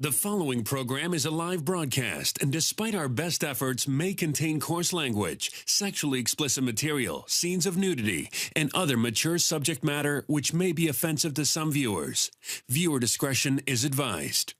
The following program is a live broadcast and despite our best efforts may contain coarse language, sexually explicit material, scenes of nudity, and other mature subject matter which may be offensive to some viewers. Viewer discretion is advised.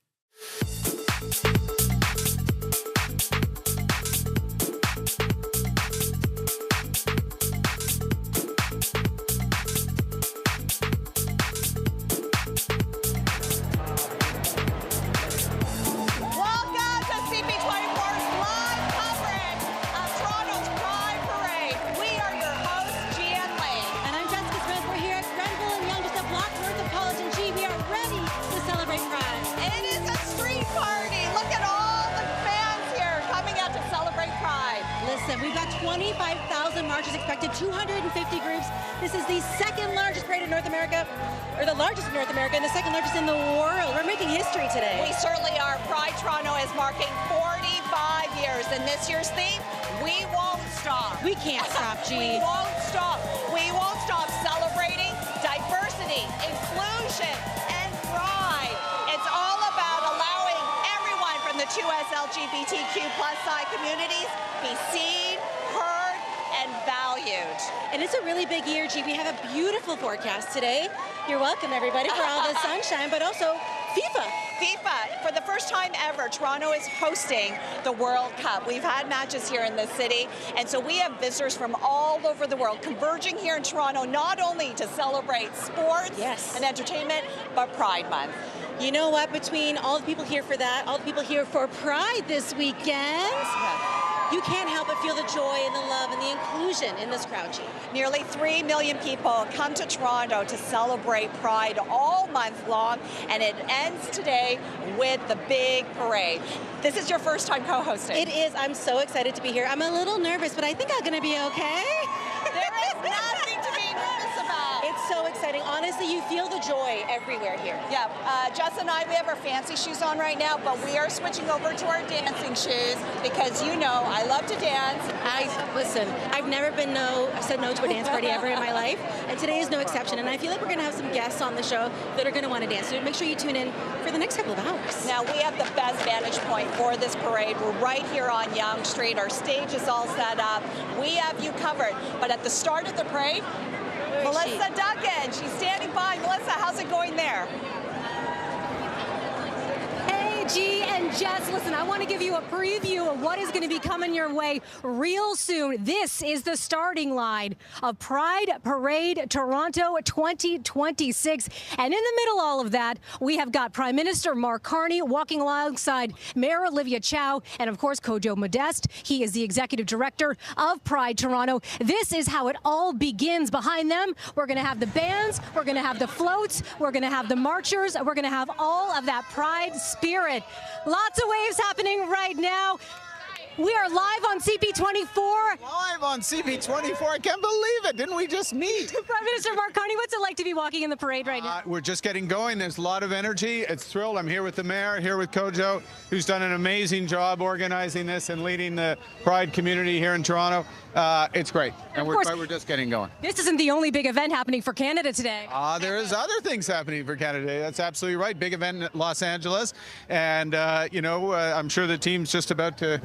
We've got 25,000 marchers expected, 250 groups. This is the second largest parade in North America, or the largest in North America, and the second largest in the world. We're making history today. We certainly are. Pride Toronto is marking 45 years, and this year's theme, we won't stop. We can't stop, Gee. We won't stop. We won't stop celebrating diversity, inclusion, and pride. It's all about allowing everyone from the 2S LGBTQ+ side communities be seen, heard, and valued. And it's a really big year, Gee. We have a beautiful forecast today. You're welcome, everybody, for all the sunshine, but also FIFA. FIFA, for the first time ever, Toronto is hosting the World Cup. We've had matches here in the city, and so we have visitors from all over the world converging here in Toronto, not only to celebrate sports and entertainment, but Pride Month. You know what? Between all the people here for that, all the people here for Pride this weekend, you can't help but feel the joy and the love and the inclusion in this crowd, Gee. Nearly 3 million people come to Toronto to celebrate Pride all month long, and it ends today with the big parade. This is your first time co-hosting. It is. I'm so excited to be here. I'm a little nervous, but I think I'm going to be okay. There is nothing to be nervous about. It's so exciting. Honestly, you feel the joy everywhere here. Yeah. Jess and I, we have our fancy shoes on right now, but we are switching over to our dancing shoes because, you know, I love to dance. Listen, I've never said no to a dance party ever in my life, and today is no exception. And I feel like we're going to have some guests on the show that are going to want to dance. So make sure you tune in for the next couple of hours. Now, we have the best vantage point for this parade. We're right here on Yonge Street. Our stage is all set up. We have you covered. But at the start of the parade, Melissa Duncan, she's standing by. Melissa, how's it going there? Gee and Jess, listen, I want to give you a preview of what is going to be coming your way real soon. This is the starting line of Pride Parade Toronto 2026. And in the middle of all of that, we have got Prime Minister Mark Carney walking alongside Mayor Olivia Chow and, of course, Kojo Modeste. He is the executive director of Pride Toronto. This is how it all begins. Behind them, we're going to have the bands, we're going to have the floats, we're going to have the marchers, we're going to have all of that Pride spirit. Lots of waves happening right now. We are live on CP24. Live on CP24. I can't believe it. Didn't we just meet? Prime Minister Mark Carney, what's it like to be walking in the parade right now? We're just getting going. There's a lot of energy. It's thrilled. I'm here with the mayor, here with Kojo, who's done an amazing job organizing this and leading the Pride community here in Toronto. It's great. And we're just getting going. This isn't the only big event happening for Canada today. There is other things happening for Canada. That's absolutely right. Big event in Los Angeles. And, I'm sure the team's just about to...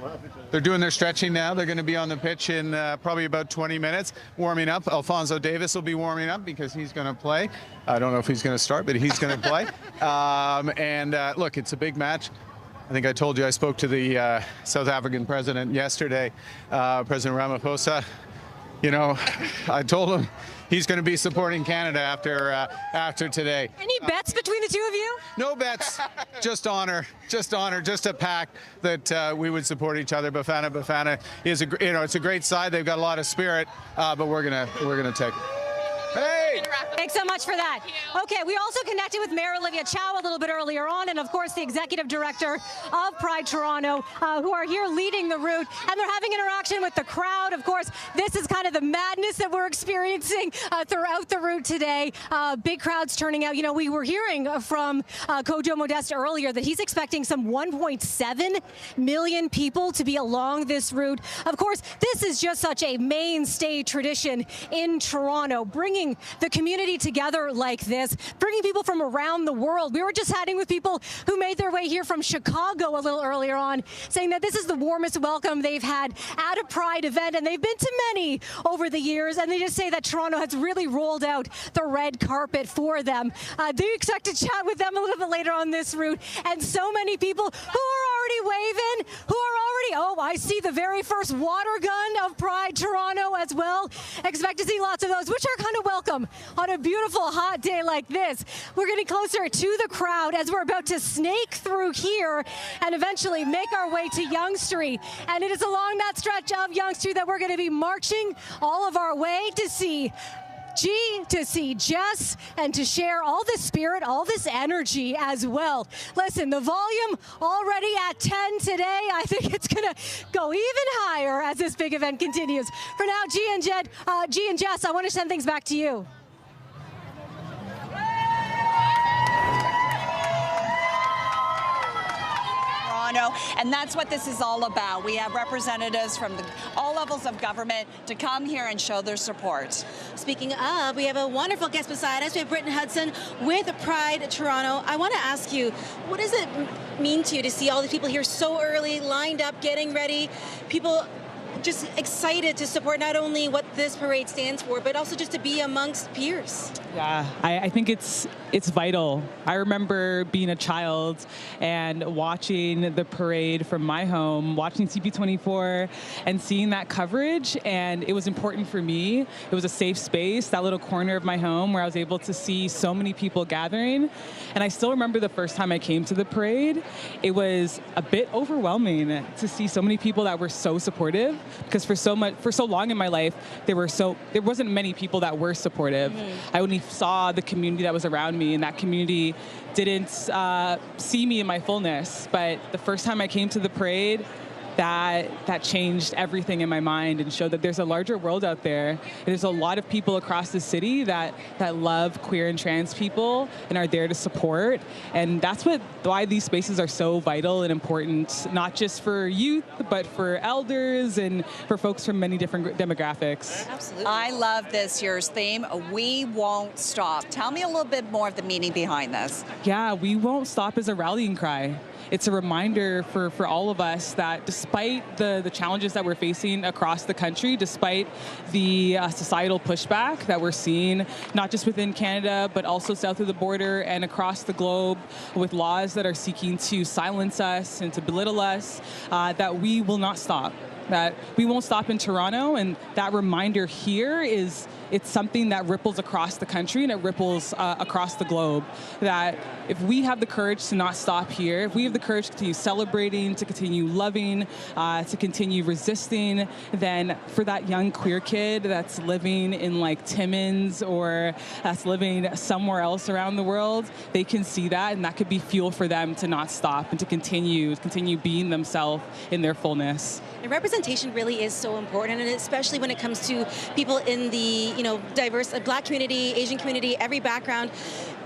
They're doing their stretching now. They're going to be on the pitch in probably about 20 minutes, warming up. Alphonso Davis will be warming up because he's going to play. I don't know if he's going to start, but he's going to play. Look, it's a big match. I think I told you I spoke to the South African president yesterday, President Ramaphosa. You know, I told him he's going to be supporting Canada after today. Any bets between the two of you? No bets, just honor, just a pact that we would support each other. Bafana is it's a great side. They've got a lot of spirit, but we're gonna take it. Hey! Thanks so much for that. Okay, we also connected with Mayor Olivia Chow a little bit earlier on, and of course the executive director of Pride Toronto, who are here leading the route, and they're having interaction with the crowd. Of course, this is kind of the madness that we're experiencing throughout the route today. Big crowds turning out. You know, we were hearing from Kojo Modeste earlier that he's expecting some 1.7 million people to be along this route. Of course, this is just such a mainstay tradition in Toronto, bringing the the community together like this, bringing people from around the world. We were just chatting with people who made their way here from Chicago a little earlier on, saying that this is the warmest welcome they've had at a Pride event, and they've been to many over the years, and they just say that Toronto has really rolled out the red carpet for them. Do you expect to chat with them a little bit later on this route? And so many people who are already waving, who are already, oh, I see the very first water gun of Pride Toronto as well. Expect to see lots of those, which are kind of welcome on a beautiful hot day like this. We're getting closer to the crowd as we're about to snake through here and eventually make our way to Yonge Street. And it is along that stretch of Yonge Street that we're going to be marching all of our way to see Jee, to see Jess, and to share all this spirit, all this energy as well. Listen, the volume already at 10 today. I think it's going to go even higher as this big event continues. For now, Jee and Jess, I want to send things back to you. And that's what this is all about. We have representatives from all levels of government to come here and show their support. Speaking of, we have a wonderful guest beside us. We have Britton Hudson with Pride Toronto. I want to ask you, what does it mean to you to see all these people here so early, lined up, getting ready, people just excited to support not only what this parade stands for, but also just to be amongst peers? Yeah, I think it's vital. I remember being a child and watching the parade from my home, watching CP24 and seeing that coverage, and it was important for me. It was a safe space, that little corner of my home where I was able to see so many people gathering. And I still remember the first time I came to the parade, it was a bit overwhelming to see so many people that were so supportive, because for so long in my life, there wasn't many people that were supportive. I only saw the community that was around me, and that community didn't see me in my fullness. But the first time I came to the parade, that changed everything in my mind and showed that there's a larger world out there. There's a lot of people across the city that love queer and trans people and are there to support. And that's why these spaces are so vital and important, not just for youth, but for elders and for folks from many different demographics. Absolutely. I love this year's theme, We Won't Stop. Tell me a little bit more of the meaning behind this. Yeah, We Won't Stop is a rallying cry. It's a reminder for all of us that despite the challenges that we're facing across the country, despite the societal pushback that we're seeing, not just within Canada, but also south of the border and across the globe with laws that are seeking to silence us and to belittle us, that we will not stop. That we won't stop in Toronto, and that reminder here it's something that ripples across the country and it ripples across the globe. That if we have the courage to not stop here, if we have the courage to continue celebrating, to continue loving, to continue resisting, then for that young queer kid that's living in like Timmins or that's living somewhere else around the world, they can see that, and that could be fuel for them to not stop and to continue being themselves in their fullness. And representation really is so important, and especially when it comes to people in the diverse Black community, Asian community, every background.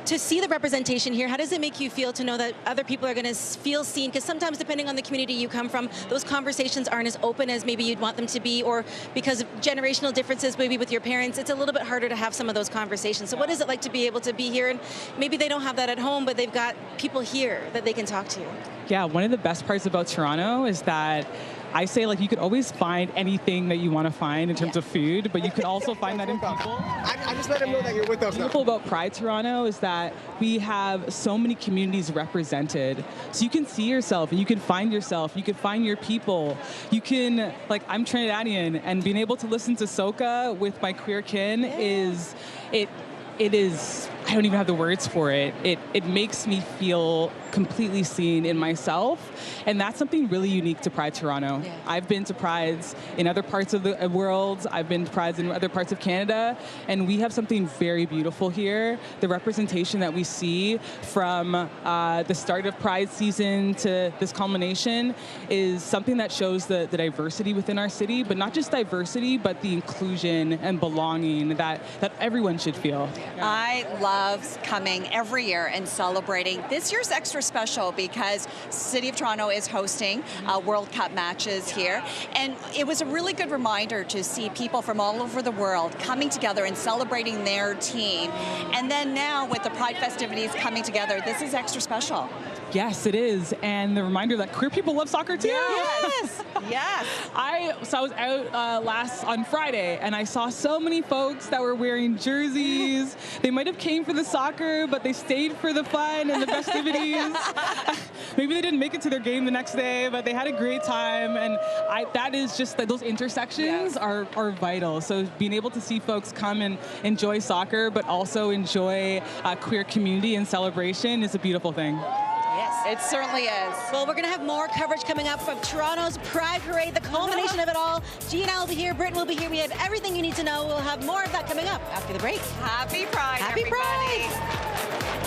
To see the representation here, how does it make you feel to know that other people are going to feel seen? Because sometimes, depending on the community you come from, those conversations aren't as open as maybe you'd want them to be, or because of generational differences, maybe with your parents, it's a little bit harder to have some of those conversations. So what is it like to be able to be here? And maybe they don't have that at home, but they've got people here that they can talk to. Yeah, one of the best parts about Toronto is that I say, like, you could always find anything that you want to find in terms of food, but you could also find that in people. I just let them know that you're with us. What's beautiful about Pride Toronto is that we have so many communities represented. So you can see yourself, and you can find yourself, you can find your people. You can, like, I'm Trinidadian, and being able to listen to soca with my queer kin is, I don't even have the words for it. It makes me feel completely seen in myself, and that's something really unique to Pride Toronto. Yeah. I've been to Prides in other parts of the world, I've been to Prides in other parts of Canada, and we have something very beautiful here. The representation that we see from the start of Pride season to this culmination is something that shows the diversity within our city, but not just diversity, but the inclusion and belonging that everyone should feel. I love loves coming every year and celebrating. This year's extra special because City of Toronto is hosting World Cup matches here. And it was a really good reminder to see people from all over the world coming together and celebrating their team. And then now with the Pride festivities coming together, this is extra special. Yes, it is. And the reminder that queer people love soccer too. Yes, yes. I was out on Friday, and I saw so many folks that were wearing jerseys. They might have came for the soccer, but they stayed for the fun and the festivities. Maybe they didn't make it to their game the next day, but they had a great time. And that is just that those intersections are vital. So being able to see folks come and enjoy soccer, but also enjoy queer community and celebration is a beautiful thing. Yes, it certainly is. Well, we're going to have more coverage coming up from Toronto's Pride Parade, the culmination of it all. Jee and I will be here. Britton will be here. We have everything you need to know. We'll have more of that coming up after the break. Happy Pride, Happy everybody. Pride.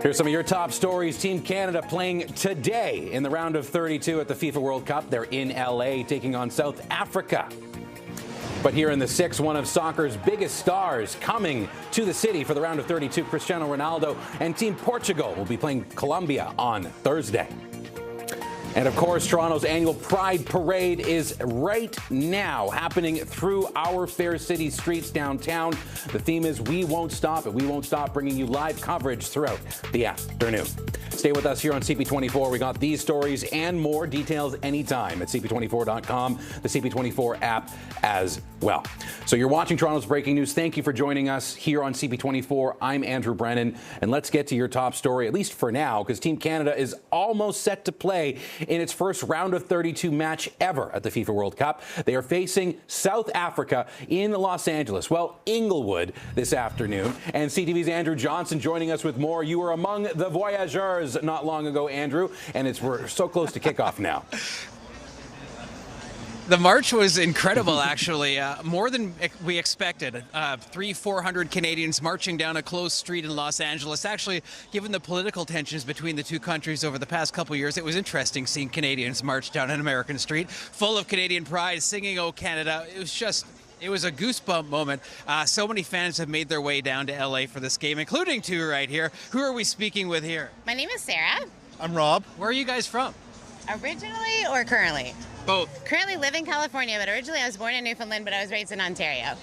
Here's some of your top stories. Team Canada playing today in the round of 32 at the FIFA World Cup. They're in LA taking on South Africa. But here in the 6, one of soccer's biggest stars coming to the city for the round of 32, Cristiano Ronaldo and Team Portugal will be playing Colombia on Thursday. And of course, Toronto's annual Pride Parade is right now happening through our fair city streets downtown. The theme is We Won't Stop, and we won't stop bringing you live coverage throughout the afternoon. Stay with us here on CP24. We got these stories and more. Details anytime at CP24.com, the CP24 app as well. So you're watching Toronto's Breaking News. Thank you for joining us here on CP24. I'm Andrew Brennan, and let's get to your top story, at least for now, because Team Canada is almost set to play in its first round of 32 match ever at the FIFA World Cup. They are facing South Africa in Los Angeles, Inglewood this afternoon. And CTV's Andrew Johnson joining us with more. You were among the voyageurs not long ago, Andrew, and we're so close to kickoff now. The march was incredible, actually, more than we expected. 300-400 Canadians marching down a closed street in Los Angeles. Actually, given the political tensions between the two countries over the past couple of years, it was interesting seeing Canadians march down an American street, full of Canadian pride, singing "Oh Canada." It was a goosebump moment. So many fans have made their way down to LA for this game, including two right here. Who are we speaking with here? My name is Sarah. I'm Rob. Where are you guys from? Originally or currently? Both. Currently live in California, but originally I was born in Newfoundland, but I was raised in Ontario.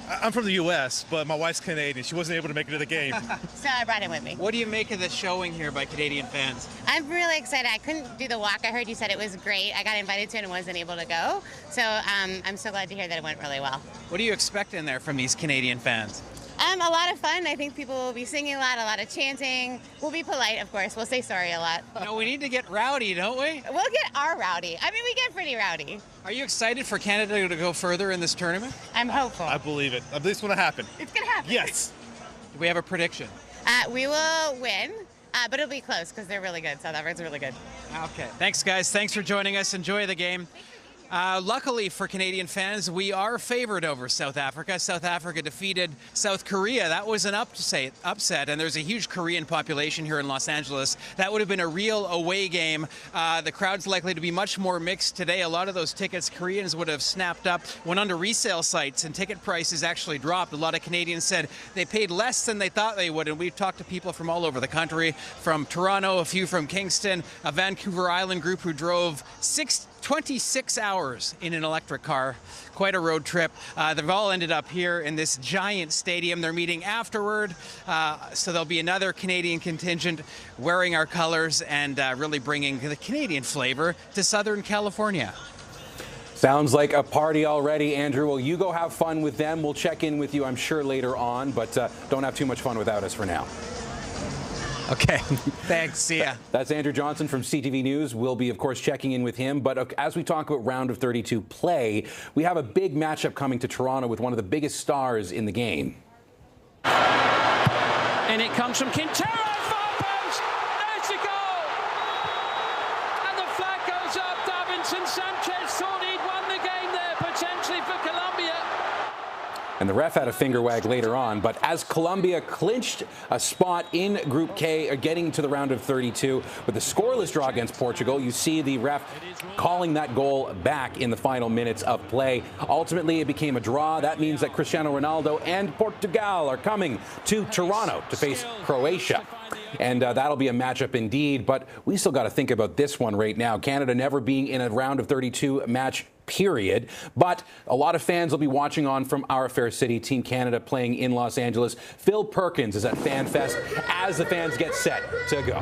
I'm from the U.S., but my wife's Canadian. She wasn't able to make it to the game. So I brought him with me. What do you make of the showing here by Canadian fans? I'm really excited. I couldn't do the walk. I heard you said it was great. I got invited to it and wasn't able to go. So I'm so glad to hear that it went really well. What do you expect in there from these Canadian fans? A lot of fun. I think people will be singing a lot of chanting. We'll be polite, of course. We'll say sorry a lot. No, we need to get rowdy, don't we? We'll get our rowdy. I mean, we get pretty rowdy. Are you excited for Canada to go further in this tournament? I'm hopeful. I believe it. I believe it's going to happen. It's going to happen. Yes. Do we have a prediction? We will win, but it'll be close because they're really good. South Africa's really good. Okay. Thanks, guys. Thanks for joining us. Enjoy the game. Luckily for Canadian fans, we are favored over South Africa. South Africa defeated South Korea. That was an upset, and there's a huge Korean population here in Los Angeles. That would have been a real away game. The crowd's likely to be much more mixed today. A lot of those tickets Koreans would have snapped up, went onto resale sites, and ticket prices actually dropped. A lot of Canadians said they paid less than they thought they would, and we've talked to people from all over the country, from Toronto, a few from Kingston, a Vancouver Island group who drove 26 hours in an electric car. Quite a road trip. They've all ended up here in this giant stadium. They're meeting afterward, so there'll be another Canadian contingent wearing our colors and really bringing the Canadian flavor to Southern California. Sounds like a party already, Andrew. Well, you go have fun with them. We'll check in with you, I'm sure, later on, but don't have too much fun without us for now. Okay, thanks. See ya. That's Andrew Johnson from CTV News. We'll be, of course, checking in with him. But as we talk about round of 32 play, we have a big matchup coming to Toronto with one of the biggest stars in the game. And it comes from Quintero, far post. There's the goal. And the flag goes up. Davinson Sanchez thought he'd won the game there, potentially for Colombia. And the ref had a finger wag later on, but as Colombia clinched a spot in Group K, getting to the round of 32 with a scoreless draw against Portugal, you see the ref calling that goal back in the final minutes of play. Ultimately, it became a draw. That means that Cristiano Ronaldo and Portugal are coming to Toronto to face Croatia. And that'll be a matchup indeed, but we still got to think about this one right now. Canada never being in a round of 32 match period, but a lot of fans will be watching on from our fair city, Team Canada playing in Los Angeles. Phil Perkins is at FanFest as the fans get set to go.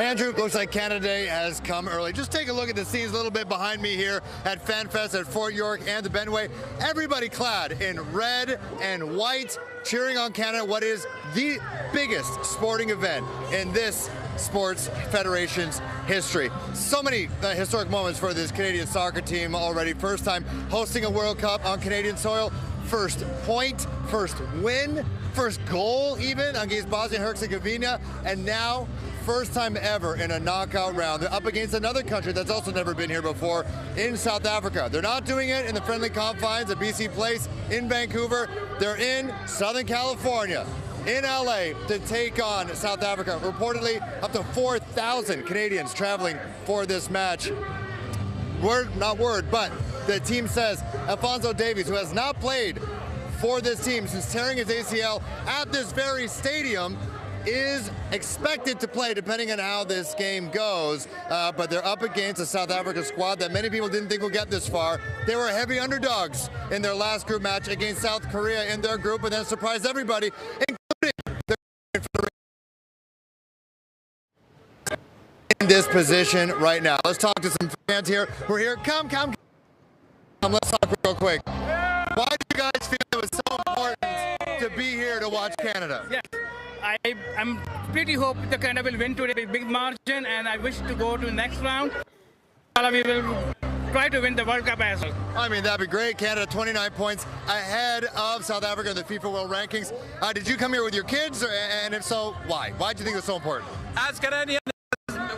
Andrew, looks like Canada Day has come early. Just take a look at the scenes a little bit behind me here at FanFest at Fort York and the Benway. Everybody clad in red and white, cheering on Canada, what is the biggest sporting event in this sports federation's history. So many historic moments for this Canadian soccer team already. First time hosting a World Cup on Canadian soil. First point, first win, first goal even against Bosnia-Herzegovina, and now first time ever in a knockout round. They're up against another country that's also never been here before in South Africa. They're not doing it in the friendly confines of BC Place in Vancouver. They're in Southern California, in LA, to take on South Africa. Reportedly up to 4,000 Canadians traveling for this match. Not word, but the team says Alphonso Davies, who has not played for this team since tearing his ACL at this very stadium, is expected to play depending on how this game goes, but they're up against a South Africa squad that many people didn't think would get this far. They were heavy underdogs in their last group match against South Korea in their group, and then surprised everybody, including their in this position right now. Let's talk to some fans here. We're here. Come. Let's talk real quick. Why do you guys feel it was so important to be here to watch Canada? Yeah. I'm pretty hope the Canada will win today with big margin, and I wish to go to the next round. We will try to win the World Cup as well. I mean, that'd be great. Canada 29 points ahead of South Africa in the FIFA World Rankings. Did you come here with your kids, and if so, why? Why do you think it's so important? As Canadians,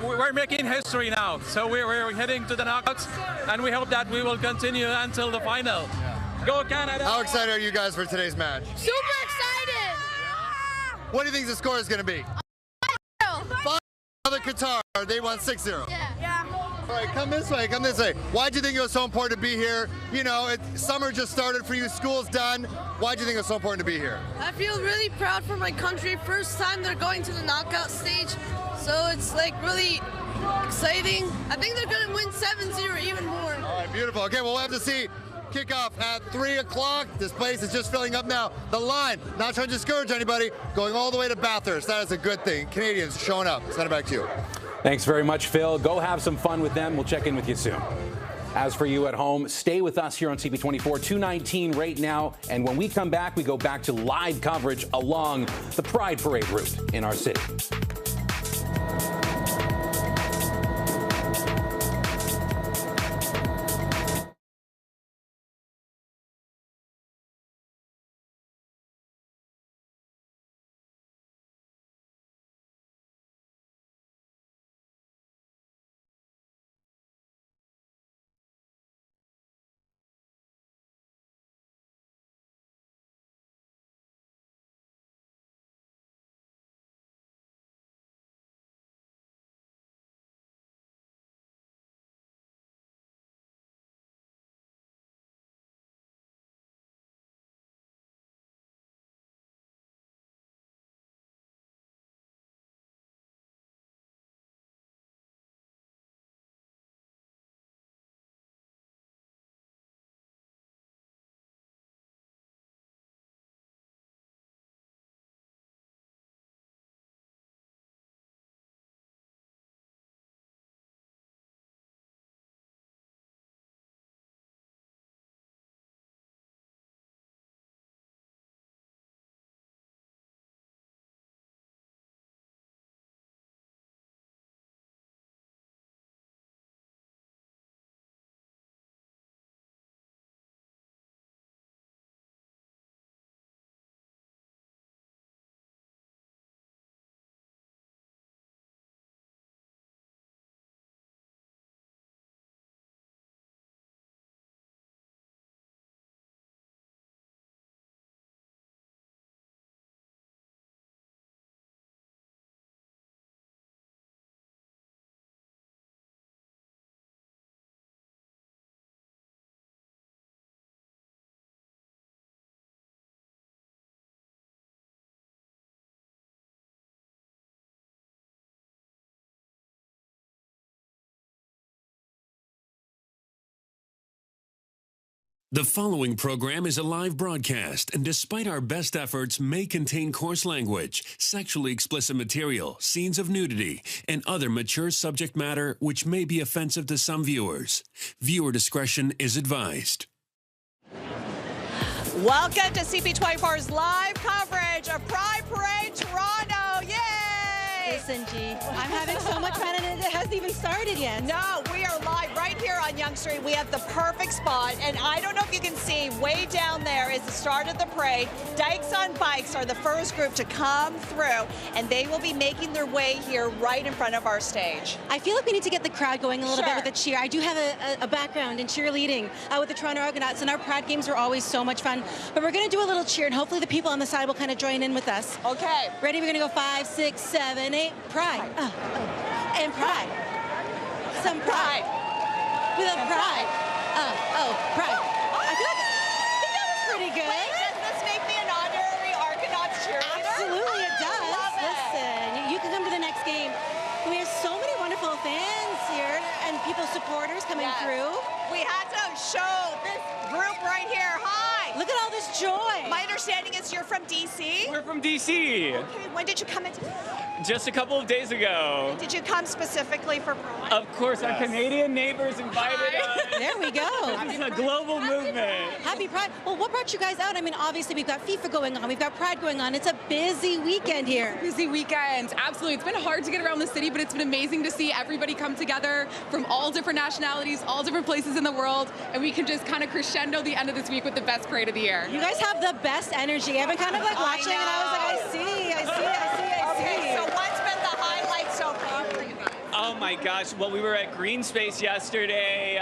we're making history now, so we're heading to the knockouts, and we hope that we will continue until the final. Go Canada! How excited are you guys for today's match? Super excited! What do you think the score is going to be? 5-0. Another Qatar. They won 6-0. Yeah. All right, come this way. Why do you think it was so important to be here? You know, summer just started for you. School's done. Why do you think it was so important to be here? I feel really proud for my country. First time they're going to the knockout stage. So it's like really exciting. I think they're going to win 7-0 even more. All right, beautiful. Okay, well, we'll have to see. Kickoff at 3 o'clock. This place is just filling up now. The line, not trying to discourage anybody, going all the way to Bathurst. That is a good thing. Canadians showing up. Send it back to you. Thanks very much, Phil. Go have some fun with them. We'll check in with you soon. As for you at home, stay with us here on CP24, 2:19 right now. And when we come back, we go back to live coverage along the Pride Parade route in our city. The following program is a live broadcast, and despite our best efforts, may contain coarse language, sexually explicit material, scenes of nudity, and other mature subject matter which may be offensive to some viewers. Viewer discretion is advised. Welcome to CP24's live coverage of Pride Parade Toronto. Yay! Listen, G, I'm having so much fun, and it hasn't even started yet. No, we are live right here on Yonge Street. We have the perfect spot, and I don't know if you can see, way down there is the start of the parade. Dykes on Bikes are the first group to come through, and they will be making their way here right in front of our stage. I feel like we need to get the crowd going a little bit with a cheer. I do have a background in cheerleading with the Toronto Argonauts, and our Pride games were always so much fun. But we're going to do a little cheer, and hopefully the people on the side will kind of join in with us. Okay. Ready? We're going to go 5, 6, 7, 8. Pride. And pride. Some pride. We love pride. Pride. I think that was pretty good. Wait, does this make me an honorary Argonauts cheerleader? Absolutely, it does. Love it. Listen, you can come to the next game. We have so many wonderful fans here and people, supporters coming through. We had to show this group right here. Hi. Look at all this joy. My understanding is you're from D.C.? We're from D.C. Okay, when did you come into Just a couple of days ago. Did you come specifically for Pride? Of course, our Canadian neighbors invited us. There we go. It's a global movement. Happy Pride. Well, what brought you guys out? I mean, obviously, we've got FIFA going on. We've got Pride going on. It's a busy weekend here. Busy weekend. Absolutely. It's been hard to get around the city, but it's been amazing to see everybody come together from all different nationalities, all different places in the world, and we can just kind of crescendo the end of this week with the best parade of the year. You guys have the best energy. I've been kind of like watching, and I was like, I see. Okay, so what's been the highlight so far for you guys? Oh my gosh, well, we were at Green Space yesterday,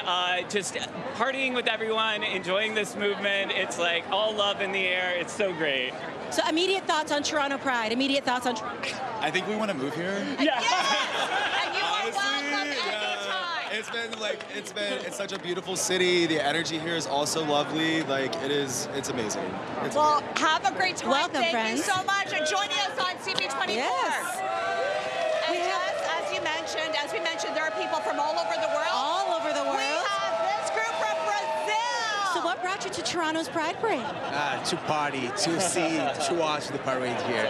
just partying with everyone, enjoying this movement. It's like all love in the air. It's so great. So immediate thoughts on Toronto Pride. Immediate thoughts on Toronto. I think we want to move here. Yeah. And you are welcome anytime. It's such a beautiful city. The energy here is also lovely. It's amazing. Well, have a great time. Welcome, Thank friends. you so much. And joining us on CP24. Yes. And as we mentioned, there are people from all over the world. All over the world. We have this group from Brazil. So what brought you to Toronto's Pride Parade? To party, to see, to watch the parade here.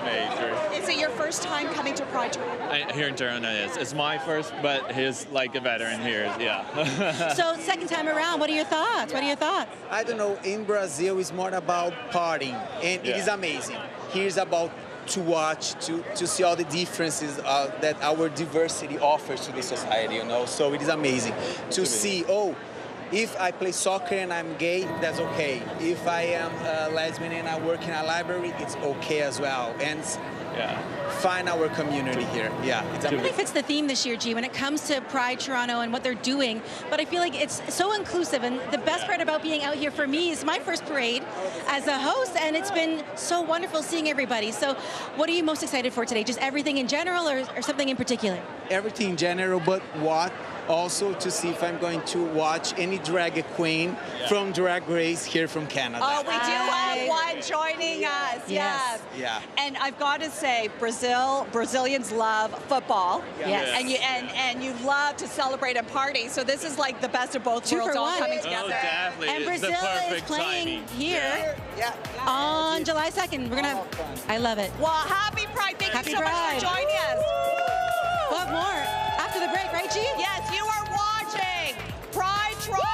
Is it your first time coming to Pride Toronto? Here in Toronto, it's my first, but he's like a veteran here, yeah. So second time around, what are your thoughts? What are your thoughts? I don't know, in Brazil it's more about partying, and it is amazing. Here's about to watch, to see all the differences that our diversity offers to the society, you know, so it is amazing. To see, oh, if I play soccer and I'm gay, that's okay. If I am a lesbian and I work in a library, it's okay as well. And find our community here. Yeah, it's It really fits the theme this year, G, when it comes to Pride Toronto and what they're doing. But I feel like it's so inclusive, and the best part about being out here for me is my first parade as a host, and it's been so wonderful seeing everybody. So what are you most excited for today? Just everything in general, or something in particular? Everything in general, but what? Also to see if I'm going to watch any drag queen from Drag Race here from Canada. Oh, we do have one joining us. Yes. Yeah. And I've got to say, Brazilians love football. Yes. And you love to celebrate and party. So this is like the best of both Two worlds for all one. coming together. Oh, definitely. And It's the Brazil is perfect playing timing. here on July 2nd. We're gonna. I love it. Well, happy Pride. Thank Happy you so Pride. much for joining us. We'll have more after the break, right, G? Yes, you are watching Pride Toronto.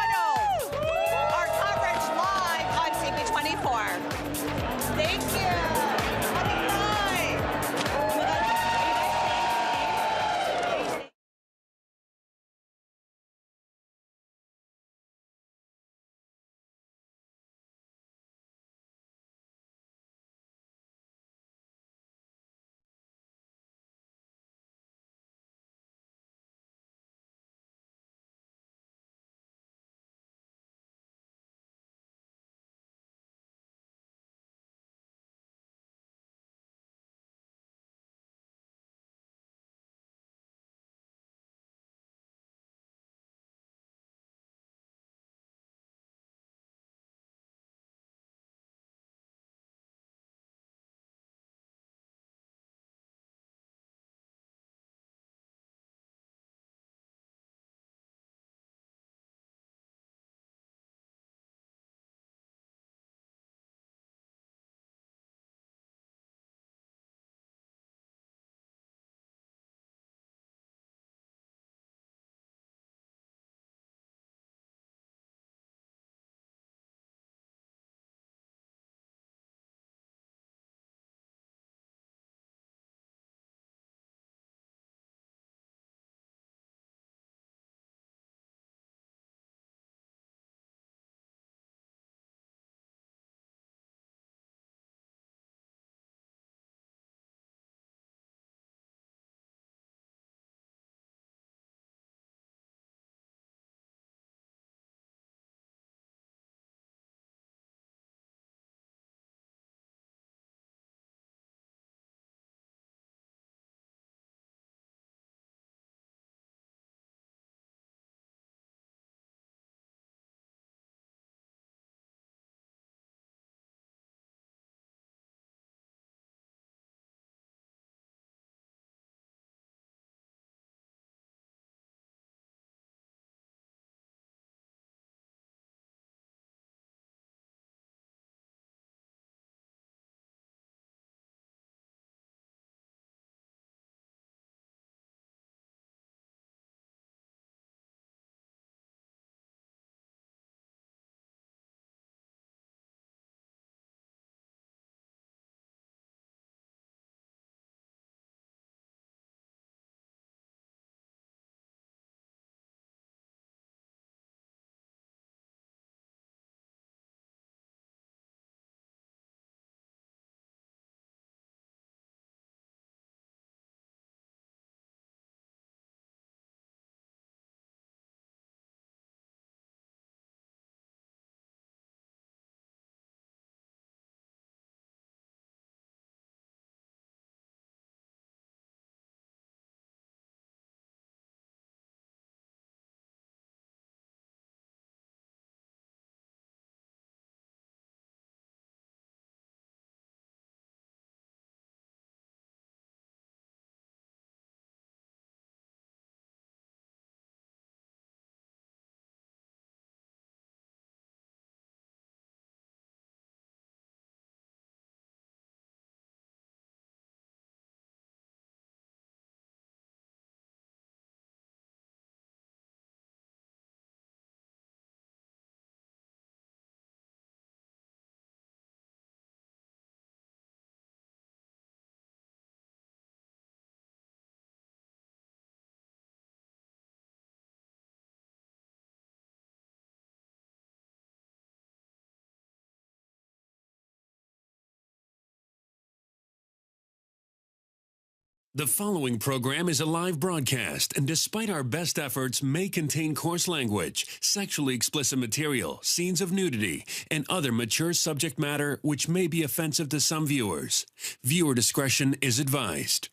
The following program is a live broadcast and despite our best efforts may contain coarse language, sexually explicit material, scenes of nudity, and other mature subject matter which may be offensive to some viewers. Viewer discretion is advised.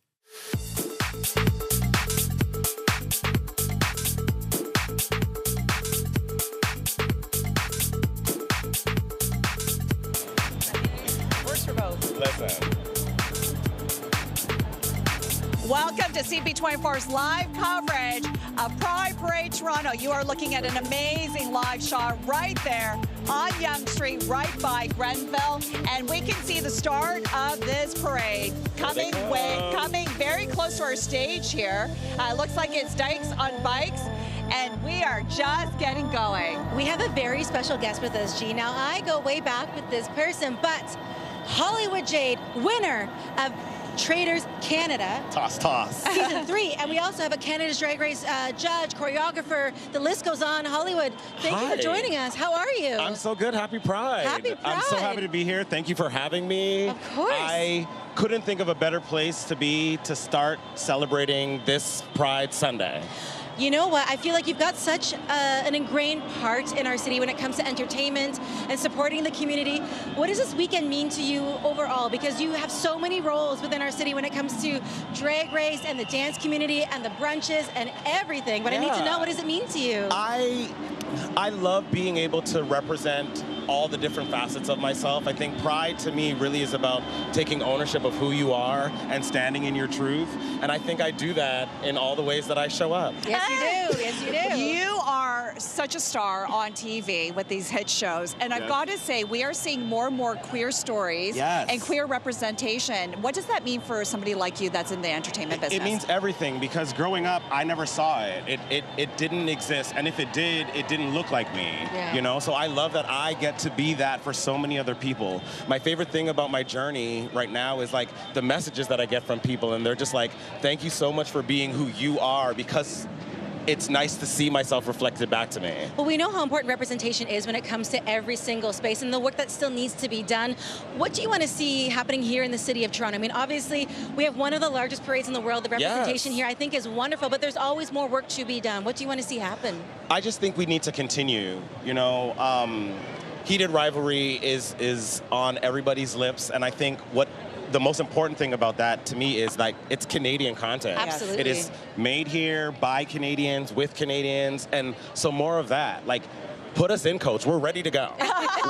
Works for both. Listen. Welcome to CP24's live coverage of Pride Parade Toronto. You are looking at an amazing live shot right there on Yonge Street, right by Grenville. And we can see the start of this parade coming very close to our stage here. Looks like it's Dykes on bikes. And we are just getting going. We have a very special guest with us, G. Now, I go way back with this person, but Hollywood Jade, winner of Traders Canada. Toss. Season 3. And we also have a Canada's Drag Race judge, choreographer. The list goes on. Hollywood, thank you for joining us. How are you? I'm so good. Happy Pride. Happy Pride. I'm so happy to be here. Thank you for having me. Of course. I couldn't think of a better place to be to start celebrating this Pride Sunday. You know what? I feel like you've got such an ingrained part in our city when it comes to entertainment and supporting the community. What does this weekend mean to you overall? Because you have so many roles within our city when it comes to Drag Race and the dance community and the brunches and everything. But I need to know, what does it mean to you? I love being able to represent all the different facets of myself. I think Pride to me really is about taking ownership of who you are and standing in your truth. And I think I do that in all the ways that I show up. Yes, you do. Yes, you do. You are such a star on TV with these hit shows. And I've got to say, we are seeing more and more queer stories and queer representation. What does that mean for somebody like you that's in the entertainment business? It means everything, because growing up, I never saw it. It didn't exist. And if it did, it didn't look like me. Yeah. You know, so I love that I get to be that for so many other people. My favorite thing about my journey right now is like the messages that I get from people, and they're just like, thank you so much for being who you are, because it's nice to see myself reflected back to me. Well, we know how important representation is when it comes to every single space and the work that still needs to be done. What do you want to see happening here in the city of Toronto? I mean, obviously, we have one of the largest parades in the world. The representation here, I think, is wonderful, but there's always more work to be done. What do you want to see happen? I just think we need to continue, you know. Heated rivalry is on everybody's lips, and I think the most important thing about that to me is like it's Canadian content. Absolutely. It is made here by Canadians with Canadians, and so more of that. Like, put us in, coach. We're ready to go.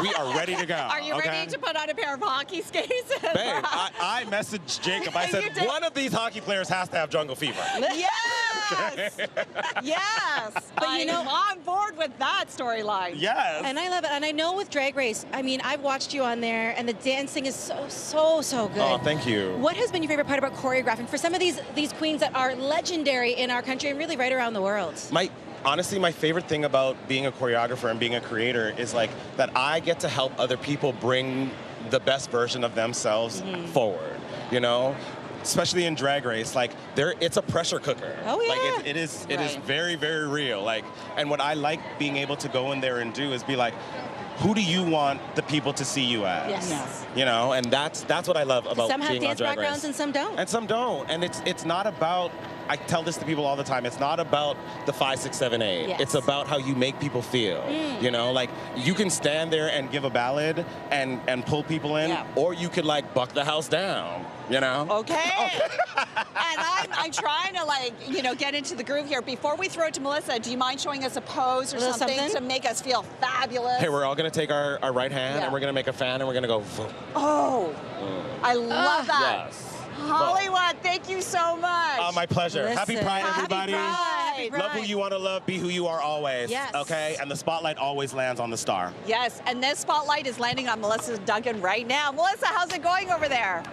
We are ready to go. Are you ready to put on a pair of hockey skates? Babe, I messaged Jacob. I said, one of these hockey players has to have jungle fever. Yes! Yes! But you know, I'm on board with that storyline. Yes! And I love it. And I know with Drag Race, I mean, I've watched you on there, and the dancing is so good. Oh, thank you. What has been your favorite part about choreographing for some of these queens that are legendary in our country and really right around the world? Honestly, my favorite thing about being a choreographer and being a creator is like that I get to help other people bring the best version of themselves forward, you know? Especially in Drag Race, like it's a pressure cooker. Oh yeah. Like it is very, very real. Like, and what I like being able to go in there and do is be like, who do you want the people to see you as? Yes. You know, and that's what I love about some have being on dance Drag Race. backgrounds and some don't. And some don't. And it's not about, I tell this to people all the time, it's not about the 5, 6, 7, 8. Yes. It's about how you make people feel. You know, like you can stand there and give a ballad and pull people in, or you could like buck the house down. You know? Okay. And I'm trying to, like, you know, get into the groove here. Before we throw it to Melissa, do you mind showing us a pose or something to make us feel fabulous? Hey, we're all going to take our right hand and we're going to make a fan and we're going to go. Oh, I love that. Yes. Hollywood, thank you so much. My pleasure. Listen. Happy Pride, everybody. Happy Pride. Love who you want to love, be who you are always. Yes. Okay? And the spotlight always lands on the star. Yes, and this spotlight is landing on Melissa Duncan right now. Melissa, how's it going over there?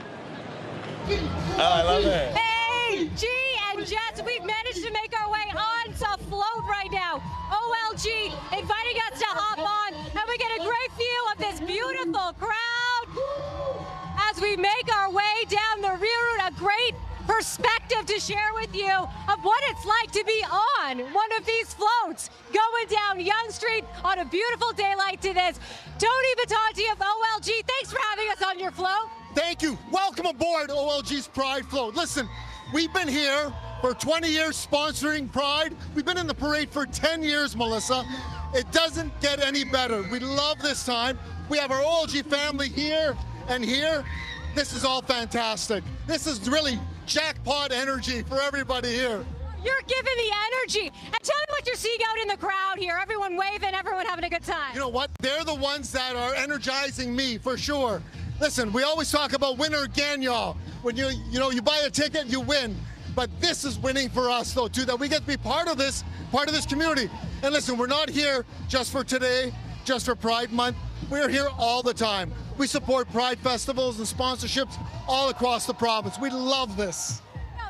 Oh, I love it. Hey, G and Jess, we've managed to make our way on to float right now. OLG inviting us to hop on, and we get a great view of this beautiful crowd as we make our way down the rear route. A great perspective to share with you of what it's like to be on one of these floats going down Yonge Street on a beautiful day like this. Tony Batanti of OLG, thanks for having us on your float. Thank you. Welcome aboard OLG's Pride Float. Listen, we've been here for 20 years sponsoring Pride. We've been in the parade for 10 years, Melissa. It doesn't get any better. We love this time. We have our OLG family here and here. This is all fantastic. This is really jackpot energy for everybody here. You're giving the energy. And tell me what you're seeing out in the crowd here. Everyone waving, everyone having a good time. You know what? They're the ones that are energizing me for sure. Listen, we always talk about winner again, y'all. When you buy a ticket, you win. But this is winning for us, though, too, that we get to be part of this community. And listen, we're not here just for today, just for Pride Month. We're here all the time. We support Pride festivals and sponsorships all across the province. We love this.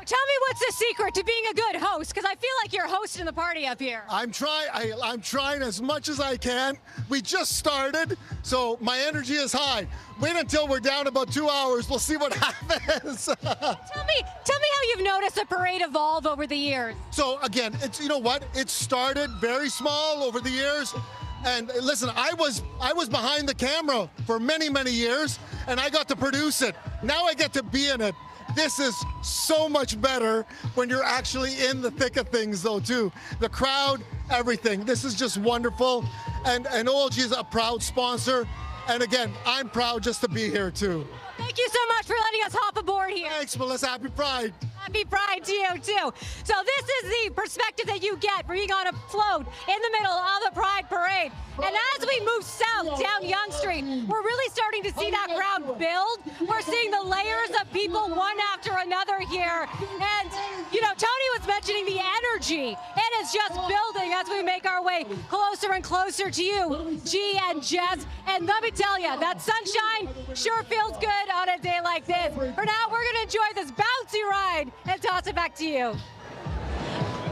Tell me what's the secret to being a good host, because I feel like you're hosting the party up here. I'm trying as much as I can. We just started, so my energy is high. Wait until we're down about 2 hours. We'll see what happens. Tell me how you've noticed the parade evolve over the years. So again, you know what? It started very small over the years. And listen, I was behind the camera for many, many years, and I got to produce it. Now I get to be in it. This is so much better when you're actually in the thick of things, though, too. The crowd, everything. This is just wonderful. And OLG is a proud sponsor. And again, I'm proud just to be here, too. Thank you so much for letting us hop aboard here. Thanks, Melissa. Happy Pride. Happy Pride to you, too. So this is the perspective that you get being on a float in the middle of the Pride Parade. And as we move south down Yonge Street, we're really starting to see that crowd build. We're seeing the layers of people one after another here. And, Tony was mentioning the energy. And it's just building as we make our way closer and closer to you, G and Jess. And let me tell you, that sunshine sure feels good on a day like this. For now, we're going to enjoy this bouncy ride and toss it back to you.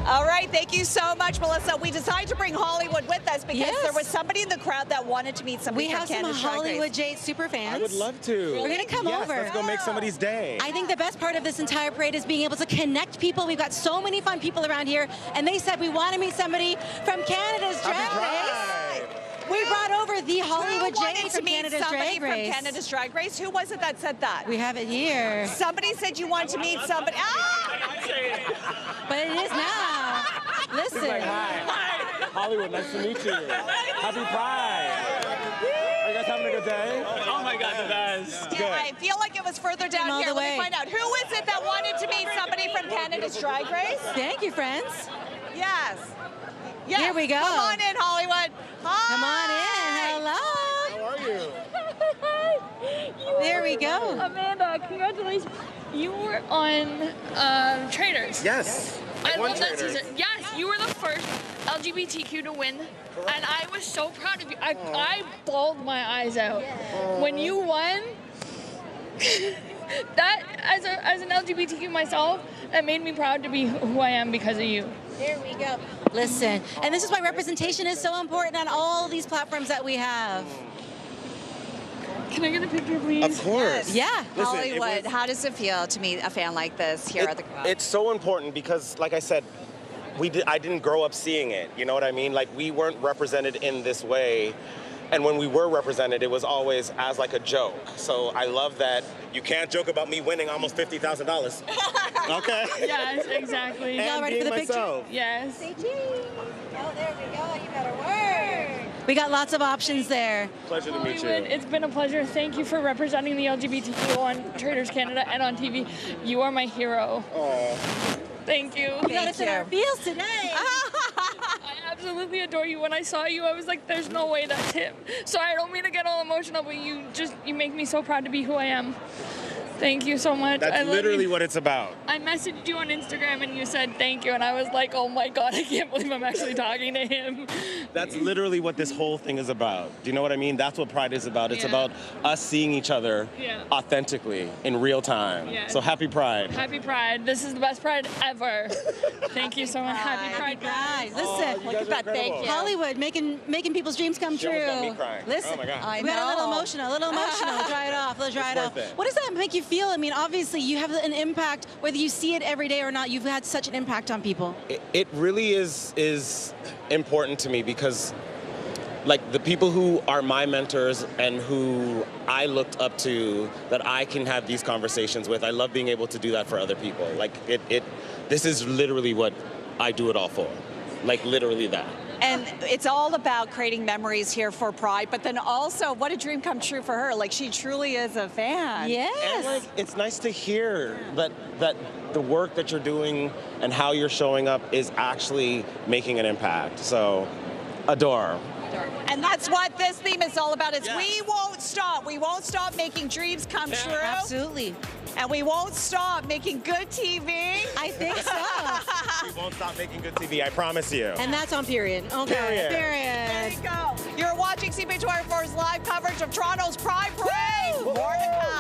All right, thank you so much, Melissa. We decided to bring Hollywood with us because there was somebody in the crowd that wanted to meet somebody from Canada's Drag Race. We have some Hollywood Jade super fans. I would love to. We're going to come over. Let's go make somebody's day. I think the best part of this entire parade is being able to connect people. We've got so many fun people around here, and they said we want to meet somebody from Canada's Drag Race. We brought over the Hollywood Jade from Canada's Drag Race. From Canada's Drag Race? Who was it that said that? We have it here. Somebody said you wanted to meet somebody. But it is now. Listen. Like, hi. Hollywood, nice to meet you. Happy Pride. Are you guys having a good day? Oh my God, the best. Yeah, I feel like it was further down here. Let me find out. Who is it that wanted to meet somebody from Canada's Drag Race? Thank you, friends. Yes. Here we go. Come on in, Hollywood. Hi. Come on in. Hello. How are you? There we go. Amanda, congratulations. You were on Traitors. Yes. I love that season. Yes, you were the first LGBTQ to win. Correct. And I was so proud of you. I bawled my eyes out. When you won, that, as an LGBTQ myself, that made me proud to be who I am because of you. There we go. Listen, and this is why representation is so important on all these platforms that we have. Can I get a picture, please? Of course. Yeah. Listen, Hollywood, how does it feel to meet a fan like this here at the crowd? It's so important because, like I said, I didn't grow up seeing it. You know what I mean? Like, we weren't represented in this way. And when we were represented, it was always as like a joke. So I love that you can't joke about me winning almost $50,000. Okay? Yes, exactly. Y'all ready for the picture? Yes. Say cheese. Oh, there we go. You better work. We got lots of options there. Pleasure to meet you. It's been a pleasure. Thank you for representing the LGBTQ on Traitors Canada and on TV. You are my hero. Aww. Thank you. You got us in our feels today. I absolutely adore you. When I saw you, I was like, there's no way that's him. So I don't mean to get all emotional, but you make me so proud to be who I am. Thank you so much. That's literally what it's about. I messaged you on Instagram and you said thank you, and I was like, oh my God, I can't believe I'm actually talking to him. That's literally what this whole thing is about. Do you know what I mean? That's what Pride is about. It's about us seeing each other authentically in real time. Yeah. So happy Pride. Happy Pride. This is the best Pride ever. Thank you so much. Happy Pride, guys. Listen, look at that. Thank you. Hollywood making people's dreams come true. Got me crying. Listen, oh my God. we got a little emotional. Let's dry it off. Let's dry it off. What does that make you feel? I mean, obviously you have an impact, whether you see it every day or not. You've had such an impact on people. It really is important to me because like the people who are my mentors and who I looked up to, that I can have these conversations with. I love being able to do that for other people. Like this is literally what I do it all for. Like literally that. And it's all about creating memories here for Pride, but then also, what a dream come true for her. Like, she truly is a fan. Yes. And like, it's nice to hear that the work that you're doing and how you're showing up is actually making an impact. So, adore. And that's what this theme is all about, is we won't stop. We won't stop making dreams come true. Absolutely. And we won't stop making good TV. I think so. We won't stop making good TV, I promise you. And that's on period. Okay. Period. There you go. You're watching CP24's live coverage of Toronto's Pride Parade. More to come.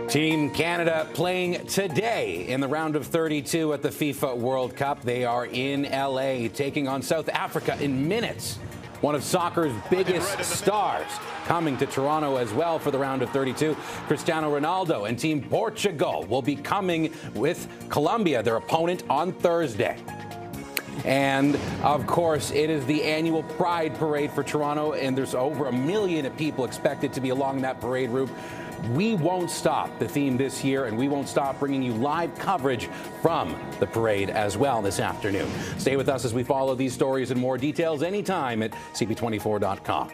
Team Canada playing today in the round of 32 at the FIFA World Cup. They are in LA taking on South Africa in minutes. One of soccer's biggest stars coming to Toronto as well for the round of 32. Cristiano Ronaldo and Team Portugal will be coming with Colombia, their opponent, on Thursday. And, of course, it is the annual Pride Parade for Toronto, and there's over 1 million people expected to be along that parade route. We won't stop the theme this year, and we won't stop bringing you live coverage from the parade as well this afternoon. Stay with us as we follow these stories and more details anytime at CP24.com.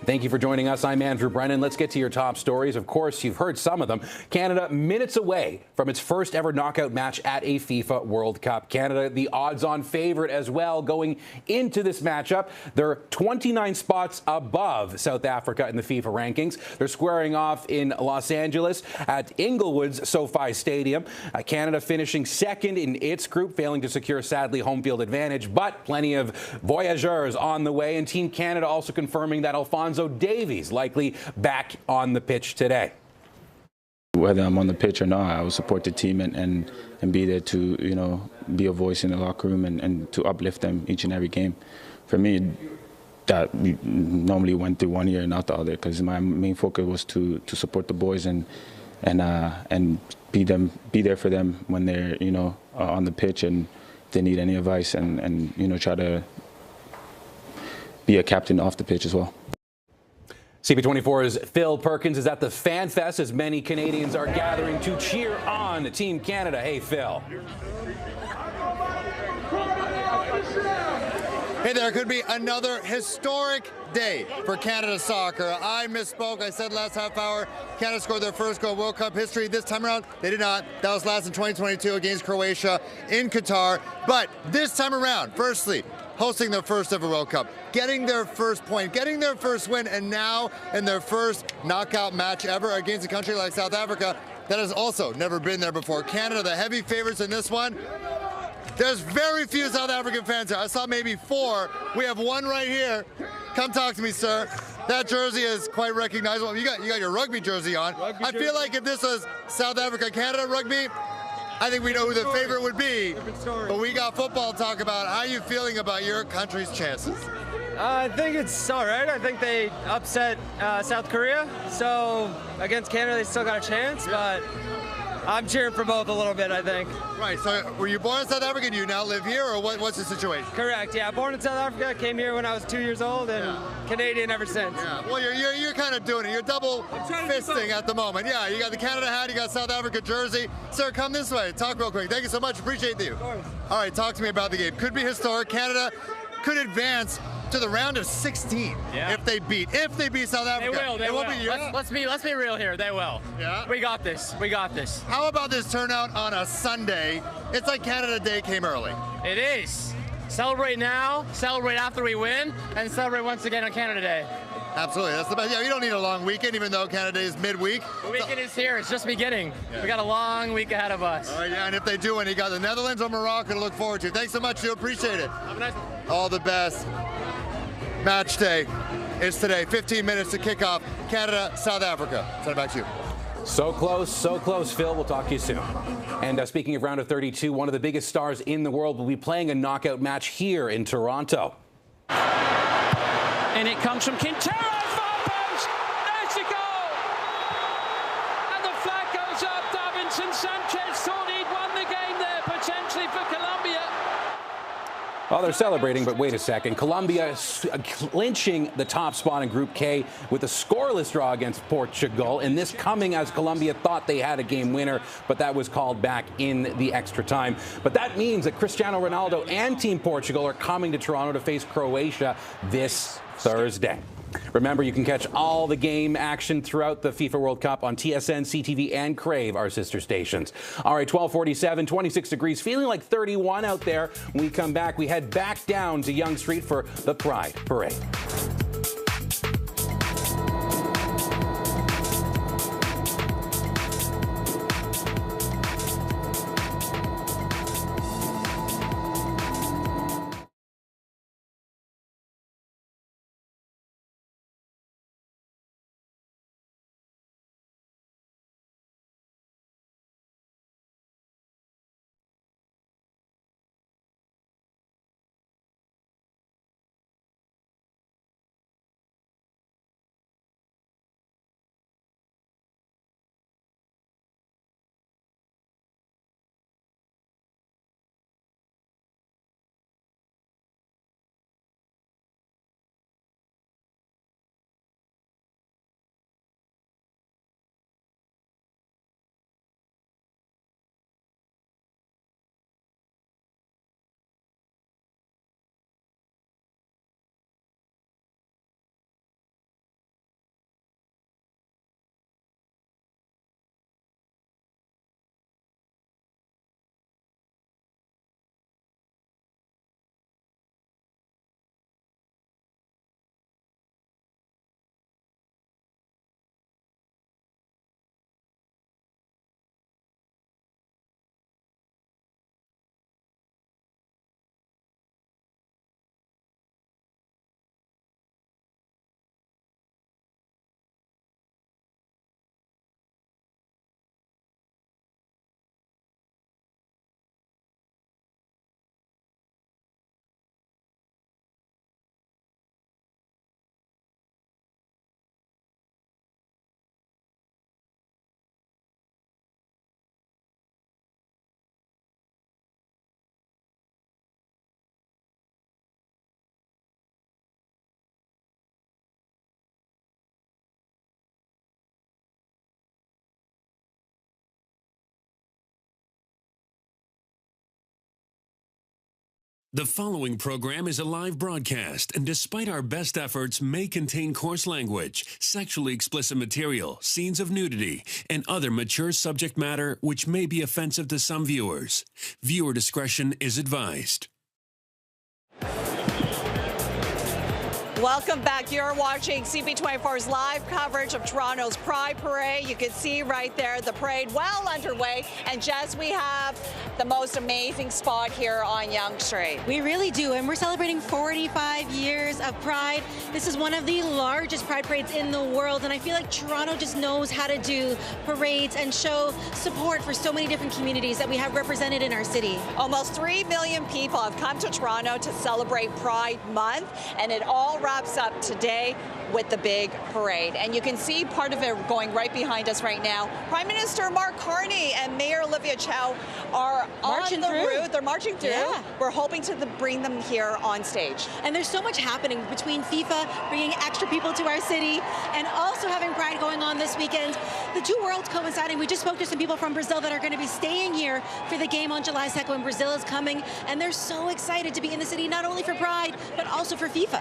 Thank you for joining us. I'm Andrew Brennan. Let's get to your top stories. Of course, you've heard some of them. Canada minutes away from its first ever knockout match at a FIFA World Cup. Canada, the odds-on favorite as well going into this matchup. They're 29 spots above South Africa in the FIFA rankings. They're squaring off in Los Angeles at Inglewood's SoFi Stadium. Canada finishing second in its group, failing to secure, sadly, home field advantage, but plenty of voyageurs on the way. And Team Canada also confirming that Alphonso Davies likely back on the pitch today. Whether I'm on the pitch or not, I will support the team and be there to, you know, be a voice in the locker room and to uplift them each and every game. For me, that we normally went through one year and not the other, because my main focus was to support the boys and be there for them when they're, you know, on the pitch, and if they need any advice, and you know, try to be a captain off the pitch as well. CP24's Phil Perkins is at the Fan Fest as many Canadians are gathering to cheer on Team Canada. Hey, Phil. Hey there, could be another historic day for Canada soccer. I misspoke. I said last half hour Canada scored their first goal in World Cup history. This time around, they did not. That was last in 2022 against Croatia in Qatar. But this time around, firstly, hosting their first ever World Cup, getting their first point, getting their first win, and now in their first knockout match ever against a country like South Africa that has also never been there before. Canada, the heavy favorites in this one. There's very few South African fans here. I saw maybe 4. We have one right here. Come talk to me, sir. That jersey is quite recognizable. You got your rugby jersey on. I feel like if this was South Africa, Canada rugby, I think we know who the favorite would be. But we got football to talk about. How are you feeling about your country's chances? I think it's all right. I think they upset South Korea. So against Canada, they still got a chance, but I'm cheering for both a little bit, I think. Right, so were you born in South Africa? Do you now live here, or what's the situation? Correct, yeah. Born in South Africa, came here when I was 2 years old, and Canadian ever since. Yeah. Well, you're kind of doing it. You're double fisting at the moment. Yeah, you got the Canada hat, you got South Africa jersey. Sir, come this way. Talk real quick. Thank you so much. Appreciate you. Of course. All right, talk to me about the game. Could be historic. Canada could advance to the round of 16 if they beat South Africa. They will. Let's be real here. They will. Yeah. We got this. How about this turnout on a Sunday? It's like Canada Day came early. It is. Celebrate now, celebrate after we win, and celebrate once again on Canada Day. Absolutely, that's the best. Yeah, you don't need a long weekend, even though Canada Day is midweek. The weekend is here. It's just beginning. Yeah. We got a long week ahead of us. All right, yeah, and if they do, and you got the Netherlands or Morocco to look forward to. Thanks so much, Joe. Appreciate it. Have a nice one. All the best. Match day is today. 15 minutes to kick off. Canada, South Africa. Send it back to you. So close, Phil. We'll talk to you soon. And speaking of round of 32, one of the biggest stars in the world will be playing a knockout match here in Toronto. And it comes from Quintero. There's the goal. And the flag goes up. Davinson Sanchez thought he'd won the game there, potentially for Colombia. Well, they're celebrating, but wait a second. Colombia clinching the top spot in Group K with a scoreless draw against Portugal, and this coming as Colombia thought they had a game winner, but that was called back in the extra time. But that means that Cristiano Ronaldo and Team Portugal are coming to Toronto to face Croatia this Thursday. Remember, you can catch all the game action throughout the FIFA World Cup on TSN, CTV, and Crave, our sister stations. All right, 12:47, 26 degrees, feeling like 31 out there. When we come back, we head back down to Yonge Street for the Pride Parade. The following program is a live broadcast and despite our best efforts may contain coarse language, sexually explicit material, scenes of nudity, and other mature subject matter which may be offensive to some viewers. Viewer discretion is advised. Welcome back. You're watching CP24's live coverage of Toronto's Pride Parade. You can see right there the parade well underway. And Jess, we have the most amazing spot here on Yonge Street. We really do, and we're celebrating 45 years of Pride. This is one of the largest Pride parades in the world, and I feel like Toronto just knows how to do parades and show support for so many different communities that we have represented in our city. Almost 3 million people have come to Toronto to celebrate Pride Month, and it all wraps up today with the big parade. And you can see part of it going right behind us right now. Prime Minister Mark Carney and Mayor Olivia Chow are marching on the through. route. They're marching through. Yeah. We're hoping to bring them here on stage. And there's so much happening between FIFA bringing extra people to our city and also having Pride going on this weekend. The two worlds coinciding. We just spoke to some people from Brazil that are going to be staying here for the game on July 2nd when Brazil is coming. And they're so excited to be in the city, not only for Pride, but also for FIFA.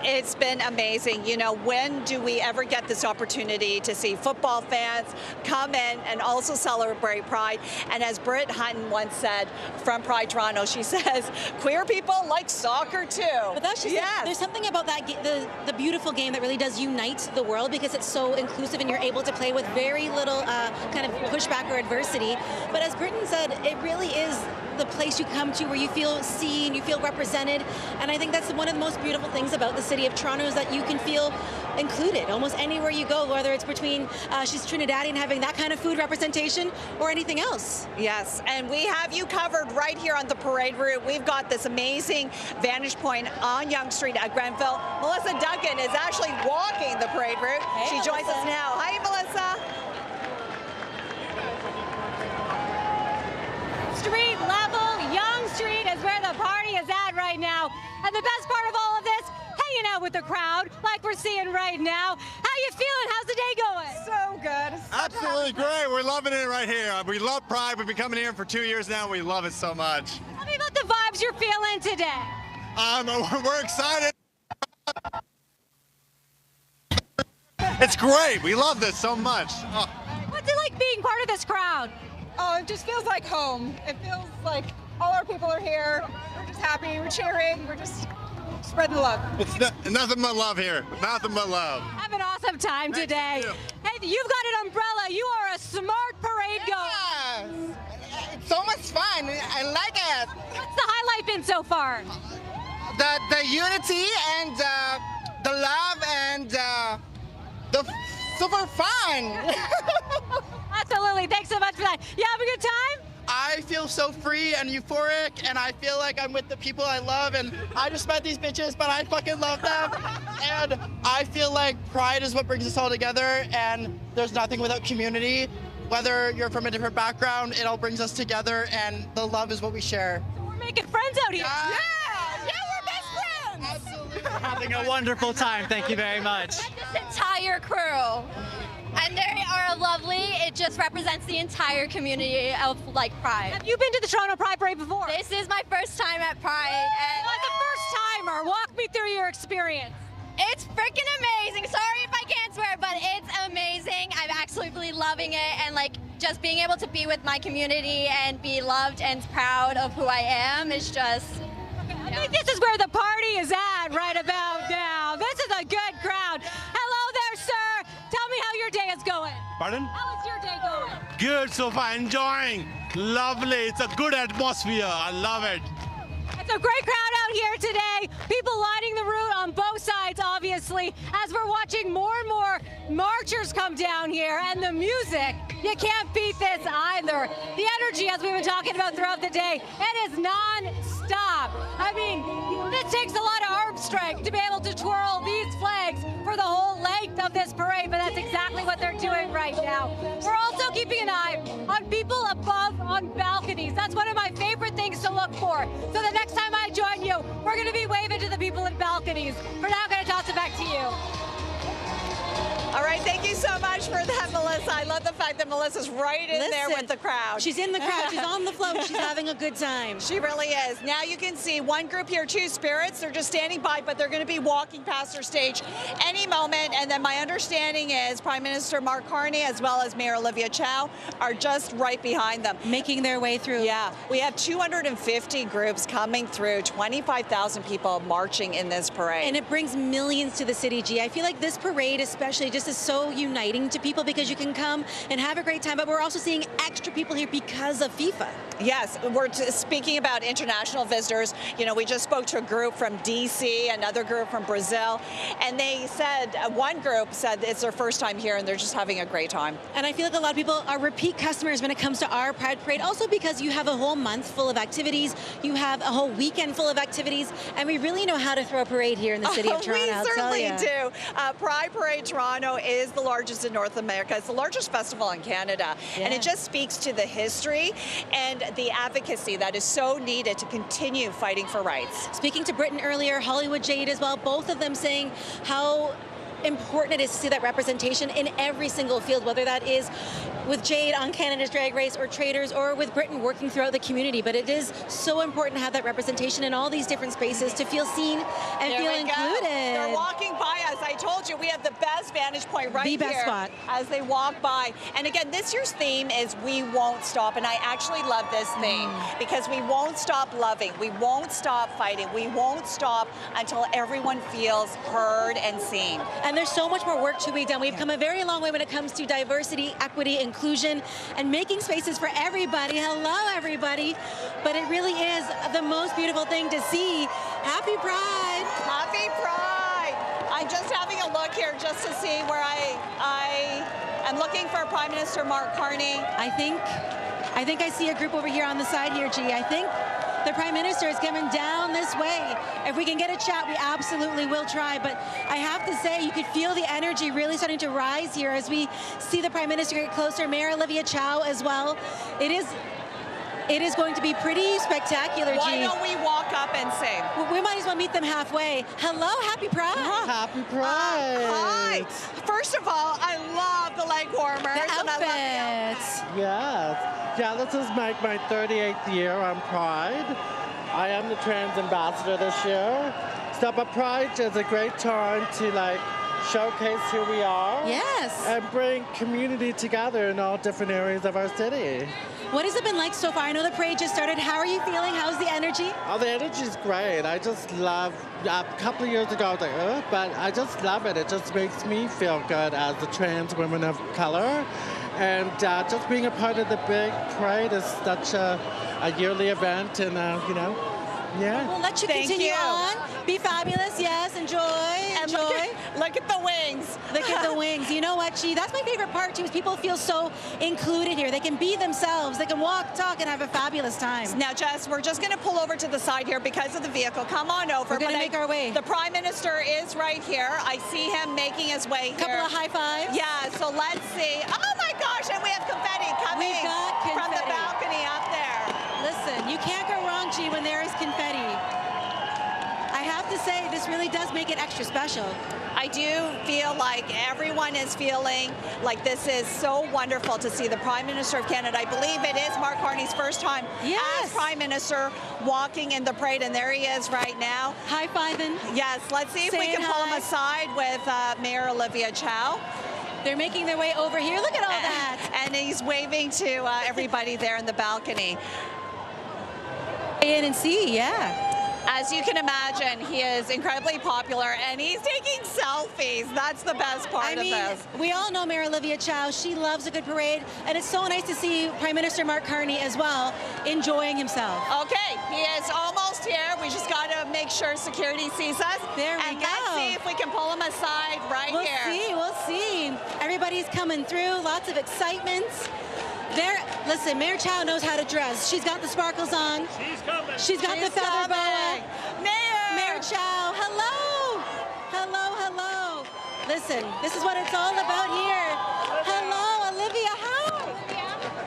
It's been amazing. You know, when do we ever get this opportunity to see football fans come in and also celebrate Pride? And as Britt Hutton once said from Pride Toronto, she says, queer people like soccer too. But that's just there's something about that the beautiful game that really does unite the world because it's so inclusive and you're able to play with very little kind of pushback or adversity. But as Britton said, it really is the place you come to where you feel seen, you feel represented. And I think that's one of the most beautiful things about the city of Toronto is that you can feel included almost anywhere you go, whether it's between she's Trinidadian having that kind of food representation or anything else. Yes, and we have you covered right here on the parade route. We've got this amazing vantage point on Yonge Street at Grenville. Melissa Duncan is actually walking the parade route. Hey, she joins us now. Hi, Melissa. Street level, Yonge Street is where the party is at right now. And the best part of all of this, hanging out with the crowd like we're seeing right now. How you feeling? How's the day going? So good. Absolutely great. We're loving it right here. We love Pride. We've been coming here for 2 years now. We love it so much. Tell me about the vibes you're feeling today. We're excited. It's great. We love this so much. Oh. What's it like being part of this crowd? Oh, it just feels like home. It feels like all our people are here. We're just happy. We're cheering. We're just spreading love. It's nothing but love here. Nothing but love. Have an awesome time today. Hey, you've got an umbrella. You are a smart parade goer. It's so much fun. I like it. What's the highlight been so far? The unity and the love and the super fun. Absolutely. Thanks so much for that. You have a good time? I feel so free and euphoric, and I feel like I'm with the people I love, and I just met these bitches, but I fucking love them. And I feel like Pride is what brings us all together, and there's nothing without community. Whether you're from a different background, it all brings us together, and the love is what we share. So we're making friends out here. Yeah, we're best friends. Absolutely. Having a wonderful time. Thank you very much. This entire crew. And they are lovely. It just represents the entire community of like Pride. Have you been to the Toronto Pride Parade before? This is my first time at Pride. And like a first timer. Walk me through your experience. It's freaking amazing. Sorry if I can't swear, but it's amazing. I'm absolutely loving it, and like just being able to be with my community and be loved and proud of who I am is just. I think this is where the party is at right about now. This is a good crowd. Hello there, sir. Tell me how your day is going. Pardon? How is your day going? Good so far, enjoying. Lovely. It's a good atmosphere. I love it. It's a great crowd out here today. People lining the route on both sides, obviously, as we're watching more and more marchers come down here. And the music, you can't beat this either. The energy, as we've been talking about throughout the day, it is non-stop. I mean, this takes a lot of arm strength to be able to twirl these flags for the whole length of this parade, but that's exactly what they're doing right now. We're also keeping an eye on people above on balconies. That's one of my favorite things to look for. So the next time I join you, we're going to be waving to the people in balconies. For now, I'm going to toss it back to you. All right, thank you so much for that, Melissa. I love the fact that Melissa's right in there with the crowd. She's in the crowd. She's on the float. She's having a good time. She really is. Now you can see one group here, two spirits. They're just standing by, but they're going to be walking past their stage any moment. And then my understanding is Prime Minister Mark Carney as well as Mayor Olivia Chow are just right behind them. Making their way through. Yeah. We have 250 groups coming through, 25,000 people marching in this parade. And it brings millions to the city, G. I feel like this parade especially just is so uniting to people because you can come and have a great time, but we're also seeing extra people here because of FIFA. Yes, we're speaking about international visitors. You know, we just spoke to a group from DC, another group from Brazil, and they said, one group said it's their first time here and they're just having a great time. And I feel like a lot of people are repeat customers when it comes to our Pride Parade, also because you have a whole month full of activities, you have a whole weekend full of activities, and we really know how to throw a parade here in the city of Toronto. We certainly do. Pride Parade Toronto is the largest in North America. It's the largest festival in Canada, and it just speaks to the history and the advocacy that is so needed to continue fighting for rights. Speaking to Britain earlier, Hollywood Jade as well, both of them saying how important it is to see that representation in every single field, whether that is with Jade on Canada's Drag Race or Traders or with Britain working throughout the community. But it is so important to have that representation in all these different spaces to feel seen and feel included. They're walking by us. I told you we have the best vantage point right here. The best spot. As they walk by. And again, this year's theme is We Won't Stop. And I actually love this theme because we won't stop loving. We won't stop fighting. We won't stop until everyone feels heard and seen. And there's so much more work to be done. We've come a very long way when it comes to diversity, equity, inclusion, and making spaces for everybody. Hello, everybody. But it really is the most beautiful thing to see. Happy Pride. Happy Pride. I'm just having a look here just to see where I'm looking for Prime Minister Mark Carney. I think I see a group over here on the side here, G. I think the Prime Minister is coming down this way. If we can get a chat, we absolutely will try. But I have to say, you could feel the energy really starting to rise here as we see the Prime Minister get closer. Mayor Olivia Chow as well. It is going to be pretty spectacular, G. Why don't we walk up and sing? We might as well meet them halfway. Hello, happy Pride. Happy Pride. Hi. First of all, I love the leg warmers. The and I love the outfits. Yes. Yeah, this is my 38th year on Pride. I am the trans ambassador this year. So, but Pride is a great time to showcase who we are. Yes. And bring community together in all different areas of our city. What has it been like so far? I know the parade just started. How are you feeling? How's the energy? Oh, the energy's great. I just love, a couple of years ago I was like, but I just love it. It just makes me feel good as a trans woman of color. And just being a part of the big parade is such a yearly event, and yeah. We'll let you continue on. Be fabulous, yes. Enjoy. Look at the wings. Look at the wings. You know what, G? That's my favorite part, too, is people feel so included here. They can be themselves. They can walk, talk, and have a fabulous time. Now, Jess, we're just going to pull over to the side here because of the vehicle. Come on over. We're going to make our way. The Prime Minister is right here. I see him making his way here. Couple of high fives. Yeah, so let's see. Oh, my gosh, and we have confetti coming from the balcony up there. Listen, you can't go wrong, G, when there is confetti. I have to say, this really does make it extra special. I do feel like everyone is feeling like this is so wonderful to see the Prime Minister of Canada. I believe it is Mark Carney's first time as Prime Minister walking in the parade, and there he is right now. High-fiving. Yes, let's see if we can pull him aside with Mayor Olivia Chow. They're making their way over here. Look at all that. And he's waving to everybody there in the balcony. In and see, yeah. As you can imagine, he is incredibly popular, and he's taking selfies. That's the best part of this. We all know Mayor Olivia Chow. She loves a good parade, and it's so nice to see Prime Minister Mark Carney as well enjoying himself. Okay, he is almost here. We just got to make sure security sees us. There we go. And let's see if we can pull him aside here. We'll see. Everybody's coming through. Lots of excitement. Listen, Mayor Chow knows how to dress. She's got the sparkles on. She's coming. She's got the feather boa. Mayor Chow, hello. Hello. Listen, this is what it's all about here. Hello, Olivia. Hi.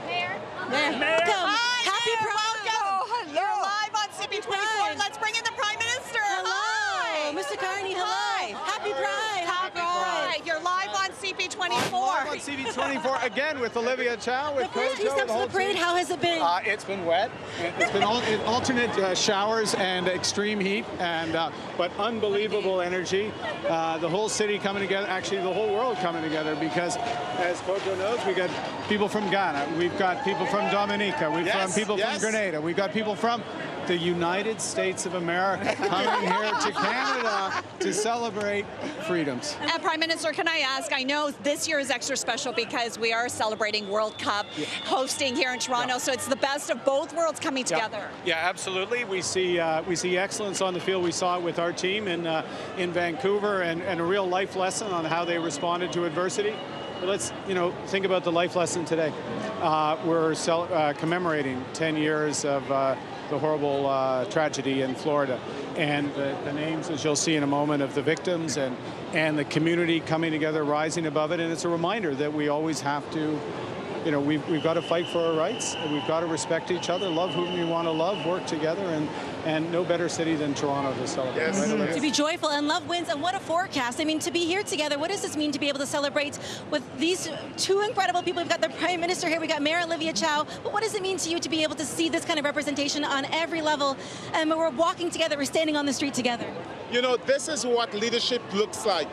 Mayor. Welcome. Hi, Happy Mayor, Pride. welcome. You're live on CP24. Let's bring in the Prime Minister. Hello. Hi. Mr. Carney, hello. Hi. Happy Pride. Happy Pride. You're live on CP24. CP24. I'm on CP24 again with Olivia Chow, with The first few steps of the parade, how has it been? It's been wet. It's been alternate showers and extreme heat, but unbelievable energy. The whole city coming together, actually the whole world coming together, because as Kojo knows, we got people from Ghana, we've got people from Dominica, we've got people from Grenada, we've got people from the United States of America coming here to Canada to celebrate freedoms. Prime Minister, can I ask, I know this year is extra special because we are celebrating World Cup hosting here in Toronto, so it's the best of both worlds coming together. Yeah, absolutely. We see excellence on the field. We saw it with our team in Vancouver, and a real life lesson on how they responded to adversity. But let's think about the life lesson today. We're commemorating 10 years of the horrible tragedy in Florida, and the names, as you'll see in a moment, of the victims and the community coming together, rising above it. And it's a reminder that we always have to, we've got to fight for our rights, and we've got to respect each other, love whom we want to love, work together, and no better city than Toronto to celebrate. Yes. To be joyful, and love wins, and what a forecast. I mean, to be here together, what does this mean to be able to celebrate with these two incredible people? We've got the Prime Minister here, we got Mayor Olivia Chow, but what does it mean to you to be able to see this kind of representation on every level? And we're walking together, we're standing on the street together. This is what leadership looks like.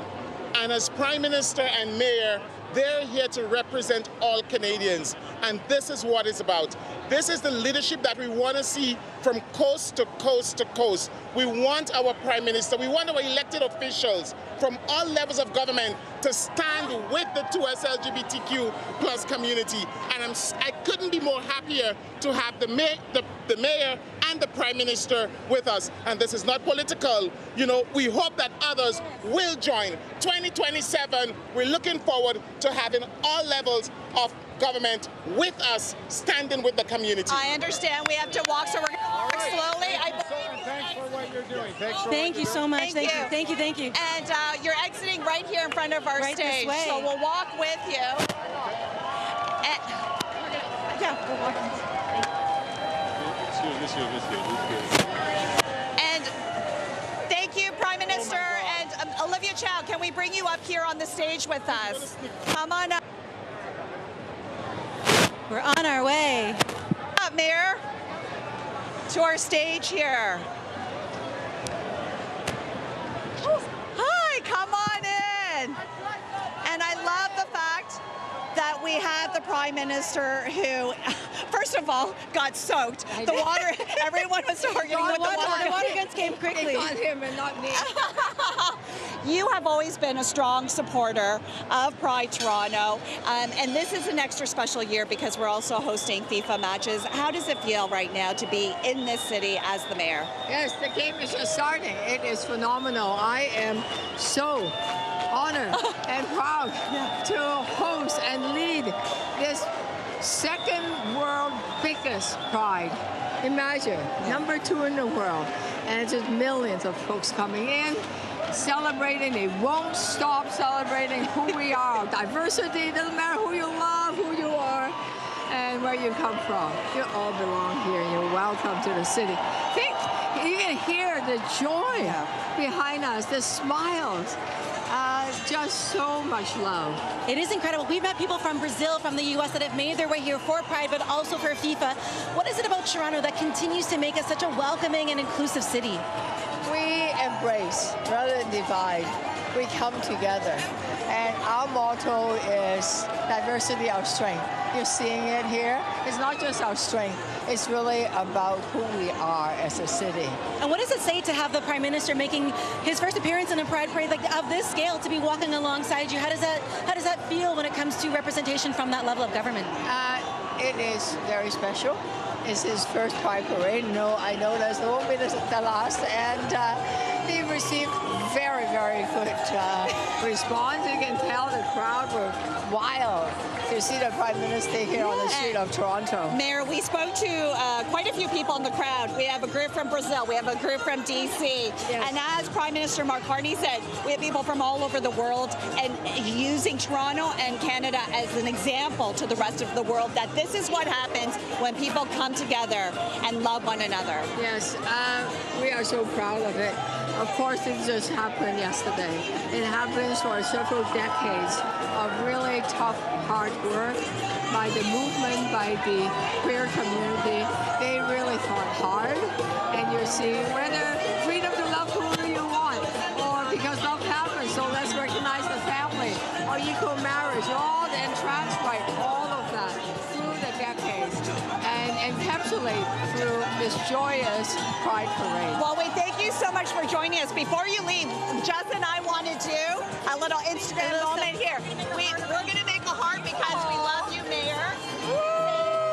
And as Prime Minister and Mayor, they're here to represent all Canadians, and this is what it's about. This is the leadership that we want to see from coast to coast to coast. We want our Prime Minister, we want our elected officials from all levels of government to stand with the 2S LGBTQ plus community. And I couldn't be more happier to have the mayor and the Prime Minister with us. And this is not political. We hope that others will join. 2027, we're looking forward to having all levels of government with us, standing with the community. I understand we have to walk, so we're going to walk slowly. Thanks for what you're doing. Thank you so much. Thank you. And you're exiting right here in front of our stage, so we'll walk with you. We're walking. And thank you, Prime Minister, and Olivia Chow, can we bring you up here on the stage with us? Come on up. We're on our way. Up, Mayor, to our stage here. Hi, come on in. And I love the fact that we have the Prime Minister who, first of all, got soaked. The water, everyone was arguing with the water. The water guns came quickly. They got him and not me. You have always been a strong supporter of Pride Toronto, and this is an extra special year because we're also hosting FIFA matches. How does it feel right now to be in this city as the mayor? Yes, the game is just starting. It is phenomenal. I am so honored and proud to host and lead this second world biggest Pride. Imagine, number 2 in the world, and it's just millions of folks coming in, celebrating. They won't stop celebrating who we are. Diversity, doesn't matter who you love, who you are, and where you come from. You all belong here, and you're welcome to the city. You can hear the joy behind us, the smiles. Just so much love. It is incredible. We've met people from Brazil, from the U.S. that have made their way here for Pride, but also for FIFA. What is it about Toronto that continues to make us such a welcoming and inclusive city? We embrace rather than divide. We come together. And our motto is diversity, our strength. You're seeing it here. It's not just our strength. It's really about who we are as a city. And what does it say to have the Prime Minister making his first appearance in a Pride Parade of this scale, to be walking alongside you? How does that feel when it comes to representation from that level of government? It is very special. It's his first Pride Parade. No, I know that won't be the last. And he received very, very good response. You can tell the crowd were wild to see the Prime Minister here on the street of Toronto. Mayor, we spoke to quite a few people in the crowd. We have a group from Brazil. We have a group from D.C. Yes. And as Prime Minister Mark Carney said, we have people from all over the world, and using Toronto and Canada as an example to the rest of the world that this is what happens when people come together and love one another. Yes, we are so proud of it. Of course, it just happened yesterday. It happens for several decades of really tough, hard work by the movement, by the queer community. They really fought hard. And you see whether freedom to love who you want, or because love happens, so let's recognize the family, or equal marriage, all the trans rights, all of that through the decades, and encapsulate through this joyous Pride Parade. Well, we thank you so much for joining us. Before you leave, Jess and I want to do a little Instagram moment here. We're going to make a heart because we love you, Mayor.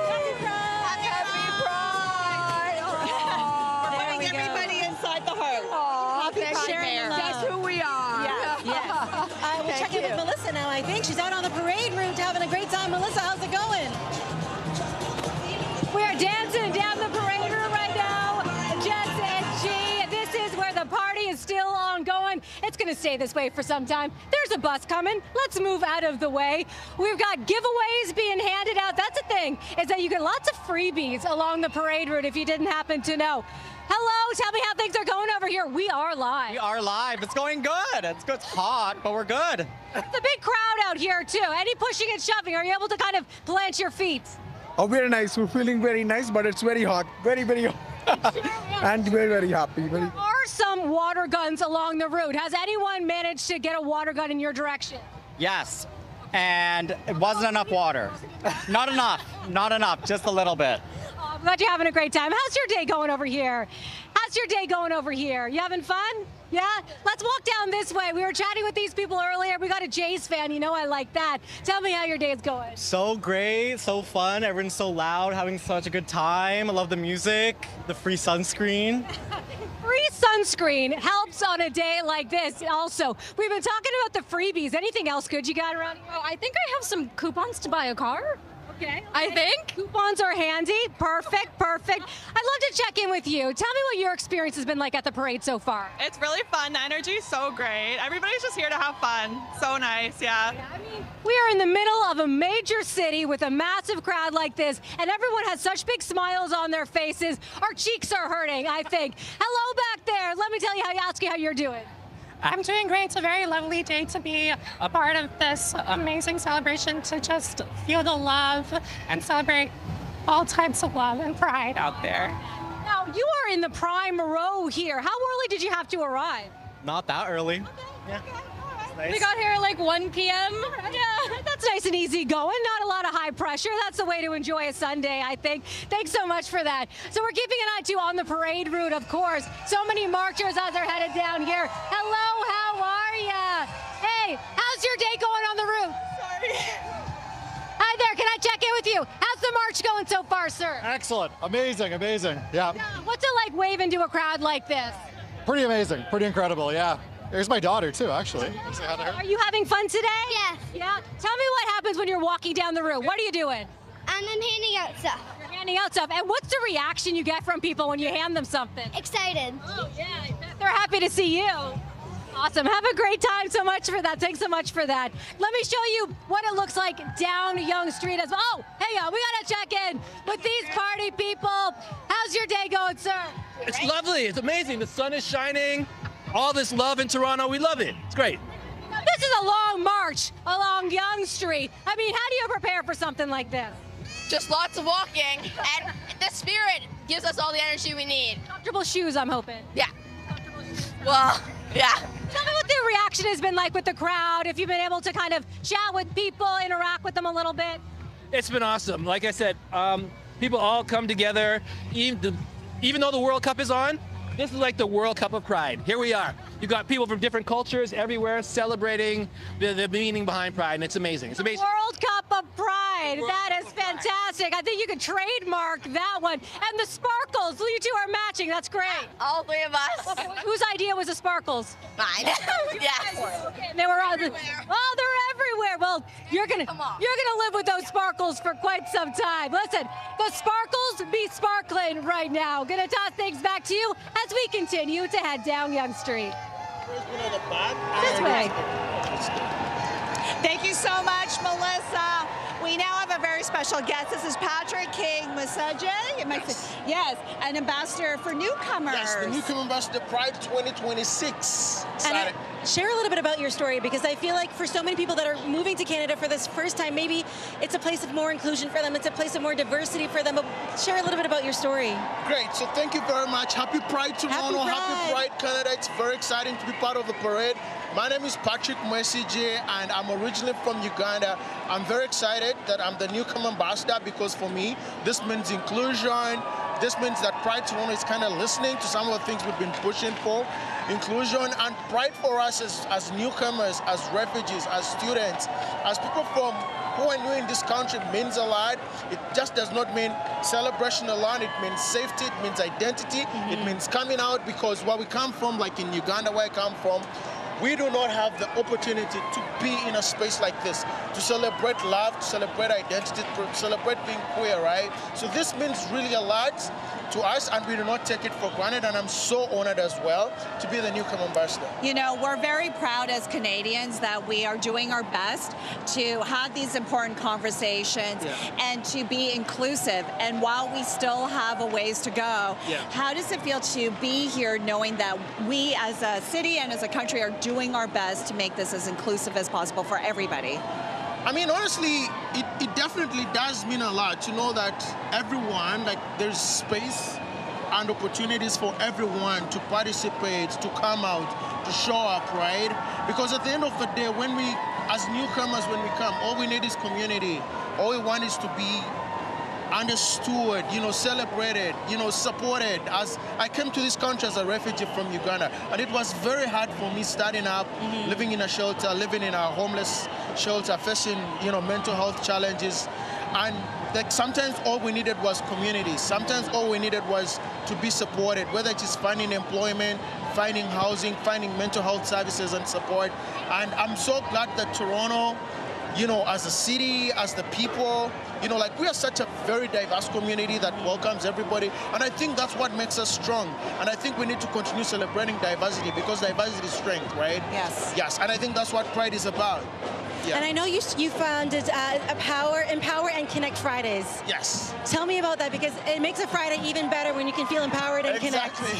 Happy Pride! Happy Pride! We're putting everybody inside the heart. Happy Pride, Mayor. That's who we are. Yeah. We'll check in with Melissa now, I think. She's out on the parade route having a great time. Melissa, how's it going? We are dancing down the parade route right now. Jess and Jee, this is where the party is still ongoing. It's going to stay this way for some time. There's a bus coming. Let's move out of the way. We've got giveaways being handed out. That's the thing, is that you get lots of freebies along the parade route if you didn't happen to know. Hello, tell me how things are going over here. We are live. We are live. It's going good. It's hot, but we're good. It's a big crowd out here, too. Any pushing and shoving? Are you able to kind of plant your feet? Oh, very nice. We're feeling very nice, but it's very hot. Very, very hot. And very, very happy. There are some water guns along the route. Has anyone managed to get a water gun in your direction? Yes. And it wasn't enough water. Not enough. Not enough. Just a little bit. Oh, I'm glad you're having a great time. How's your day going over here? How's your day going over here? You having fun? Yeah? Let's walk down this way. We were chatting with these people earlier. We got a Jays fan. You know I like that. Tell me how your day is going. So great. So fun. Everyone's so loud. Having such a good time. I love the music. The free sunscreen. Free sunscreen helps on a day like this also. We've been talking about the freebies. Anything else good you got around here? Oh, I think I have some coupons to buy a car. Okay. I think. Coupons are handy. Perfect, perfect. I'd love to check in with you. Tell me what your experience has been like at the parade so far. It's really fun. The energy is so great. Everybody's just here to have fun. So nice, yeah. I mean, we are in the middle of a major city with a massive crowd like this, and everyone has such big smiles on their faces. Our cheeks are hurting, I think. Hello back there. Let me ask you how you're doing. I'm doing great. It's a very lovely day to be a part of this amazing celebration, to just feel the love and celebrate all types of love and pride out there. Now, you are in the prime row here. How early did you have to arrive? Not that early. Yeah. Nice. We got here at like 1 p.m. Yeah, that's nice and easy going. Not a lot of high pressure. That's the way to enjoy a Sunday, I think. Thanks so much for that. So we're keeping an eye, too, on the parade route, of course. So many marchers as they're headed down here. Hello, how are ya? Hey, how's your day going on the route? Sorry. Hi there, can I check in with you? How's the march going so far, sir? Excellent. Amazing, amazing. Yeah. What's it like waving to a crowd like this? Pretty amazing. Pretty incredible, yeah. There's my daughter, too, actually. Say hi to her. Are you having fun today? Yes. Yeah? Tell me what happens when you're walking down the route. What are you doing? And I'm handing out stuff. You're handing out stuff. And what's the reaction you get from people when you hand them something? Excited. Oh, yeah. They're happy to see you. Awesome. Have a great time. So much for that. Thanks so much for that. Let me show you what it looks like down Yonge Street as well. Oh, hey, we got to check in with these party people. How's your day going, sir? It's lovely. It's amazing. The sun is shining. All this love in Toronto. We love it. It's great. This is a long march along Yonge Street. I mean, how do you prepare for something like this? Just lots of walking, and the spirit gives us all the energy we need. Comfortable shoes, I'm hoping. Yeah. Well, yeah. Tell me what the reaction has been like with the crowd, if you've been able to kind of chat with people, interact with them a little bit. It's been awesome. Like I said, people all come together. Even though the World Cup is on, this is like the World Cup of Pride. Here we are. You've got people from different cultures everywhere celebrating the meaning behind Pride, and it's amazing. It's amazing. World Cup of Pride. That is fantastic. I think you could trademark that one. And the sparkles. You two are matching. That's great. All three of us. Whose idea was the sparkles? Mine. Yes. They were everywhere. Oh, they're everywhere. Well, you're gonna live with those sparkles for quite some time. Listen, the sparkles be sparkling right now. Gonna toss things back to you as we continue to head down Yonge Street. This way. Thank you so much, Melissa. We now have a very special guest. This is Patrick King Masaje. Yes, an ambassador for newcomers. Yes, the newcomer ambassador Pride 2026. And share a little bit about your story, because I feel like for so many people that are moving to Canada for this first time, maybe it's a place of more inclusion for them, it's a place of more diversity for them, but share a little bit about your story. Great, so thank you very much. Happy Pride Toronto, Happy Pride Canada. It's very exciting to be part of the parade. My name is Patrick Masaje, and I'm originally from Uganda. I'm very excited that I'm the newcomer ambassador, because for me, this means inclusion. This means that Pride Toronto is kind of listening to some of the things we've been pushing for. Inclusion and pride for us as newcomers, as refugees, as students, as people from who are new in this country means a lot. It just does not mean celebration alone. It means safety, it means identity, it means coming out, because where we come from, like in Uganda, where I come from, we do not have the opportunity to be in a space like this, to celebrate love, to celebrate identity, to celebrate being queer, right? So this means really a lot to us, and we do not take it for granted, and I'm so honored as well to be the newcomer ambassador. You know, we're very proud as Canadians that we are doing our best to have these important conversations and to be inclusive. And while we still have a ways to go, how does it feel to be here knowing that we as a city and as a country are doing our best to make this as inclusive as possible for everybody? I mean, honestly, it definitely does mean a lot to know that everyone, like, there's space and opportunities for everyone to participate, to come out, to show up, right? Because at the end of the day, when we, as newcomers, when we come, all we need is community. All we want is to be understood, you know, celebrated, you know, supported. As I came to this country as a refugee from Uganda, and it was very hard for me starting up, living in a shelter, living in a homeless shelter, facing, you know, mental health challenges. And like sometimes all we needed was community. Sometimes all we needed was to be supported, whether it is finding employment, finding housing, finding mental health services and support. And I'm so glad that Toronto, you know, as a city, as the people, you know, like we are such a very diverse community that welcomes everybody. And I think that's what makes us strong. And I think we need to continue celebrating diversity, because diversity is strength, right? Yes. Yes, and I think that's what Pride is about. Yeah. And I know you founded Empower and Connect Fridays. Yes. Tell me about that, because it makes a Friday even better when you can feel empowered and connect. Exactly,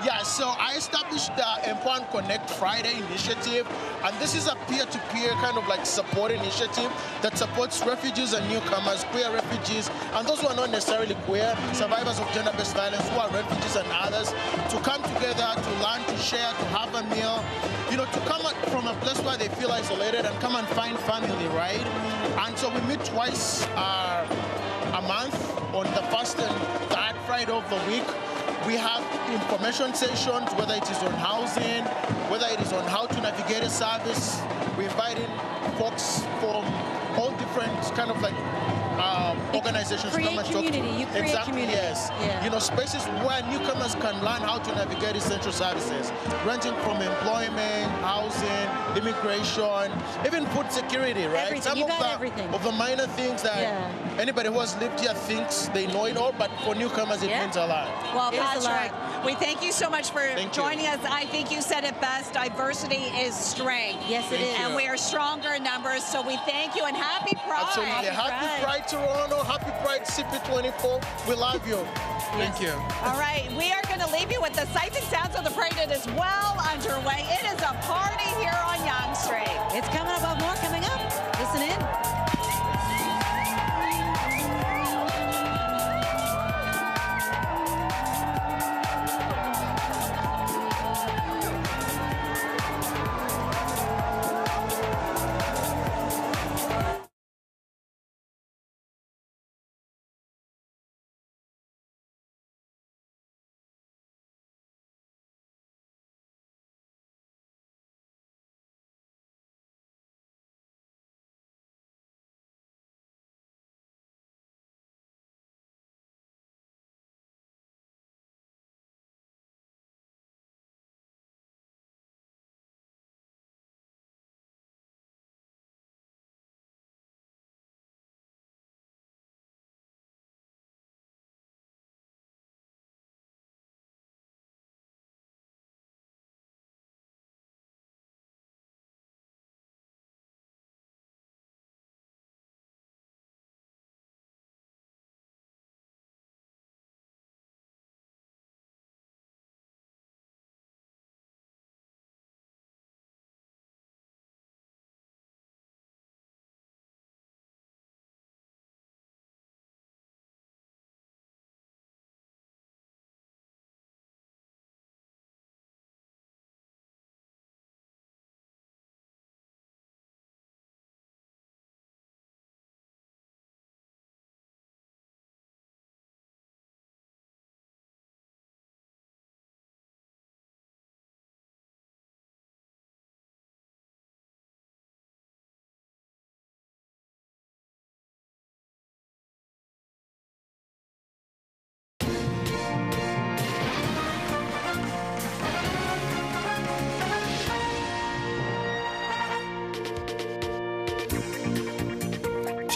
yeah. So I established the Empower and Connect Friday initiative, and this is a peer-to-peer kind of like support initiative that supports refugees and newcomers, queer refugees, and those who are not necessarily queer, survivors of gender-based violence, who are refugees and others, to come together, to learn, to share, to have a meal, you know, to come from a place where they feel isolated and come and find family, right? And so we meet twice a month on the first and third Friday of the week. We have information sessions, whether it is on housing, whether it is on how to navigate a service. We invite in folks from all different kind of like organizations to come and talk to. You create community. Yes. Yeah. You know, spaces where newcomers can learn how to navigate essential services, ranging from employment, housing, immigration, even food security, right? Everything. Some You of got the, everything. of the minor things that anybody who has lived here thinks they know it all, but for newcomers it means a lot. Well, It is a Patrick, lot. we thank you so much for Thank you. joining us. I think you said it best. Diversity is strength. Yes, it is. And we are stronger in numbers, so we thank you, and happy Pride. Absolutely. Happy Pride Toronto. Happy Pride CP24. We love you. Thank you. All right, we are going to leave you with the sights and sounds of the parade. It is well underway. It is a party here on Yonge Street. It's coming up, more coming up. Listen in.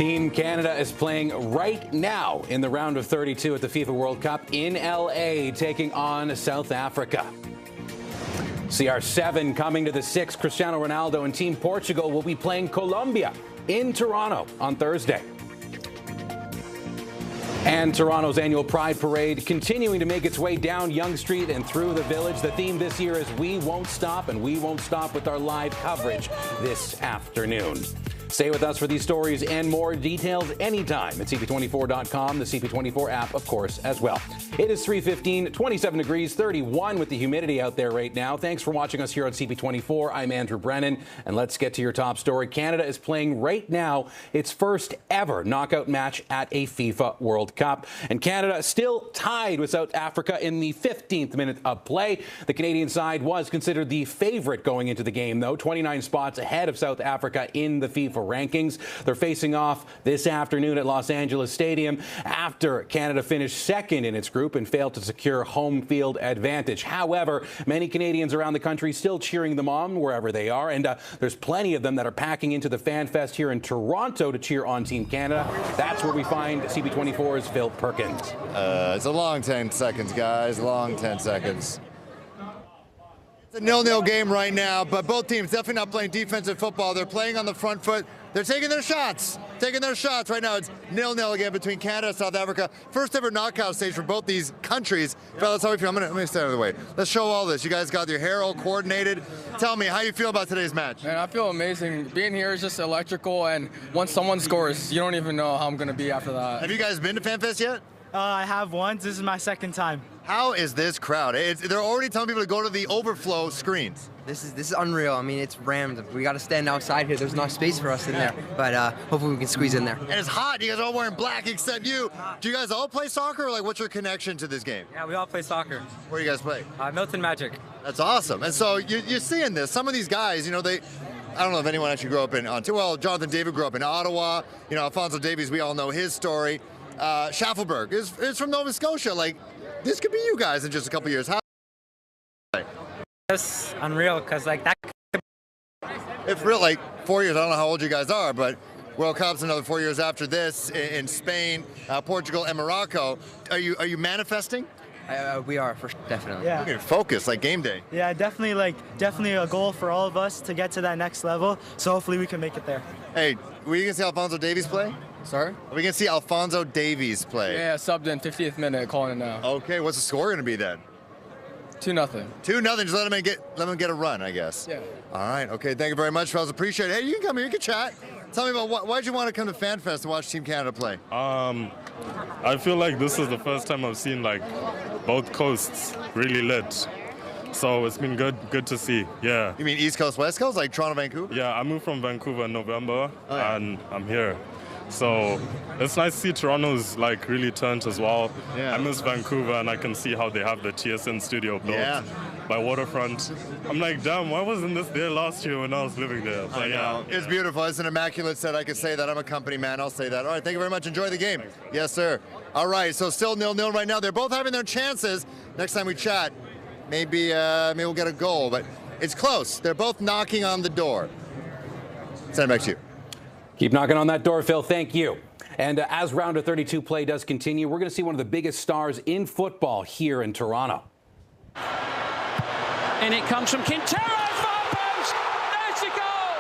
Team Canada is playing right now in the round of 32 at the FIFA World Cup in LA, taking on South Africa. CR7 coming to the 6. Cristiano Ronaldo and Team Portugal will be playing Colombia in Toronto on Thursday. And Toronto's annual Pride Parade continuing to make its way down Yonge Street and through the village. The theme this year is We Won't Stop, and we won't stop with our live coverage this afternoon. Stay with us for these stories and more details anytime at CP24.com, the CP24 app, of course, as well. It is 3:15, 27 degrees, 31 with the humidity out there right now. Thanks for watching us here on CP24. I'm Andrew Brennan, and let's get to your top story. Canada is playing right now its first ever knockout match at a FIFA World Cup. And Canada still tied with South Africa in the 15th minute of play. The Canadian side was considered the favorite going into the game, though, 29 spots ahead of South Africa in the FIFA rankings. They're facing off this afternoon at Los Angeles Stadium after Canada finished second in its group and failed to secure home field advantage. However, many Canadians around the country still cheering them on wherever they are, and there's plenty of them that are packing into the Fan Fest here in Toronto to cheer on Team Canada. That's where we find CP24's Phil Perkins. It's a long 10 seconds, guys. Long 10 seconds. It's a 0-0 game right now, but both teams definitely not playing defensive football. They're playing on the front foot. They're taking their shots. Right now. It's 0-0 again between Canada and South Africa. First ever knockout stage for both these countries. Fellas, how do you feel? I'm gonna stand out of the way. Let's show all this. You guys got your hair all coordinated. Tell me, how you feel about today's match? Man, I feel amazing. Being here is just electrical, and once someone scores, you don't even know how I'm gonna be after that. Have you guys been to FanFest yet? I have once. This is my second time. How is this crowd? They're already telling people to go to the overflow screens. This is unreal. I mean, it's rammed. We got to stand outside here. There's not space for us in there, but hopefully we can squeeze in there. And it's hot. You guys are all wearing black except you. Do you guys all play soccer, or what's your connection to this game? Yeah, we all play soccer. Where do you guys play? Milton Magic. That's awesome. And so you're seeing this. Some of these guys, I don't know if anyone actually grew up in Ontario. Well, Jonathan David grew up in Ottawa. Alfonso Davies, we all know his story. Schaffelberg is from Nova Scotia. This could be you guys in just a couple years. How? That's unreal, because that. It's real. 4 years. I don't know how old you guys are, but World Cup's another 4 years after this in Spain, Portugal, and Morocco. Are you manifesting? We are, definitely. Yeah. You're focused, like game day. Yeah, definitely a goal for all of us to get to that next level. So hopefully we can make it there. Hey, were you gonna see Alfonso Davies play? Sorry? Are we gonna see Alfonso Davies play? Yeah, subbed in 50th minute, calling it now. Okay, what's the score gonna be then? 2-0. 2-0. Just let him get a run, I guess. Yeah. All right. Okay. Thank you very much, fellas. Appreciate it. Hey, you can come here. You can chat. Tell me about why'd you want to come to FanFest to watch Team Canada play? I feel like this is the first time I've seen both coasts really lit. So it's been good to see. Yeah. You mean East Coast, West Coast, like Toronto, Vancouver? Yeah, I moved from Vancouver in November, and I'm here. So it's nice to see Toronto's really turned as well. Yeah. I miss Vancouver, and I can see how they have the TSN studio built by waterfront. I'm like, damn, why wasn't this there last year when I was living there? But yeah. It's beautiful. It's an immaculate set. I can say that. I'm a company man. I'll say that. All right. Thank you very much. Enjoy the game. Yes, sir. All right. So still 0-0 right now. They're both having their chances. Next time we chat, maybe we'll get a goal, but it's close. They're both knocking on the door. Send it back to you. Keep knocking on that door, Phil. Thank you. And as round of 32 play does continue, we're going to see one of the biggest stars in football here in Toronto. And it comes from Quintero, far post. There's the goal.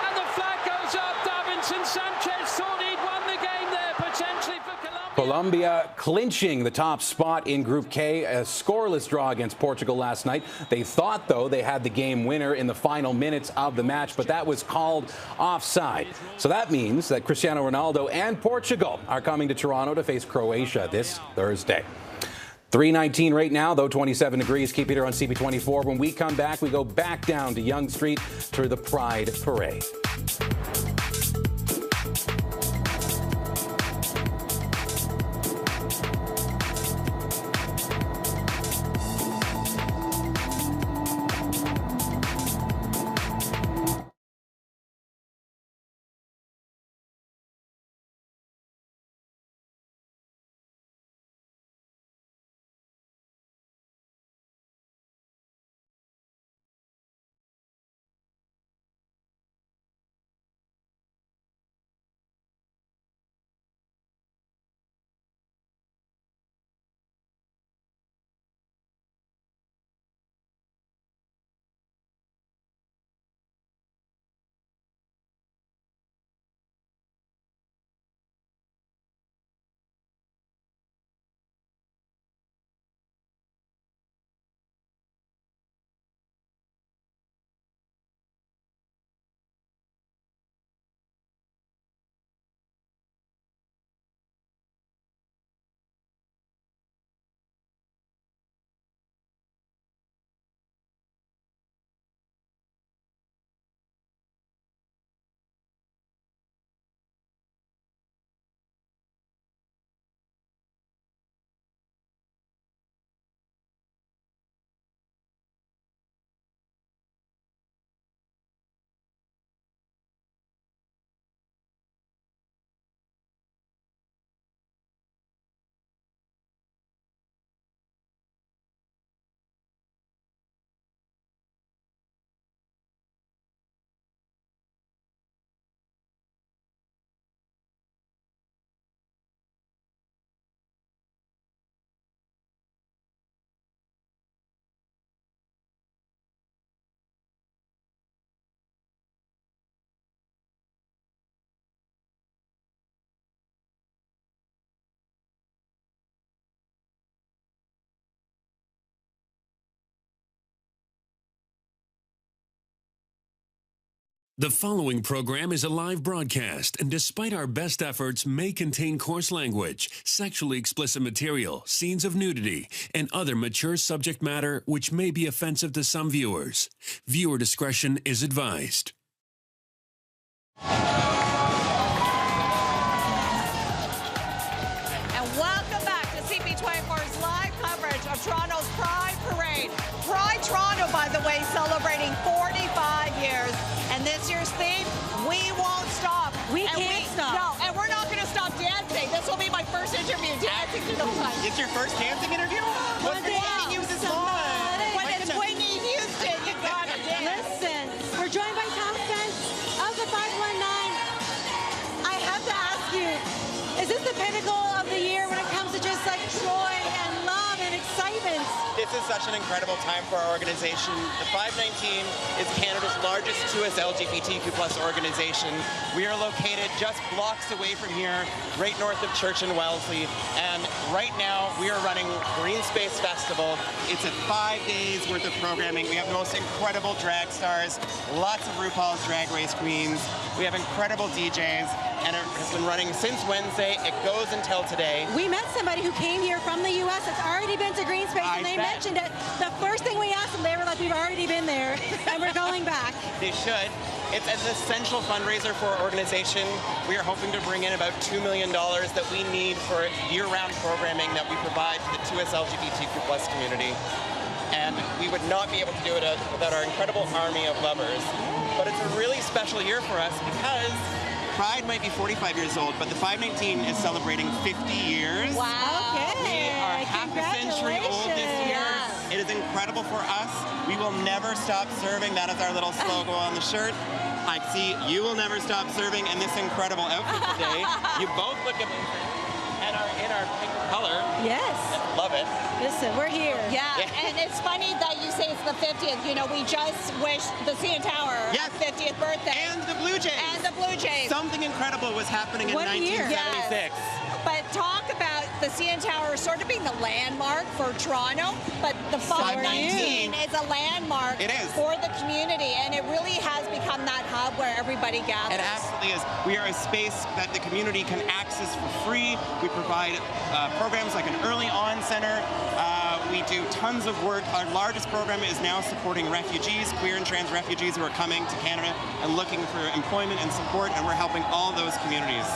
And the flag goes up. Davinson Sanchez thought he'd won the game there, potentially for Colombia. Colombia clinching the top spot in Group K, a scoreless draw against Portugal last night. They thought, though, they had the game winner in the final minutes of the match, but that was called offside. So that means that Cristiano Ronaldo and Portugal are coming to Toronto to face Croatia this Thursday. 3:19 right now, though, 27 degrees. Keep it here on CP24. When we come back, we go back down to Yonge Street to the Pride Parade. The following program is a live broadcast and despite our best efforts may contain coarse language, sexually explicit material, scenes of nudity, and other mature subject matter which may be offensive to some viewers. Viewer discretion is advised. And welcome back to CP24's live coverage of Toronto's Pride Parade. Pride Toronto, by the way, celebrating 45 years. And this year's theme, we won't stop. We can't stop. No, and we're not going to stop dancing. This will be my first interview dancing to the fun. It's your first dancing interview? What's been making you this long? When it's Whitney Houston, you got to dance. Listen, we're joined by Tom Spence of the 519. I have to ask you, is this the pinnacle of the year when it comes to just like joy and love and excitement? This is such an incredible time for our organization. The 519 is Canada's largest 2S LGBTQ+ organization. We are located just blocks away from here, right north of Church and Wellesley. And right now, we are running Green Space Festival. It's a 5 days worth of programming. We have the most incredible drag stars, lots of RuPaul's Drag Race queens. We have incredible DJs, and it has been running since Wednesday. It goes until today. We met somebody who came here from the U.S. that's already been to Green Space, and they mentioned it. The first thing we asked them, they were like, we've already been there, and we're going back. They should. It's an essential fundraiser for our organization. We are hoping to bring in about $2 million that we need for year-round programming that we provide to the 2S LGBTQ+ community. And we would not be able to do it without our incredible army of lovers. But it's a really special year for us because Pride might be 45 years old, but the 519 is celebrating 50 years. Wow. Okay. We are half a century old this year. Yes. It is incredible for us. We will never stop serving. That is our little slogan on the shirt. I see you will never stop serving in this incredible outfit today. You both look amazing and are in our pink color. Yes. Love it. Listen, we're here. Yeah, and it's funny that you say it's the 50th. You know, we just wished the CN Tower a 50th birthday. And the Blue Jays. And the Blue Jays. Something incredible was happening in 1976. Yes. But talk about the CN Tower sort of being the landmark for Toronto, but the 519 is a landmark for the community, and it really has become that hub where everybody gathers. It absolutely is. We are a space that the community can access for free. We provide programs like an early on center. We do tons of work. Our largest program is now supporting refugees, queer and trans refugees who are coming to Canada and looking for employment and support, and we're helping all those communities.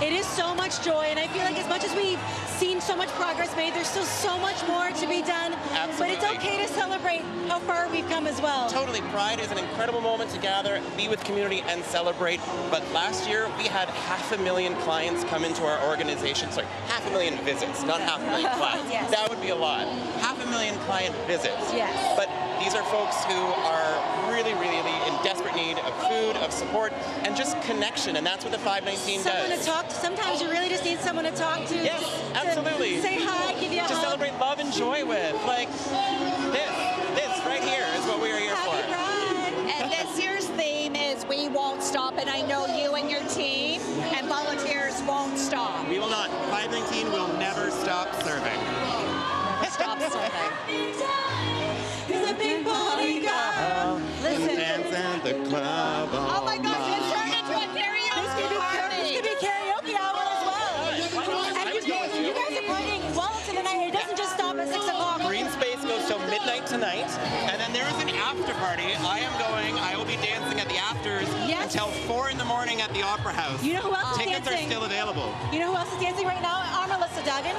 It is so much joy, and I feel like as much as we've seen so much progress made, there's still so much more to be done. Absolutely. But it's okay to celebrate how far we've come as well. Totally. Pride is an incredible moment to gather, be with community, and celebrate. But last year, we had 500,000 clients come into our organization. Sorry, 500,000 visits, not 500,000 clients. Yes. That would be a lot. 500,000 client visits. Yes. But these are folks who are really, really in desperate need of food, of support, and just connection. And that's what the 519 does. Someone to talk to. Sometimes you really just need someone to talk to. Yes, absolutely. To say hi, give you a hug. To celebrate love and joy with. Like, this right here is what we are here for. And this year's theme is We Won't Stop, and I know you and your team and volunteers won't stop. We will not. 519 will never stop serving. Stop serving. He's a big body guy. Listen. Dance at the club. Oh my gosh, it's turned into a karaoke party. This could be karaoke hour as well. And you guys are partying well into the night. It doesn't just stop at 6 o'clock. Green Space goes till midnight tonight, and then there is an after party. I will be dancing at the afters until 4 in the morning at the Opera House. You know who else is Tickets dancing? are still available. You know who else is dancing right now? Our Melissa Duggan.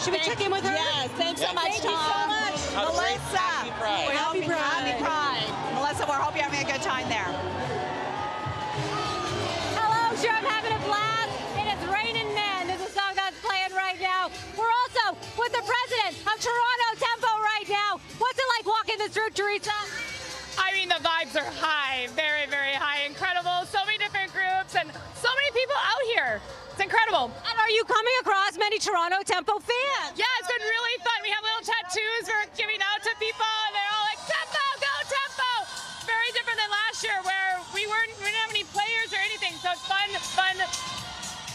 Should we check in with her? Yes, thanks so much, Thank you so much. Melissa. Happy Pride. Happy Pride. Melissa, we hope you're having a good time there. Hello, sure, I'm having a blast. It is Raining Men. This is a song that's playing right now. We're also with the president of Toronto Tempo right now. What's it like walking this route, Teresa? I mean, the vibes are high, very, very high, incredible. So many different groups and so many people out here. It's incredible. And are you coming across many Toronto Tempo fans? Yeah, it's been really fun. We have little tattoos we're giving out to people, and they're all like, Tempo, go Tempo! Very different than last year where we didn't have any players or anything, so it's fun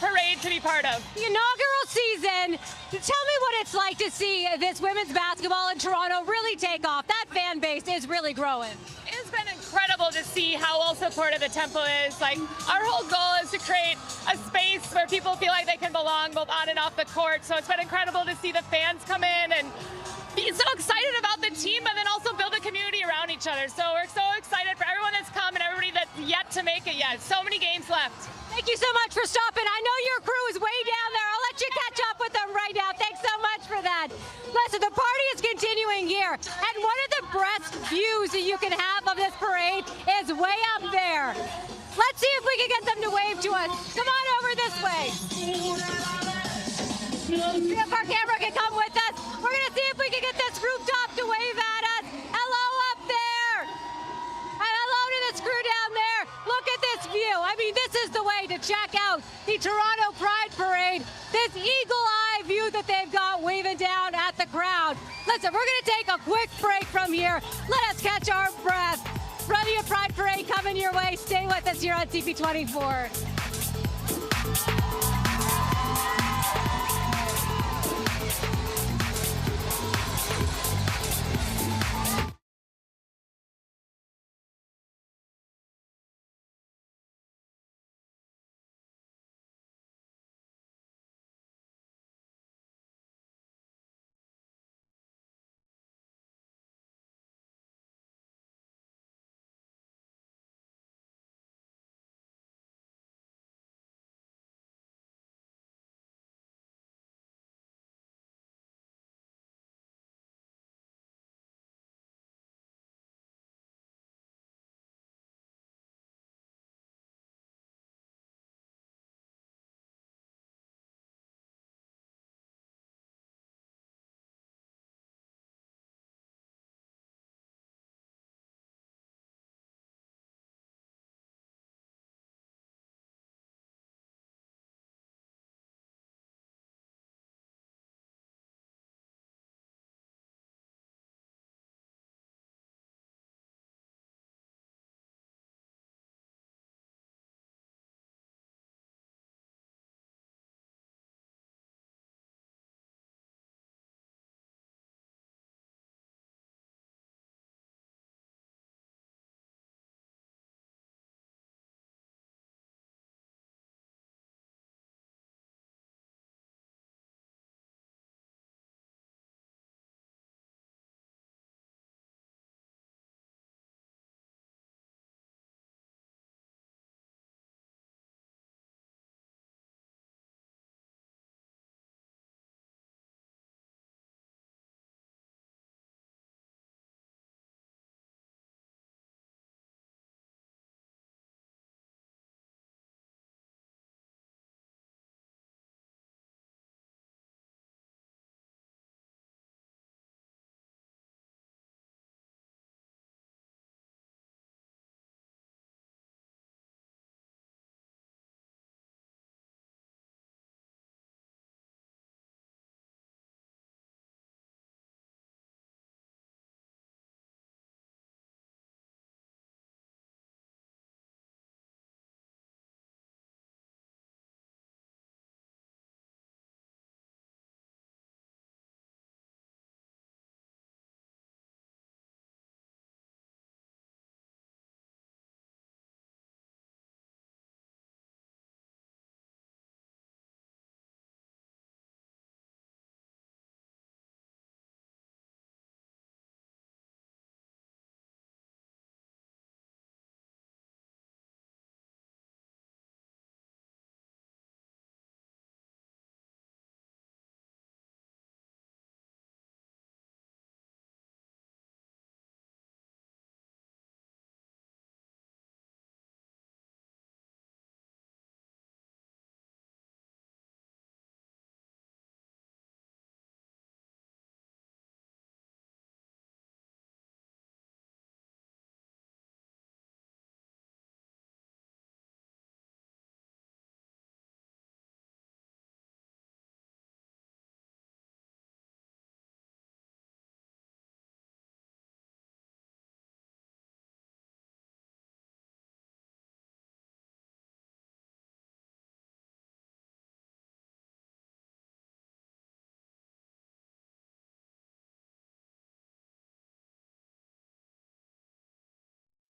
parade to be part of. The inaugural season, tell me what it's like to see this women's basketball in Toronto really take off. That fan base is really growing. It's been incredible to see how well supported the temple is. Like, our whole goal is to create a space where people feel like they can belong both on and off the court. So it's been incredible to see the fans come in and be so excited about the team, but then also build a community around each other. So we're so excited for everyone that's come and everybody that's yet to make it yet. So many games left. Thank you so much for stopping. I know your crew is way down there. I'll let you catch up with them right now. Thanks so much for that. Listen, the party is continuing here, and one of the best views that you can have of this parade is way up there. Let's see if we can get them to wave to us. Come on over this way. See if our camera can come with us. We're going to see if we can get this rooftop to wave at us. Hello up there. And hello to this crew down there. Look at this view. I mean, this is the way to check out the Toronto Pride Parade. This eagle-eye view that they've got waving down at the crowd. Listen, we're going to take a quick break from here. Let us catch our breath. Plenty of Pride Parade coming your way. Stay with us here on CP24.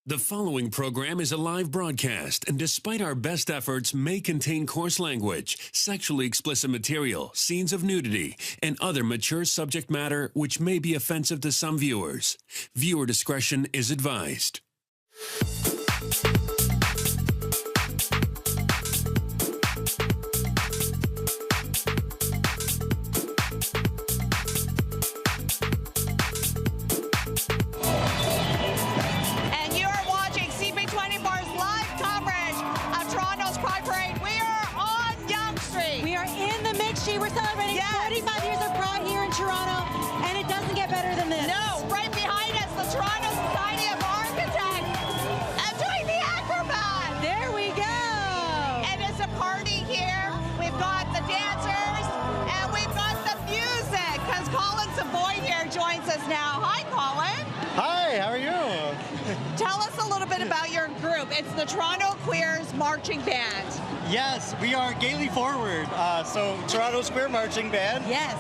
The following program is a live broadcast and despite our best efforts may contain coarse language, sexually explicit material, scenes of nudity, and other mature subject matter which may be offensive to some viewers. Viewer discretion is advised. And you are watching CP24's live coverage of Toronto's Pride Parade. We are on Yonge Street. We are in the mixed street. We're celebrating 45 years of Pride here in Toronto, and it doesn't get better than this. No, right behind us, the Toronto Society of Architects doing the acrobat. There we go. And it's a party here. We've got the dancers, and we've got the music, because Colin Savoy here joins us now. Hi, Colin. Hi, how are you? Tell us a little bit about your group. It's the Toronto Queers Marching Band. Yes, we are Gaily Forward, so Toronto's Queer Marching Band. Yes.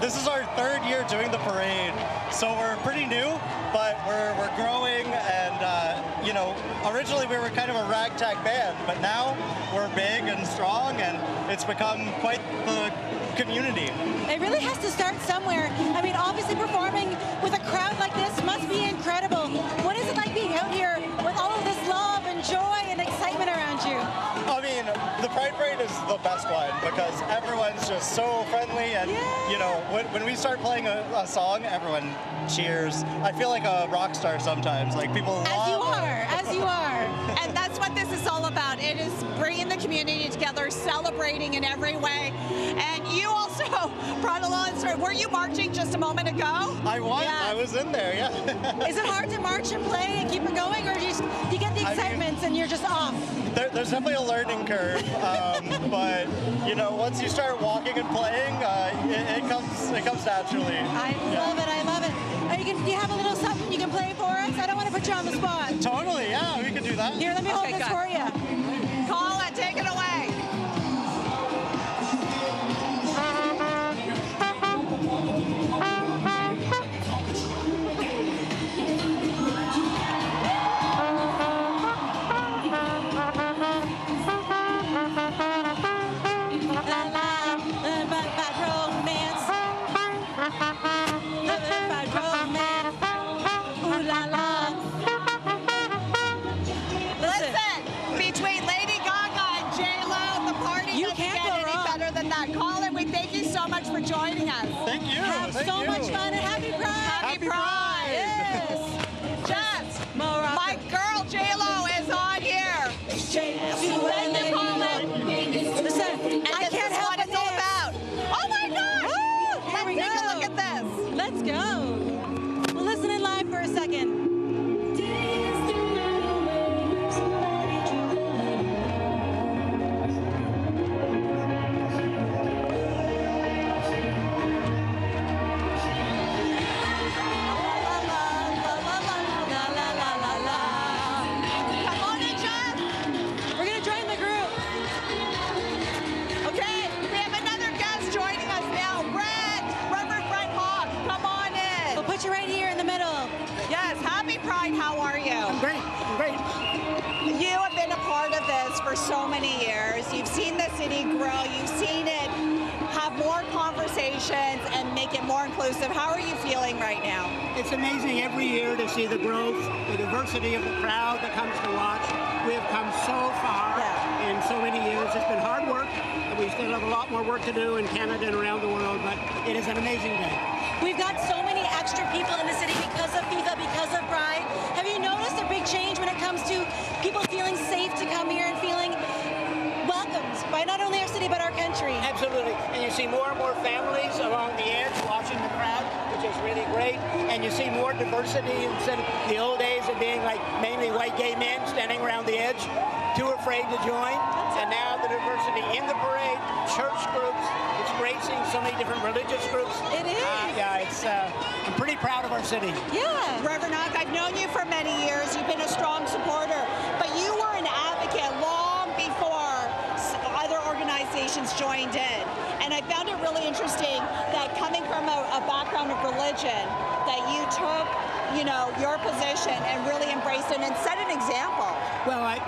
This is our third year doing the parade, so we're pretty new, but we're growing, and you know, originally we were kind of a ragtag band, but now we're big and strong, and it's become quite the community. It really has to start somewhere. I mean, obviously performing with a crowd like this must be incredible. What is it like being out here with all of this love and joy and excitement around you? I mean, the Pride Parade is the best one because everyone's just so friendly, and you know, when we start playing a song, everyone cheers. I feel like a rock star sometimes. Like people love As you are. And that's what this is all about. It is bringing the community together, celebrating in every way. And you also brought along, were you marching just a moment ago? I was. Yeah. I was in there, yeah. Is it hard to march and play and keep it going, or do you get the excitement and you're just off? There's definitely a learning curve, but you know, once you start walking and playing, it comes naturally. I love it. I love it. Do you have a little something you can play for us? I don't want to put you on the spot. Totally, yeah, we can do that. Here, let me hold this for you. Colin, take it away. For joining us. Thank you. Have so much fun and happy Pride. Happy Pride. Yes. Jess, my girl J-Lo is on here. Thank you, Colin. Listen, I can't help what it's all about. Oh my gosh. Here we Let's take go. a look at this. Let's go. Well, listen in live for a second. For so many years. You've seen the city grow. You've seen it have more conversations and make it more inclusive. How are you feeling right now? It's amazing every year to see the growth, the diversity of the crowd that comes to watch. We have come so far in so many years. It's been hard work, and we still have a lot more work to do in Canada and around the world, but it is an amazing day. We've got so many extra people in the city because of FIFA, because of Pride. Have you noticed a big change when it comes to people feeling safe to come here and feeling welcomed by not only our city but our country? Absolutely. And you see more and more families along the edge watching the crowd, which is really great. And you see more diversity instead of the old days of being like mainly white gay men standing around the edge, too afraid to join. And now the diversity in the parade, church groups. It's great seeing so many different religious groups. It is. I'm pretty proud of our city. Yeah. Reverend Hawk, I've known you for many years. You've been a strong supporter, but you were an advocate long before other organizations joined in. And I found it really interesting that coming from a background of religion, that you took, you know, your position and really embraced person and set an example. Well,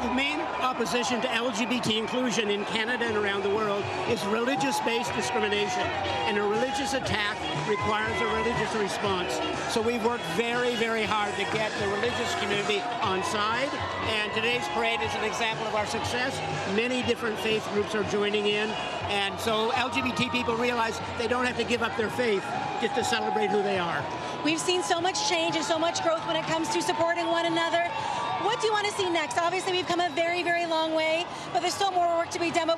the main opposition to LGBT inclusion in Canada and around the world is religious-based discrimination, and a religious attack requires a religious response. So we've worked very, very hard to get the religious community on side, and today's parade is an example of our success. Many different faith groups are joining in, and so LGBT people realize they don't have to give up their faith just to celebrate who they are. We've seen so much change and so much growth when it comes to supporting one another. What do you want to see next? Obviously, we've come a very, very long way, but there's still more work to be done. But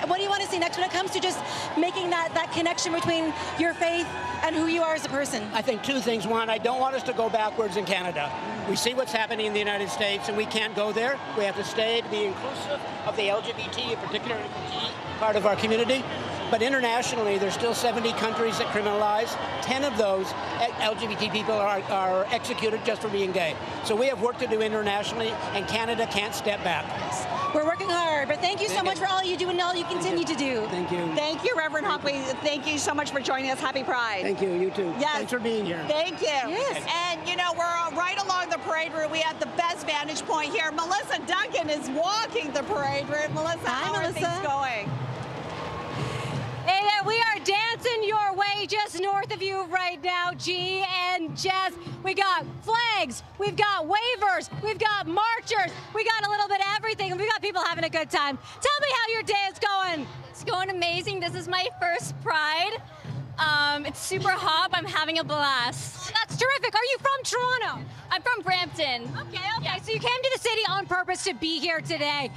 what do you want to see next when it comes to just making that connection between your faith and who you are as a person? I think two things. One, I don't want us to go backwards in Canada. We see what's happening in the United States, and we can't go there. We have to stay to be inclusive of the LGBT, particularly part of our community. But internationally, there's still 70 countries that criminalize. 10 of those LGBT people are executed just for being gay. So we have work to do internationally, and Canada can't step back. We're working hard, but thank you so much for all you do and all you continue to do. Thank you. Thank you, Reverend Huntley. Thank you so much for joining us. Happy Pride. Thank you. You too. Yes. Thanks for being here. Thank you. Yes. And, you know, we're right along the parade route. We have the best vantage point here. Melissa Duncan is walking the parade route. Melissa, how are things going? Hey there, we are dancing your way just north of you right now, G and Jess. We got flags, we've got wavers, we've got marchers, we got a little bit of everything, and we got people having a good time. Tell me how your day is going. It's going amazing. This is my first Pride. It's super hot, but I'm having a blast. That's terrific. Are you from Toronto? I'm from Brampton. Okay. Yeah. So you came to the city on purpose to be here today.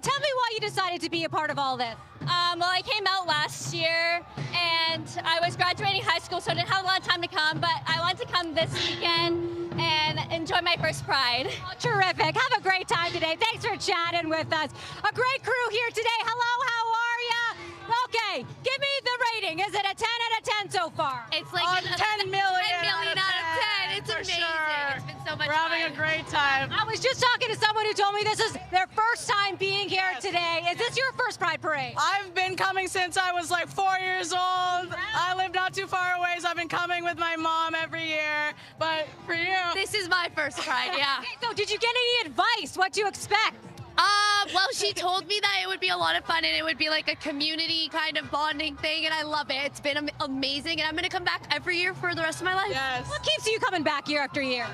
Tell me why you decided to be a part of all this. Well, I came out last year, and I was graduating high school, so I didn't have a lot of time to come, but I wanted to come this weekend and enjoy my first Pride. Oh, terrific. Have a great time today. Thanks for chatting with us. A great crew here today. Hello, how are you? Okay, give me the rating. Is it a 10 out of 10 so far? It's like 10 million, 10 million out of 10. It's amazing. Sure. It's been so much We're having a great time. I was just talking to someone who told me this is their first time being here today. Is this your first Pride Parade? I've been coming since I was like 4 years old. I live not too far away, so I've been coming with my mom every year. But for you, This is my first Pride, yeah. Okay, so did you get any advice? What do you expect? Well, she told me that it would be a lot of fun and it would be like a community kind of bonding thing, and I love it. It's been amazing, and I'm going to come back every year for the rest of my life. yes. What keeps you coming back year after year?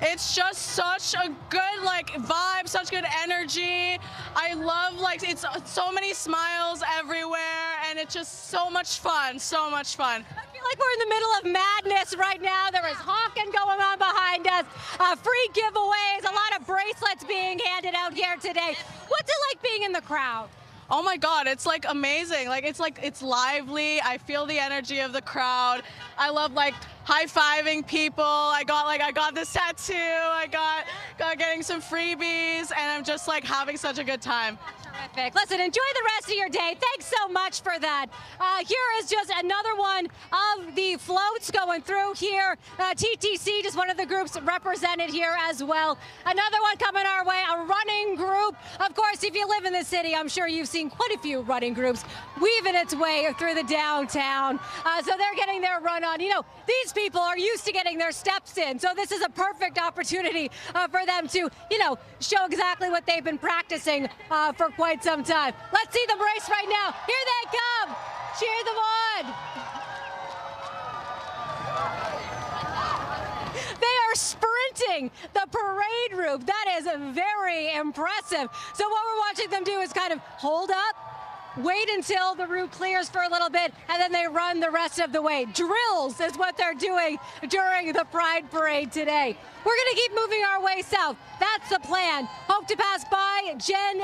It's just such a good vibe, such good energy. I love it's so many smiles everywhere, and it's just so much fun, so much fun. I feel like we're in the middle of madness right now. There is honking going on behind us, free giveaways, a lot of bracelets being handed out here today. What's it like being in the crowd? Oh my God, it's amazing. It's lively. I feel the energy of the crowd. I love high-fiving people. I got this tattoo. I got getting some freebies, and I'm just having such a good time. Terrific. Listen, enjoy the rest of your day. Thanks so much for that. Here is just another one of the floats going through here. TTC, just one of the groups represented here as well. Another one coming our way, a running group. Of course, if you live in the city, I'm sure you've seen quite a few running groups weaving its way through the downtown. So they're getting their run on. You know, these people are used to getting their steps in, so this is a perfect opportunity for them to, show exactly what they've been practicing for quite some time. Let's see them race right now. Here they come. Cheer them on. They are sprinting the parade route. That is very impressive. So what we're watching them do is kind of hold up, wait until the route clears for a little bit, and then they run the rest of the way. Drills is what they're doing during the Pride Parade today. We're going to keep moving our way south. That's the plan. Hope to pass by Jess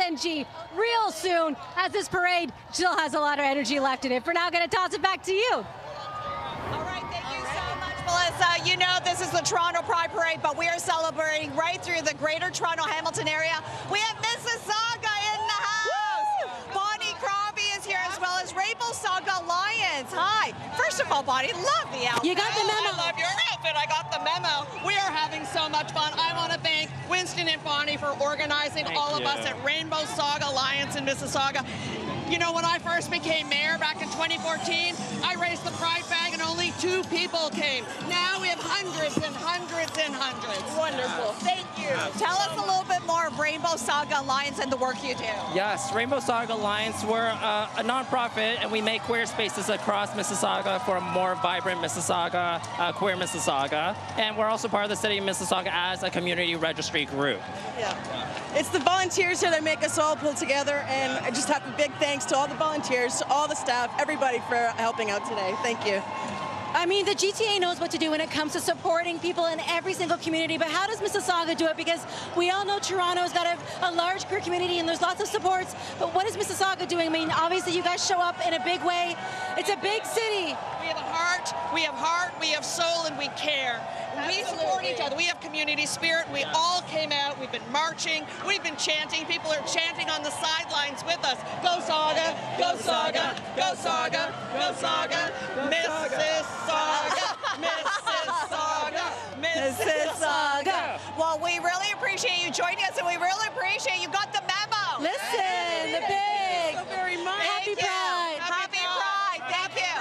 and G real soon, as this parade still has a lot of energy left in it. For now, going to toss it back to you. All right, thank you so much, Melissa. You know this is the Toronto Pride Parade, but we are celebrating right through the greater Toronto-Hamilton area. We have Mississauga in the house. Bonnie Crombie is here, as well as Rainbow-Sauga Lions. Hi. First of all, Bonnie, love the outfit. You got the memo. I love your outfit. I got the memo. We are having so much fun. I want to thank Winston and Bonnie for organizing all of us at Rainbow-Sauga Lions in Mississauga. You know, when I first became mayor back in 2014, I raised the pride flag and only 2 people came. Now we have hundreds and hundreds and hundreds. Wonderful. Thank you. Tell us a little bit more of Rainbow Saga Alliance and the work you do. Yes, Rainbow Saga Alliance, we're a nonprofit and we make queer spaces across Mississauga for a more vibrant Mississauga, queer Mississauga. And we're also part of the city of Mississauga as a community registry group. Yeah. It's the volunteers here that make us all pull together, and I just have a big thanks to all the volunteers, to all the staff, everybody for helping out today. Thank you. I mean, the GTA knows what to do when it comes to supporting people in every single community, but how does Mississauga do it? Because we all know Toronto's got a large queer community and there's lots of supports, but what is Mississauga doing? I mean, obviously you guys show up in a big way. It's a big city. We have heart, we have soul, and we care. We support each other. We have community spirit. We all came out. We've been marching. We've been chanting. People are chanting on the sidelines with us. Go Saga! Go Saga! Go Saga! Go Saga! Mississauga! Mississauga! Mississauga! Well, we really appreciate you joining us, and we really appreciate you got the memo. Listen, the big. Thank you so very much. Happy Pride. Happy Pride. Thank you.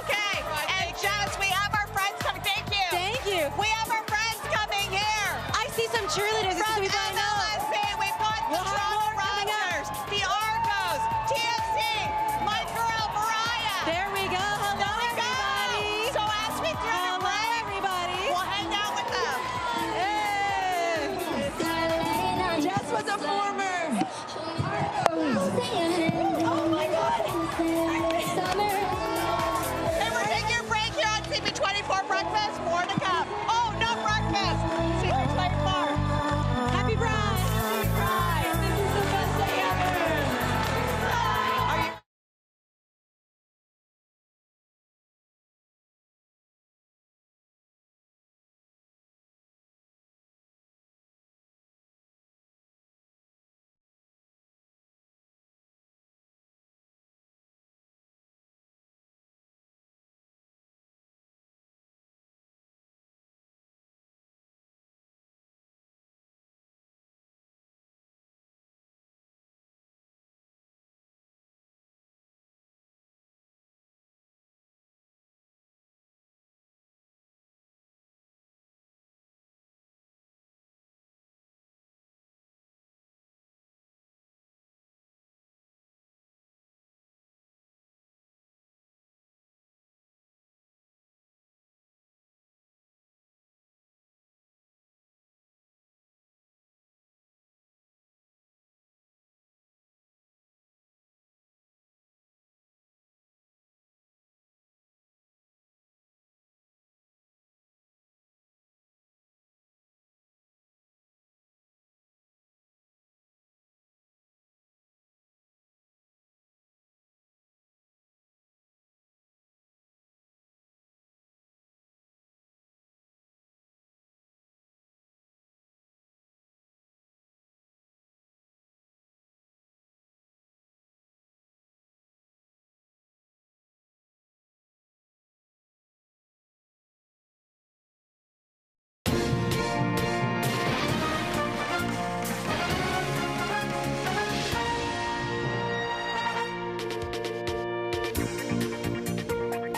Okay, and Jess, we have our friends coming. Thank you. Thank you. We have our friends coming here. I see some cheerleaders. From MLSC, we've got the Toronto Raptors, the Argos, TFC, my girl Mariah. There we go. Hello, everybody. So as we through the break, everybody. We'll hang out with them. Hey. Jess was a former. Oh my God. And we're taking your break here on CP24 Breakfast. More to come. Oh, not breakfast. CP24. Happy Pride. Happy Pride. This is the best day ever.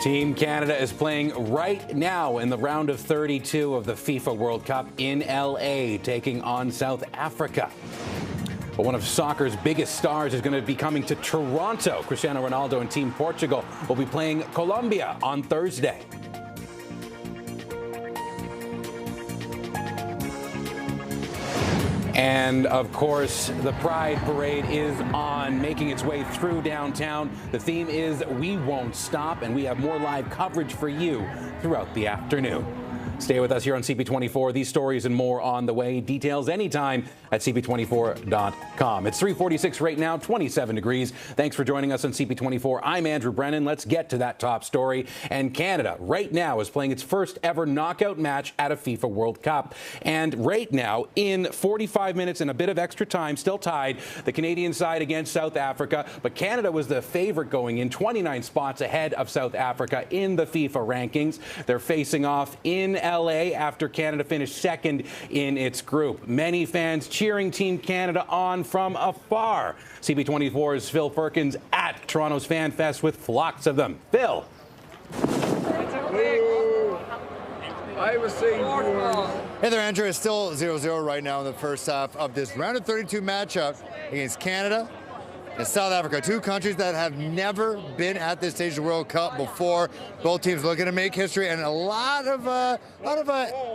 Team Canada is playing right now in the round of 32 of the FIFA World Cup in LA, taking on South Africa. But one of soccer's biggest stars is going to be coming to Toronto. Cristiano Ronaldo and Team Portugal will be playing Colombia on Thursday. And, of course, the Pride Parade is on, making its way through downtown. The theme is We Won't Stop, and we have more live coverage for you throughout the afternoon. Stay with us here on CP24. These stories and more on the way. Details anytime at CP24.com. It's 3:46 right now, 27 degrees. Thanks for joining us on CP24. I'm Andrew Brennan. Let's get to that top story. And Canada right now is playing its first ever knockout match at a FIFA World Cup. And right now, in 45 minutes and a bit of extra time, still tied, the Canadian side against South Africa. But Canada was the favorite going in, 29 spots ahead of South Africa in the FIFA rankings. They're facing off in LA after Canada finished second in its group. Many fans cheering Team Canada on from afar. CP24's Phil Perkins at Toronto's Fan Fest with flocks of them. Phil. Hey there, Andrew. It's still 0-0 right now in the first half of this round of 32 matchup against Canada and South Africa, two countries that have never been at this stage of the World Cup before. Both teams looking to make history, and a lot of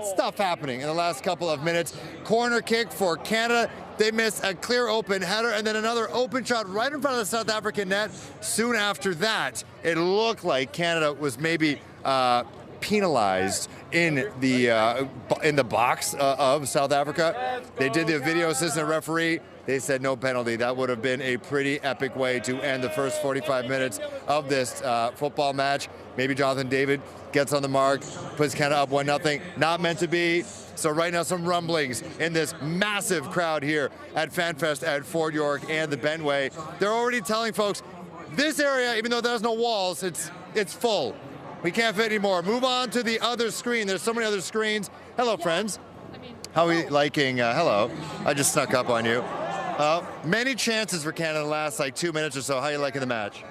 stuff happening in the last couple of minutes. Corner kick for Canada. They missed a clear open header, and then another open shot right in front of the South African net. Soon after that, it looked like Canada was maybe penalized in the box of South Africa. They did the video assistant referee. They said no penalty. That would have been a pretty epic way to end the first 45 minutes of this football match. Maybe Jonathan David gets on the mark, puts Canada up 1-0. Not meant to be. So right now, some rumblings in this massive crowd here at FanFest at Fort York and the Benway. They're already telling folks, this area, even though there's no walls, it's full. We can't fit anymore. Move on to the other screen. There's so many other screens. Hello, friends. How are you liking? Hello. I just snuck up on you. Many chances for Canada in the last 2 minutes or so. How are you liking the match?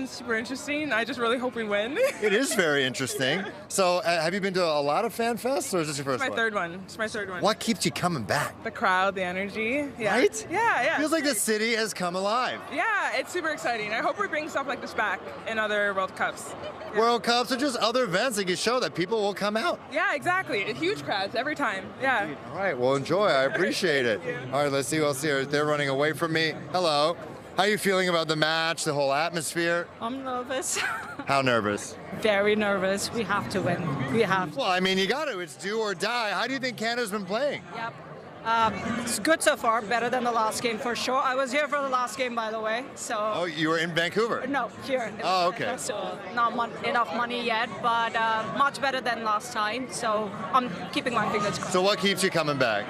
Super interesting. I just really hope we win. It is very interesting. So have you been to a lot of fan fests, or is this your first one? It's my third one. It's my third one. What keeps you coming back? The crowd, the energy. Yeah. Right? Yeah. Feels like the city has come alive. Yeah, it's super exciting. I hope we bring stuff like this back in other World Cups. Yeah. World Cups or just other events that can show that people will come out. Yeah, exactly. Huge crowds every time. Yeah. All right, well, enjoy. I appreciate it. All right, let's see who else here. They're running away from me. Hello. How are you feeling about the match, the whole atmosphere? I'm nervous. How nervous? Very nervous. We have to win. We have. Well, I mean, you got to. It's do or die. How do you think Canada's been playing? Yep. It's good so far. Better than the last game for sure. I was here for the last game, by the way. So. Oh, you were in Vancouver? No, here. Oh, okay. So not enough money yet, but much better than last time. So I'm keeping my fingers crossed. So what keeps you coming back?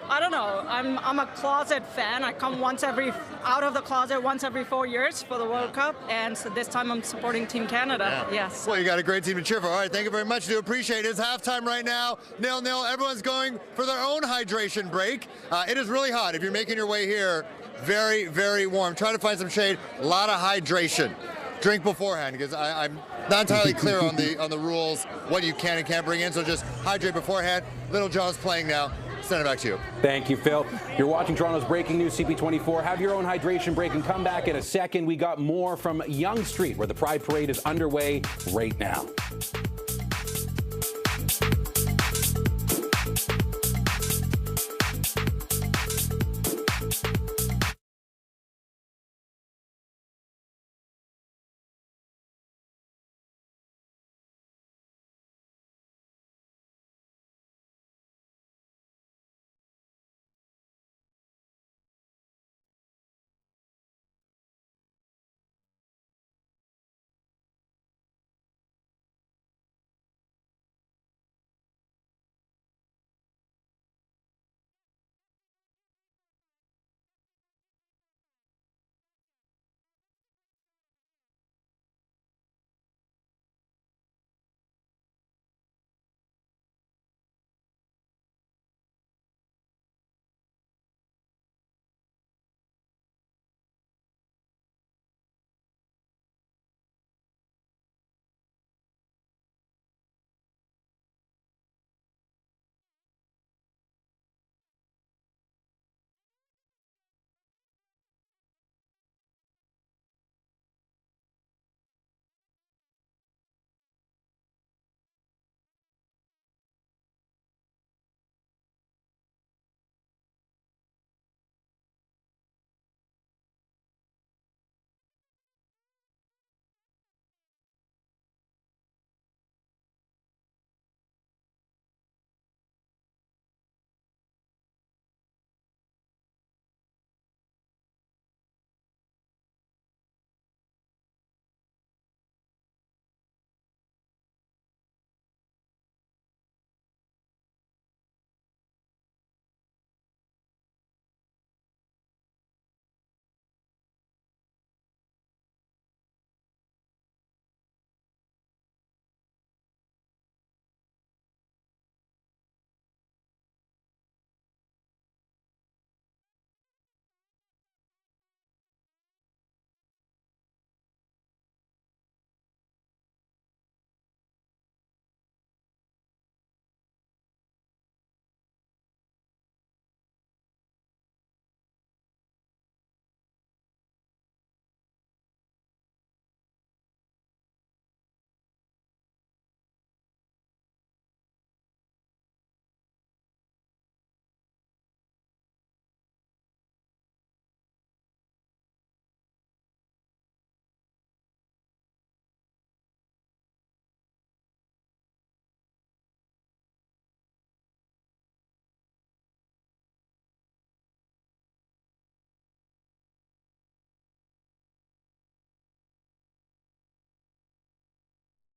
I don't know. I'm a closet fan. I come out of the closet once every 4 years for the World Cup, and so this time I'm supporting Team Canada. Yeah. Yes. Well, you got a great team to cheer for. All right, thank you very much. Do appreciate it. It's halftime right now. 0-0. Everyone's going for their own hydration break. It is really hot. If you're making your way here, very, very warm. Try to find some shade. A lot of hydration. Drink beforehand, because I'm not entirely clear on the rules, what you can and can't bring in. So just hydrate beforehand. Little John's playing now. Send it back to you. Thank you, Phil. You're watching Toronto's Breaking News, CP24. Have your own hydration break and come back in a second. We got more from Yonge Street, where the Pride Parade is underway right now.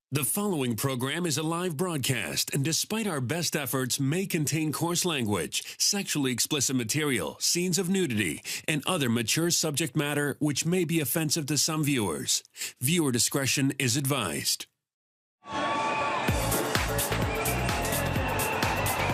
The following program is a live broadcast and despite our best efforts may contain coarse language, sexually explicit material, scenes of nudity, and other mature subject matter which may be offensive to some viewers. Viewer discretion is advised.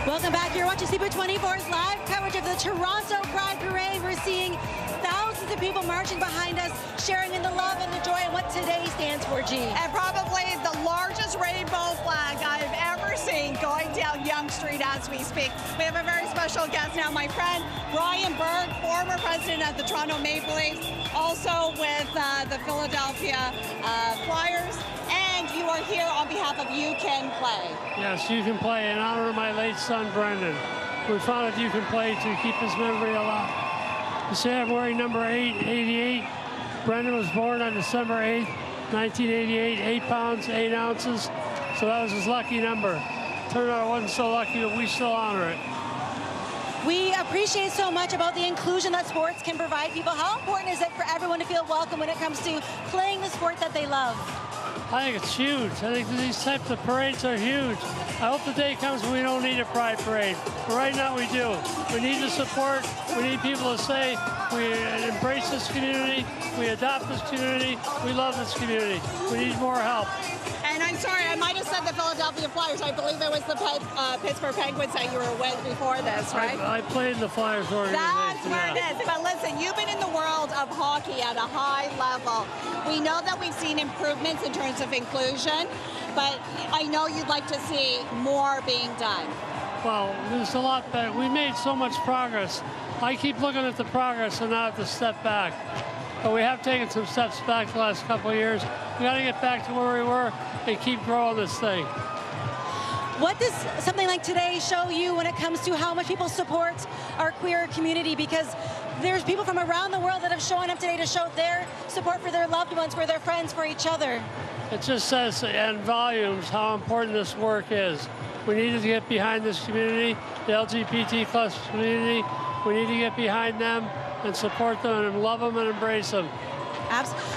Welcome back. You're watching CP24's live coverage of the Toronto Pride Parade. We're seeing thousands of people marching behind us, sharing in the love and the joy and what today stands for, G. And probably the largest rainbow flag I've ever seen going down Yonge Street as we speak. We have a very special guest now, my friend Brian Berg, former president of the Toronto Maple Leafs, also with the Philadelphia Flyers. And you are here on behalf of You Can Play. Yes, You Can Play in honor of my late son, Brendan. We founded You Can Play to keep his memory alive. You see I'm wearing number 888. Brendan was born on December 8th, 1988, 8 pounds, 8 ounces. So that was his lucky number. Turned out it wasn't so lucky, but we still honor it. We appreciate so much about the inclusion that sports can provide people. How important is it for everyone to feel welcome when it comes to playing the sport that they love? I think it's huge. I think these types of parades are huge. I hope the day comes when we don't need a pride parade. But right now we do. We need the support. We need people to say we embrace this community, we adopt this community, we love this community. We need more help. And I'm sorry, I might have said the Philadelphia Flyers. I believe it was the Pittsburgh Penguins that you were with before this, right? I played in the Flyers organization. That's where it is. But listen, you've been in the world of hockey at a high level. We know that we've seen improvements in terms of inclusion, but I know you'd like to see more being done. Well, there's a lot better. We made so much progress. I keep looking at the progress and not to step back. But we have taken some steps back the last couple of years. We got to get back to where we were and keep growing this thing. What does something like today show you when it comes to how much people support our queer community? Because there's people from around the world that have shown up today to show their support for their loved ones, for their friends, for each other. It just says in volumes how important this work is. We need to get behind this community, the LGBT plus community. We need to get behind them and support them and love them and embrace them.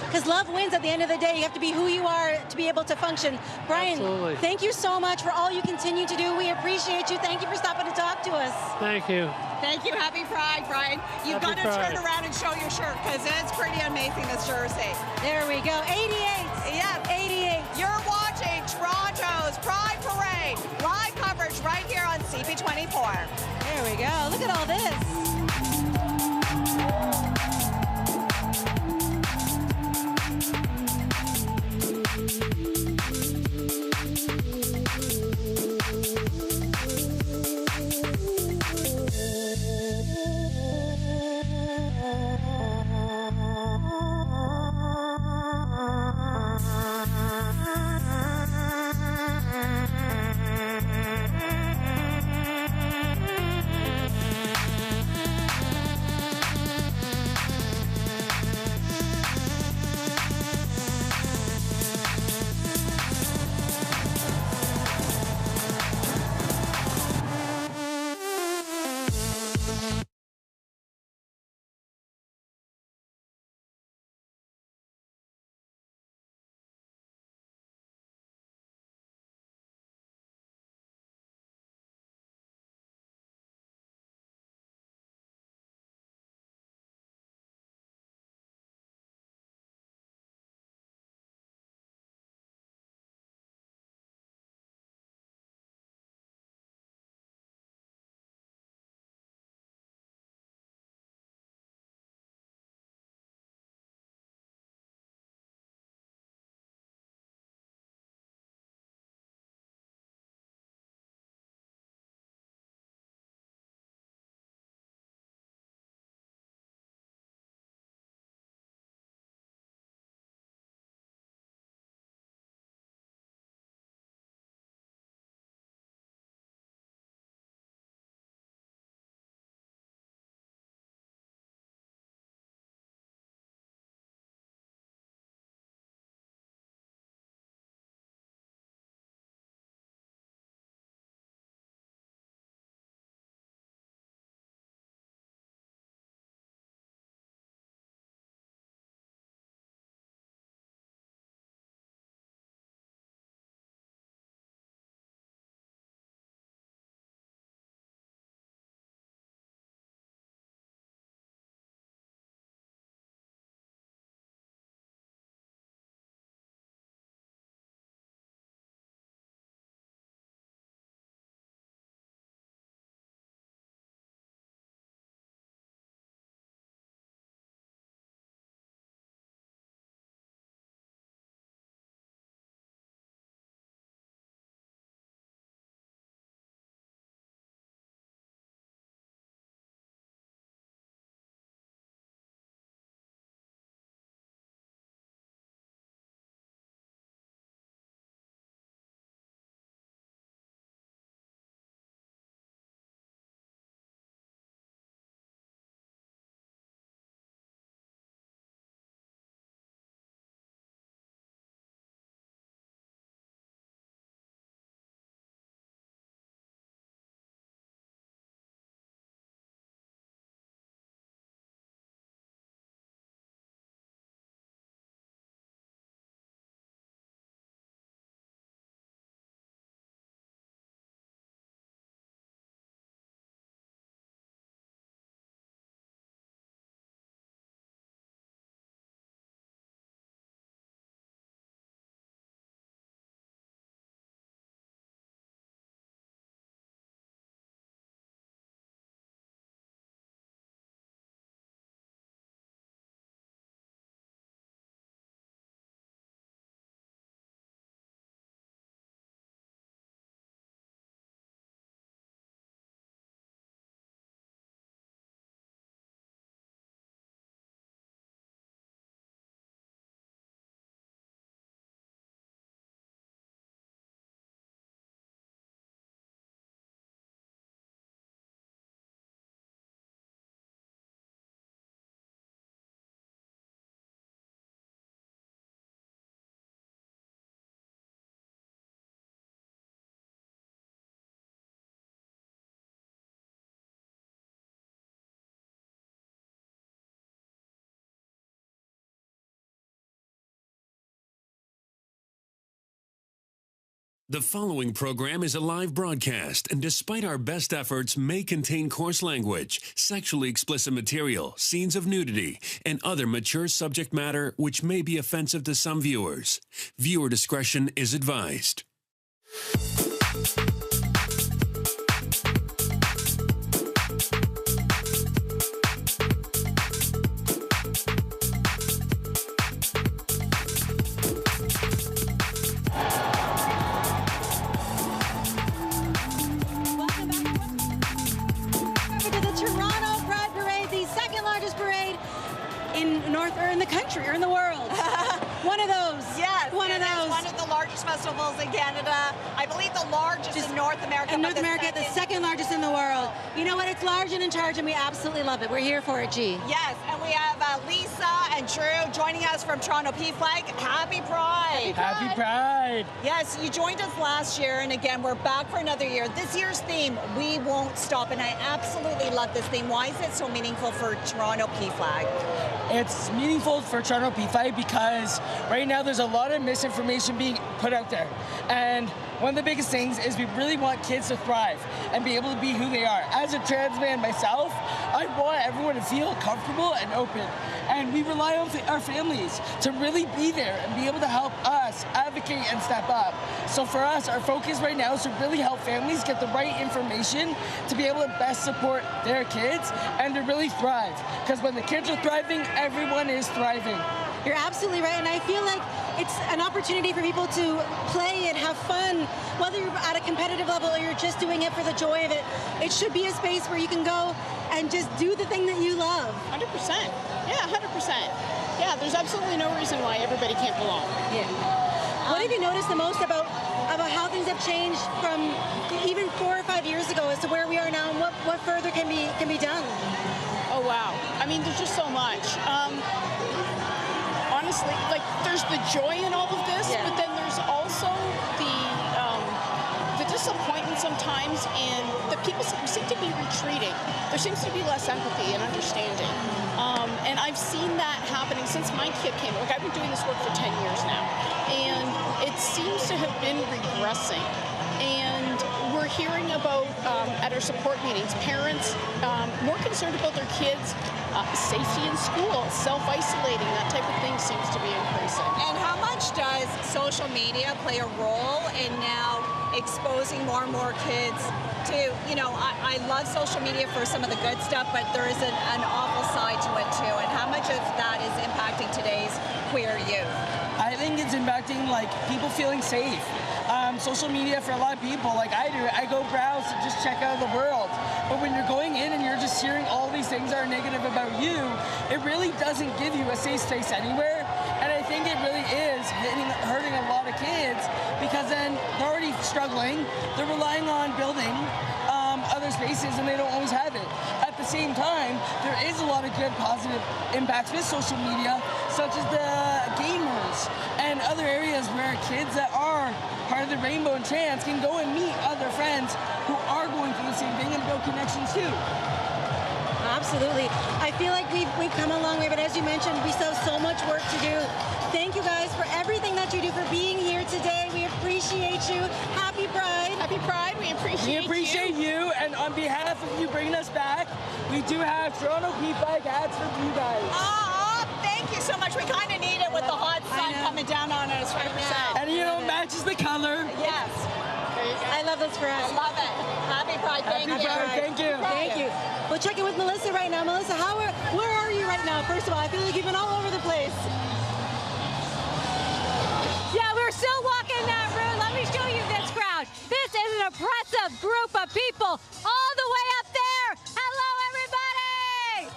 Because love wins at the end of the day. You have to be who you are to be able to function. Brian, absolutely. Thank you so much for all you continue to do. We appreciate you. Thank you for stopping to talk to us. Thank you. Thank you. Happy Pride, Brian. You've got to turn around and show your shirt because it's pretty amazing, this jersey. There we go. 88. Yeah, 88. You're watching Toronto's Pride Parade. Live coverage right here on CP24. There we go. Look at all this. The following program is a live broadcast, and despite our best efforts, may contain coarse language, sexually explicit material, scenes of nudity, and other mature subject matter which may be offensive to some viewers. Viewer discretion is advised. In the country or in the world. One of those. Yes. One of those. One of the largest festivals in Canada. I believe the largest in North America. In North America, the second largest in the world. You know what? It's large and in charge, and we absolutely love it. We're here for it, G. Yes, and we have Lisa and Drew joining us from Toronto PFLAG. Happy Pride. Happy Pride. Yes, you joined us last year, and again, we're back for another year. This year's theme, We Won't Stop, and I absolutely love this theme. Why is it so meaningful for Toronto PFLAG? It's meaningful for Toronto PFLAG because right now there's a lot of misinformation being put out there. And one of the biggest things is we really want kids to thrive and be able to be who they are. As a trans man myself, I want everyone to feel comfortable and open. And we rely on our families to really be there and be able to help us advocate and step up. So for us, our focus right now is to really help families get the right information to be able to best support their kids and to really thrive. Because when the kids are thriving, everyone is thriving. You're absolutely right, and I feel like it's an opportunity for people to play and have fun, whether you're at a competitive level or you're just doing it for the joy of it. It should be a space where you can go and just do the thing that you love. 100%. Yeah, 100%. Yeah, there's absolutely no reason why everybody can't belong. Yeah. What have you noticed the most about how things have changed from even 4 or 5 years ago as to where we are now, and what further can be done? Oh, wow. I mean, there's just so much. Honestly, like, there's the joy in all of this, but then there's also the disappointment sometimes in that people seem to be retreating. There seems to be less empathy and understanding. And I've seen that happening since my kid came. Like, I've been doing this work for 10 years now, and it seems to have been regressing. And we're hearing about, at our support meetings, parents more concerned about their kids' safety in school, self-isolating, that type of thing seems to be increasing. And how much does social media play a role in now exposing more and more kids to, I love social media for some of the good stuff, but there is an awful side to it too. And how much of that is impacting today's queer youth? I think it's impacting, like, people feeling safe. Social media for a lot of people, like I do, I go browse to just check out the world. But when you're going in and you're just hearing all these things that are negative about you, it really doesn't give you a safe space anywhere. And I think it really is hurting a lot of kids, because then they're already struggling, they're relying on building other spaces, and they don't always have it. At the same time, there is a lot of good positive impacts with social media, such as the gamers and other areas where kids that are part of the rainbow and trans can go and meet other friends who are going through the same thing and build connections too. Absolutely. I feel like we've come a long way, but as you mentioned, we still have so much work to do. Thank you guys for everything that you do, for being here today. We appreciate you. Happy Pride. Happy Pride. We appreciate you. And on behalf of you bringing us back, we do have Toronto PFLAG hats for you guys. Thank you so much. We kind of need it with the hot sun coming down on us right now. And it matches the color. Yes. I love this for us. I love it. Happy Pride. Thank you. Thank you. Thank you. We'll check in with Melissa right now. Melissa, where are you right now? First of all, I feel like you've been all over the place. Yeah, we're still walking that route. Let me show you this crowd. This is an impressive group of people all the way up there. Hello, everybody.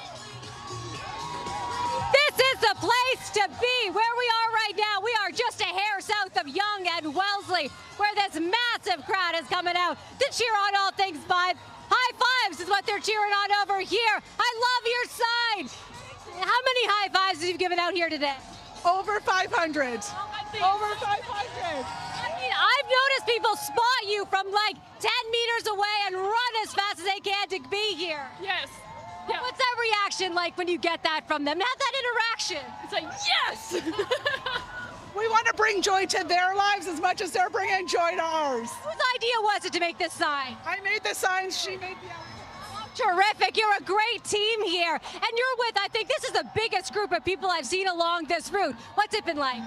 This is the place to be. Where we are right now, we are just a hair south of Yonge and Wellesley, where this massive crowd is coming out to cheer on all things Vibe. High fives is what they're cheering on over here. I love your side. How many high fives have you given out here today? Over 500. Over 500. I mean, I've noticed people spot you from like 10 meters away and run as fast as they can to be here. Yes. Yeah. What's that reaction like when you get that from them? Have that interaction. It's like, yes! We want to bring joy to their lives as much as they're bringing joy to ours. Whose idea was it to make this sign? I made the signs, she made the Terrific. You're a great team here. And you're with, I think this is the biggest group of people I've seen along this route. What's it been like?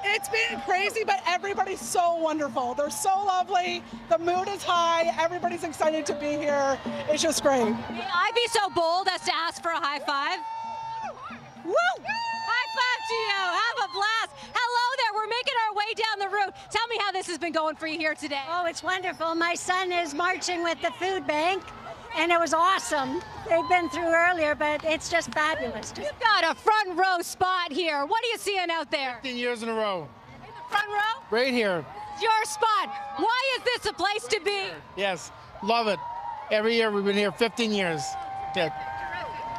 It's been crazy, but everybody's so wonderful. They're so lovely. The mood is high. Everybody's excited to be here. It's just great. May I be so bold as to ask for a high five? Woo! High five to you. Have a blast. Hello there. We're making our way down the route. Tell me how this has been going for you here today. Oh, it's wonderful. My son is marching with the food bank, and it was awesome. They've been through earlier, but it's just fabulous. You've got a front row spot here. What are you seeing out there? 15 years in a row. In the front row? Right here. It's your spot. Why is this a place to be? Yes, love it. Every year we've been here 15 years. Yeah.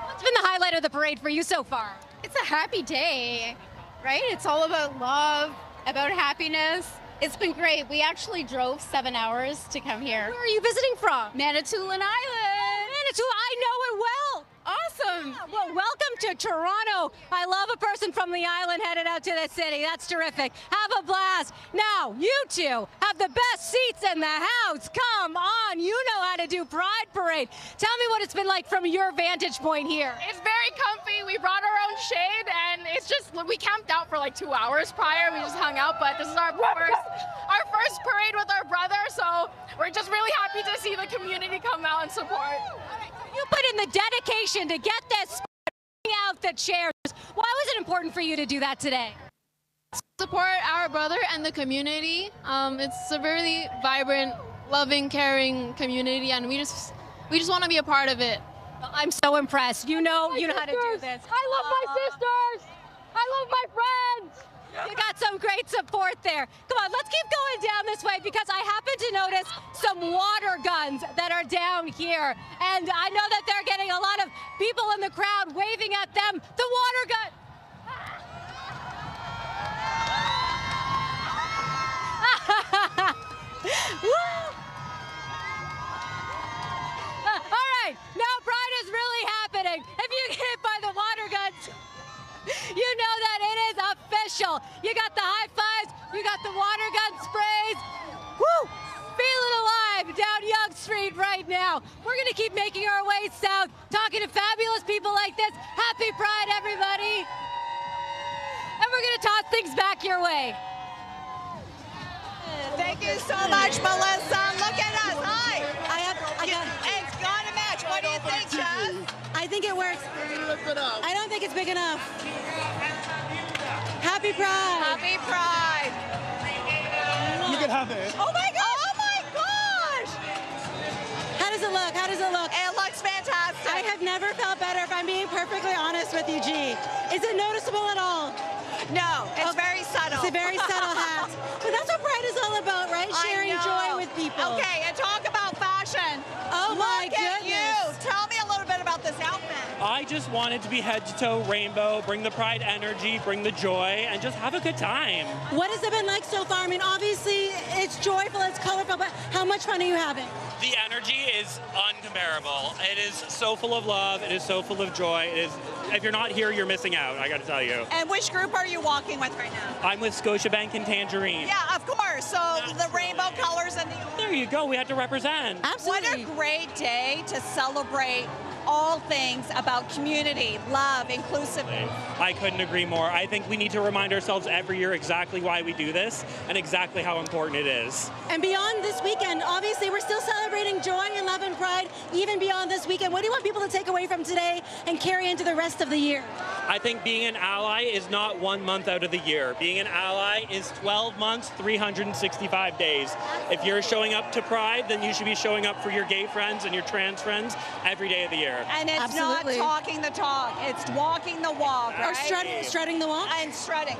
What's been the highlight of the parade for you so far? It's a happy day, right? It's all about love, about happiness. It's been great. We actually drove 7 hours to come here. Where are you visiting from? Manitoulin Island. Manitoulin, I know it well. Awesome. Yeah, well, welcome to Toronto. I love a person from the island headed out to the city. That's terrific. Have a blast. Now, you two have the best seats in the house. Come on, you know how to do Pride Parade. Tell me what it's been like from your vantage point here. It's very comfy. We brought our own shade, and it's just, we camped out for like 2 hours prior. We just hung out, but this is our first parade with our brother, so we're just really happy to see the community come out and support. You put in the dedication to get this out the chairs. Why was it important for you to do that today? Support our brother and the community. It's a really vibrant, loving, caring community, and we just want to be a part of it. Well, I'm so impressed. You know how to do this. I love my sisters. I love my friends. You got some great support there. Come on, let's keep going down this way because I happen to notice some water guns that are down here. And I know that they're getting a lot of people in the crowd waving at them. The water gun. All right, now Pride is really happening. If you get hit by the water guns, you know that it is official. You got the high fives, you got the water gun sprays. Woo! Feeling alive down Yonge Street right now. We're gonna keep making our way south, talking to fabulous people like this. Happy Pride, everybody. And we're gonna toss things back your way. Thank you so much, Melissa. Look at us. Hi. It's got a match. What do you think, Jess? I think it works. I don't think it's big enough. Happy Pride. Happy Pride. You can have it. Oh my gosh. Oh my gosh. How does it look? How does it look? It looks fantastic. I have never felt better, if I'm being perfectly honest with you, G. Is it noticeable at all? No, it's very subtle. It's a very subtle hat. But that's what Pride is all about, right? Sharing joy with people. Okay, and talk about fashion. Oh my Look at you. Tell me a little bit about this outfit. I just wanted to be head to toe rainbow, bring the Pride energy, bring the joy, and just have a good time. What has it been like so far? I mean, obviously, it's joyful, it's colorful, but how much fun are you having? The energy is uncomparable. It is so full of love. It is so full of joy. It is. If you're not here, you're missing out, I got to tell you. And which group are you walking with right now? I'm with Scotiabank and Tangerine. Yeah, of course. So the rainbow colors and the... There you go. We had to represent. Absolutely. What a great day to celebrate all things about community, love, inclusivity. I couldn't agree more. I think we need to remind ourselves every year exactly why we do this and exactly how important it is. And beyond this weekend, obviously, we're still celebrating joy and love and pride, even beyond this weekend. What do you want people to take away from today and carry into the rest of the year? I think being an ally is not 1 month out of the year. Being an ally is 12 months, 365 days. If you're showing up to Pride, then you should be showing up for your gay friends and your trans friends every day of the year. And it's not talking the talk, it's walking the walk, right? Or strutting the walk? And strutting.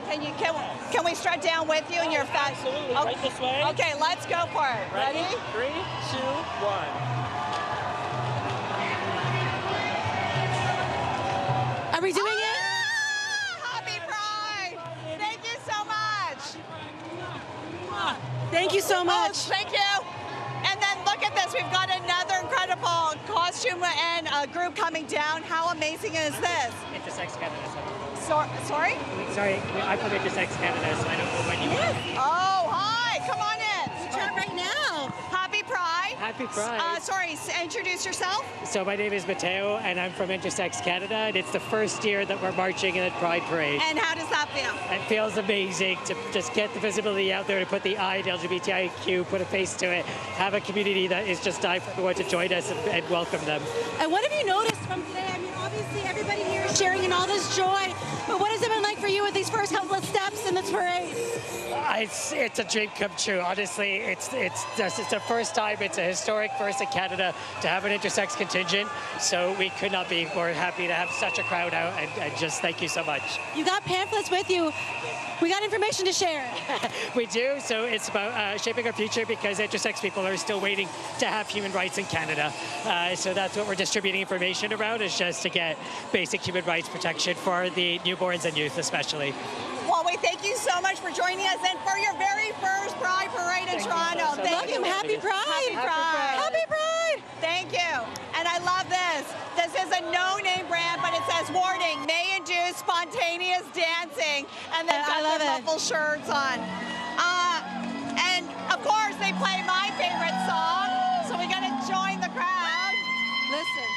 Can we strut down with you and your fat? Absolutely. Okay. Right this way. Okay, let's go for it. Ready? 3, 2, 1. Are we doing it? Happy Pride! Thank you so much. Thank you so much. Oh, thank you. And then look at this. We've got another incredible costume costume and a group coming down. How amazing is this? Intersex Canada. Sorry? Sorry, I'm from Intersex Canada, so I don't know when you were. Oh, hi. Come on in. You chat right now. Happy Pride. Happy Pride. Sorry, introduce yourself. So my name is Mateo, and I'm from Intersex Canada, and it's the first year that we're marching in the Pride Parade. And how does that feel? It feels amazing to just get the visibility out there, to put the I in LGBTIQ, put a face to it, have a community that is just dying for everyone to join us and welcome them. And what have you noticed from today? I mean, obviously everybody here is sharing in all this joy, but what has it been like for you with these first couple of steps in this parade? It's a dream come true. Honestly, it's the first time. It's a historic first in Canada to have an intersex contingent. So we could not be more happy to have such a crowd out, and just thank you so much. You got pamphlets with you. We got information to share. We do. So it's about shaping our future, because intersex people are still waiting to have human rights in Canada. So that's what we're distributing information around, is just to get basic human rights protection for the newborns and youth especially. Well, we thank you so much for joining us and for your very first Pride Parade in Toronto. Thank you. Happy Pride. Happy Pride. Happy Pride. Thank you. And I love this. This is a no-name brand, but it says, warning, may induce spontaneous dancing. And they've got their muffled shirts on. And of course, they play my favorite song. So we got to join the crowd. Listen.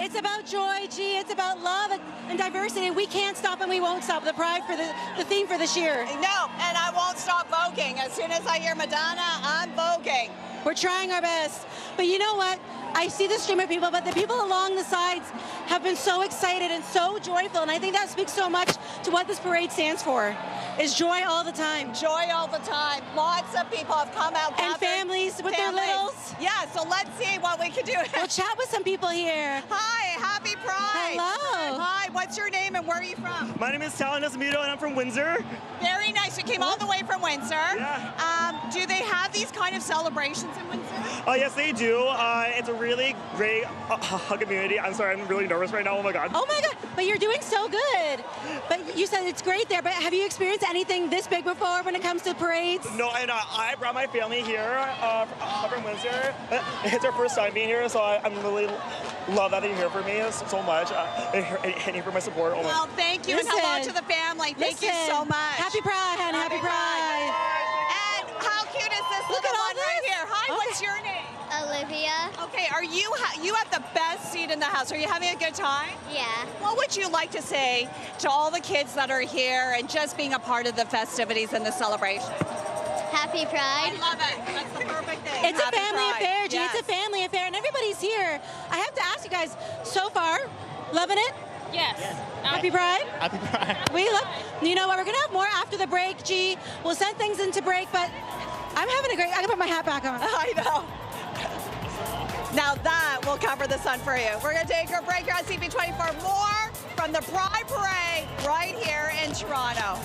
It's about joy, G. It's about love and diversity. We can't stop and we won't stop. The pride for the theme for this year. No, and I won't stop voguing. As soon as I hear Madonna, I'm voguing. We're trying our best. But you know what? I see the stream of people, but the people along the sides have been so excited and so joyful, and I think that speaks so much to what this parade stands for, is joy all the time. Joy all the time. Lots of people have come out. And families with their littles. Yeah, so let's see what we can do. We'll chat with some people here. Hi, happy Pride. Hello. Hi, what's your name and where are you from? My name is Talon Esmito and I'm from Windsor. Very nice. You came all the way from Windsor. Yeah. Do they have these kind of celebrations in Windsor? Yes, they do. It's a really great community. I'm sorry, I'm really nervous right now. Oh my God. Oh my God, but you're doing so good. But you said it's great there, but have you experienced anything this big before when it comes to parades? No, and I brought my family here from Windsor. It's our first time being here, so I'm really love that they're here for me so much. And here for my support. Oh my. Well, thank you, and hello to the family. Thank you so much. Happy Pride, honey. Happy Pride. And how cute is this Look little at all one right this. here? Hi, Okay. what's your name? Olivia. Okay, are you have the best seat in the house? Are you having a good time? Yeah. What would you like to say to all the kids that are here and just being a part of the festivities and the celebration? Happy Pride. I love it. That's the perfect thing. It's Happy a family Pride. affair, G. Yes. It's a family affair, and everybody's here. I have to ask you guys, so far, loving it? Yes. Happy Pride? Happy Pride. We love. You know what? We're gonna have more after the break, G. We'll send things into break, but I'm having a great. I can put my hat back on. I know. Now that will cover the sun for you. We're going to take a break here on CP24. More from the Pride Parade right here in Toronto.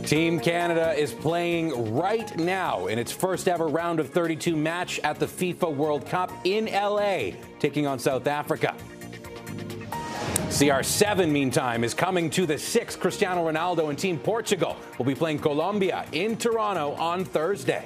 Team Canada is playing right now in its first ever round of 32 match at the FIFA World Cup in LA, taking on South Africa. CR7, meantime, is coming to the 6. Cristiano Ronaldo and Team Portugal will be playing Colombia in Toronto on Thursday.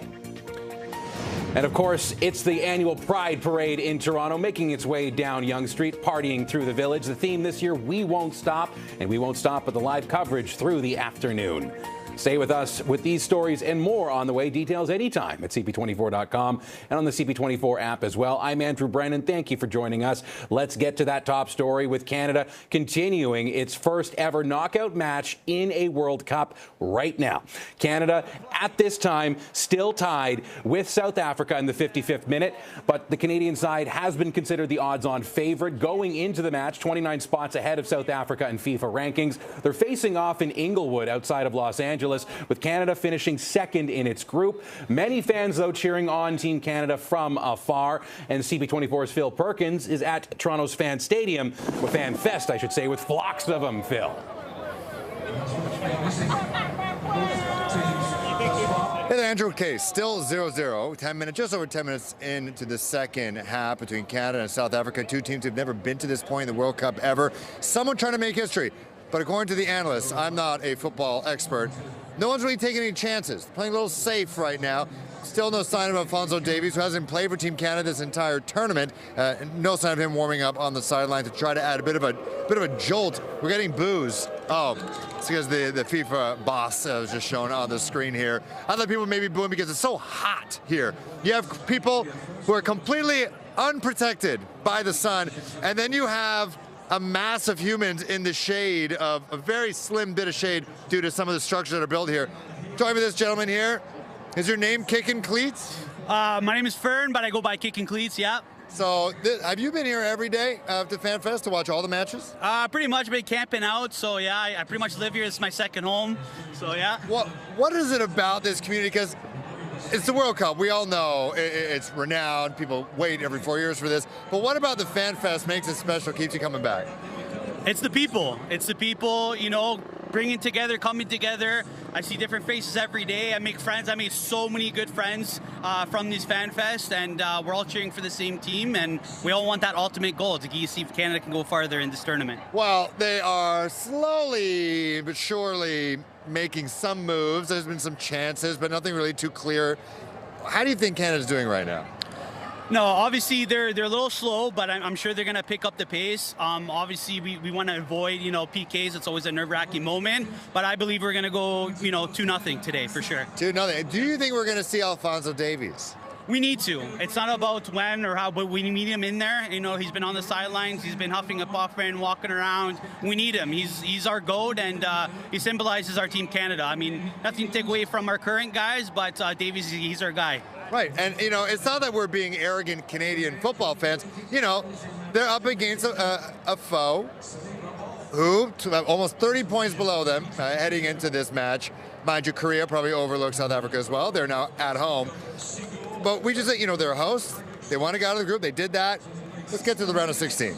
And of course, it's the annual Pride Parade in Toronto, making its way down Yonge Street, partying through the village. The theme this year, We Won't Stop, and we won't stop with the live coverage through the afternoon. Stay with us with these stories and more on the way. Details anytime at CP24.com and on the CP24 app as well. I'm Andrew Brennan. Thank you for joining us. Let's get to that top story with Canada continuing its first ever knockout match in a World Cup right now. Canada, at this time, still tied with South Africa in the 55th minute, but the Canadian side has been considered the odds-on favorite going into the match, 29 spots ahead of South Africa in FIFA rankings. They're facing off in Inglewood outside of Los Angeles, with Canada finishing second in its group. Many fans, though, cheering on Team Canada from afar. And CP24's Phil Perkins is at Toronto's Fan Stadium, with Fan Fest, I should say, with flocks of them, Phil. Hey there, Andrew. Okay, still 0-0, just over 10 minutes into the second half between Canada and South Africa. Two teams who've never been to this point in the World Cup ever. Someone trying to make history. But according to the analysts, I'm not a football expert, no one's really taking any chances. Playing a little safe right now. Still no sign of Alphonso Davies, who hasn't played for Team Canada this entire tournament. No sign of him warming up on the sideline to try to add a bit of a jolt. We're getting boos. Oh, it's because the FIFA boss was just shown on the screen here. I thought people may be booing because it's so hot here. You have people who are completely unprotected by the sun, and then you have a mass of humans in the shade, of a very slim bit of shade due to some of the structures that are built here. Join me, this gentleman here. Is your name Kickin' Cleats? My name is Fern, but I go by Kickin' Cleats, yeah. So, have you been here every day to FanFest to watch all the matches? Pretty much been camping out, so yeah, I pretty much live here. It's my second home, so yeah. What is it about this community? Because it's the World Cup. We all know it's renowned. People wait every 4 years for this. But what about the FanFest makes it special, keeps you coming back? It's the people. It's the people, you know, bringing together, coming together. I see different faces every day. I make friends. I made so many good friends from these FanFest, and we're all cheering for the same team, and we all want that ultimate goal to see if Canada can go farther in this tournament. Well, they are slowly but surely making some moves. There's been some chances, but nothing really too clear. How do you think Canada's doing right now? No, obviously they're a little slow, but I'm sure they're going to pick up the pace. Obviously, we want to avoid, you know, PKs. It's always a nerve-wracking moment, but I believe we're going to go, you know, 2-0 today for sure. 2-0. Do you think we're going to see Alphonso Davies? We need to. It's not about when or how, but we need him in there. You know, he's been on the sidelines. He's been huffing and puffing, walking around. We need him. He's our GOAT, and he symbolizes our Team Canada. I mean, nothing to take away from our current guys, but Davies, he's our guy. Right, and you know, it's not that we're being arrogant Canadian football fans. You know, they're up against a foe who almost 30 points below them heading into this match. Mind you, Korea probably overlooks South Africa as well. They're now at home. But we just say, you know, they're hosts. They want to get out of the group. They did that. Let's get to the round of 16.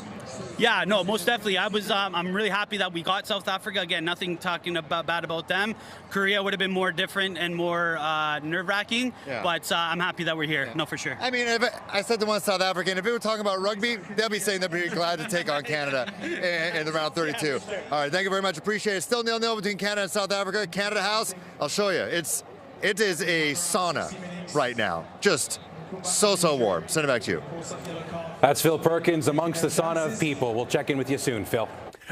Yeah, no, most definitely. I'm really happy that we got South Africa. Again, nothing talking bad about them. Korea would have been more different and more nerve-wracking, but I'm happy that we're here. No, for sure. I mean, if I said to one South African, if we were talking about rugby, they'll be saying they'd be glad to take on Canada in the round 32. All right, thank you very much. Appreciate it. Still 0-0 between Canada and South Africa. Canada House, I'll show you. It is a sauna right now. Just so warm. Send it back to you. That's Phil Perkins amongst the sauna of people. We'll check in with you soon, Phil.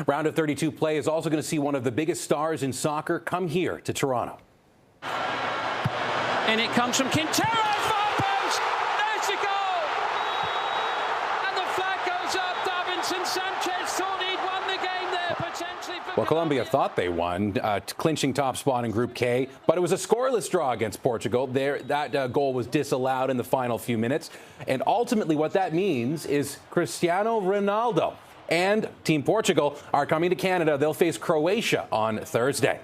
Round of 32 play is also going to see one of the biggest stars in soccer come here to Toronto. And it comes from Quintero, far post. There's the goal. And the flag goes up. Davinson Sanchez thought he'd won the game there, potentially. Well, Colombia thought they won, clinching top spot in Group K, but it was a scoreless draw against Portugal. That goal was disallowed in the final few minutes. And ultimately what that means is Cristiano Ronaldo and Team Portugal are coming to Canada. They'll face Croatia on Thursday.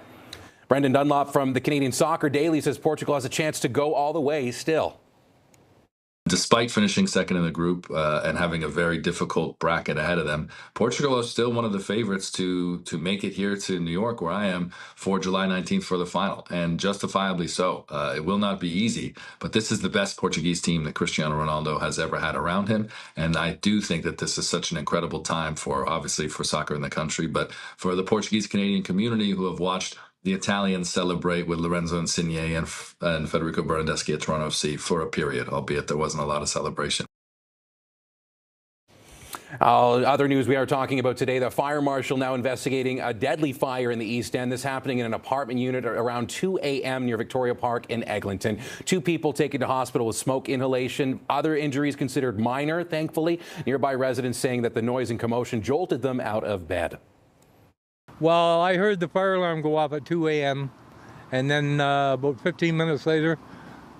Brendan Dunlop from the Canadian Soccer Daily says Portugal has a chance to go all the way still. Despite finishing second in the group and having a very difficult bracket ahead of them, Portugal is still one of the favorites to make it here to New York, where I am, for July 19th for the final, and justifiably so. It will not be easy, but this is the best Portuguese team that Cristiano Ronaldo has ever had around him, and I do think that this is such an incredible time for, obviously, for soccer in the country, but for the Portuguese-Canadian community who have watched the Italians celebrate with Lorenzo Insigne and Federico Bernardeschi at Toronto FC for a period, albeit there wasn't a lot of celebration. Other news we are talking about today, the fire marshal now investigating a deadly fire in the East End. This happening in an apartment unit around 2 a.m. near Victoria Park in Eglinton. 2 people taken to hospital with smoke inhalation. Other injuries considered minor, thankfully. Nearby residents saying that the noise and commotion jolted them out of bed. Well, I heard the fire alarm go off at 2 a.m. and then about 15 minutes later,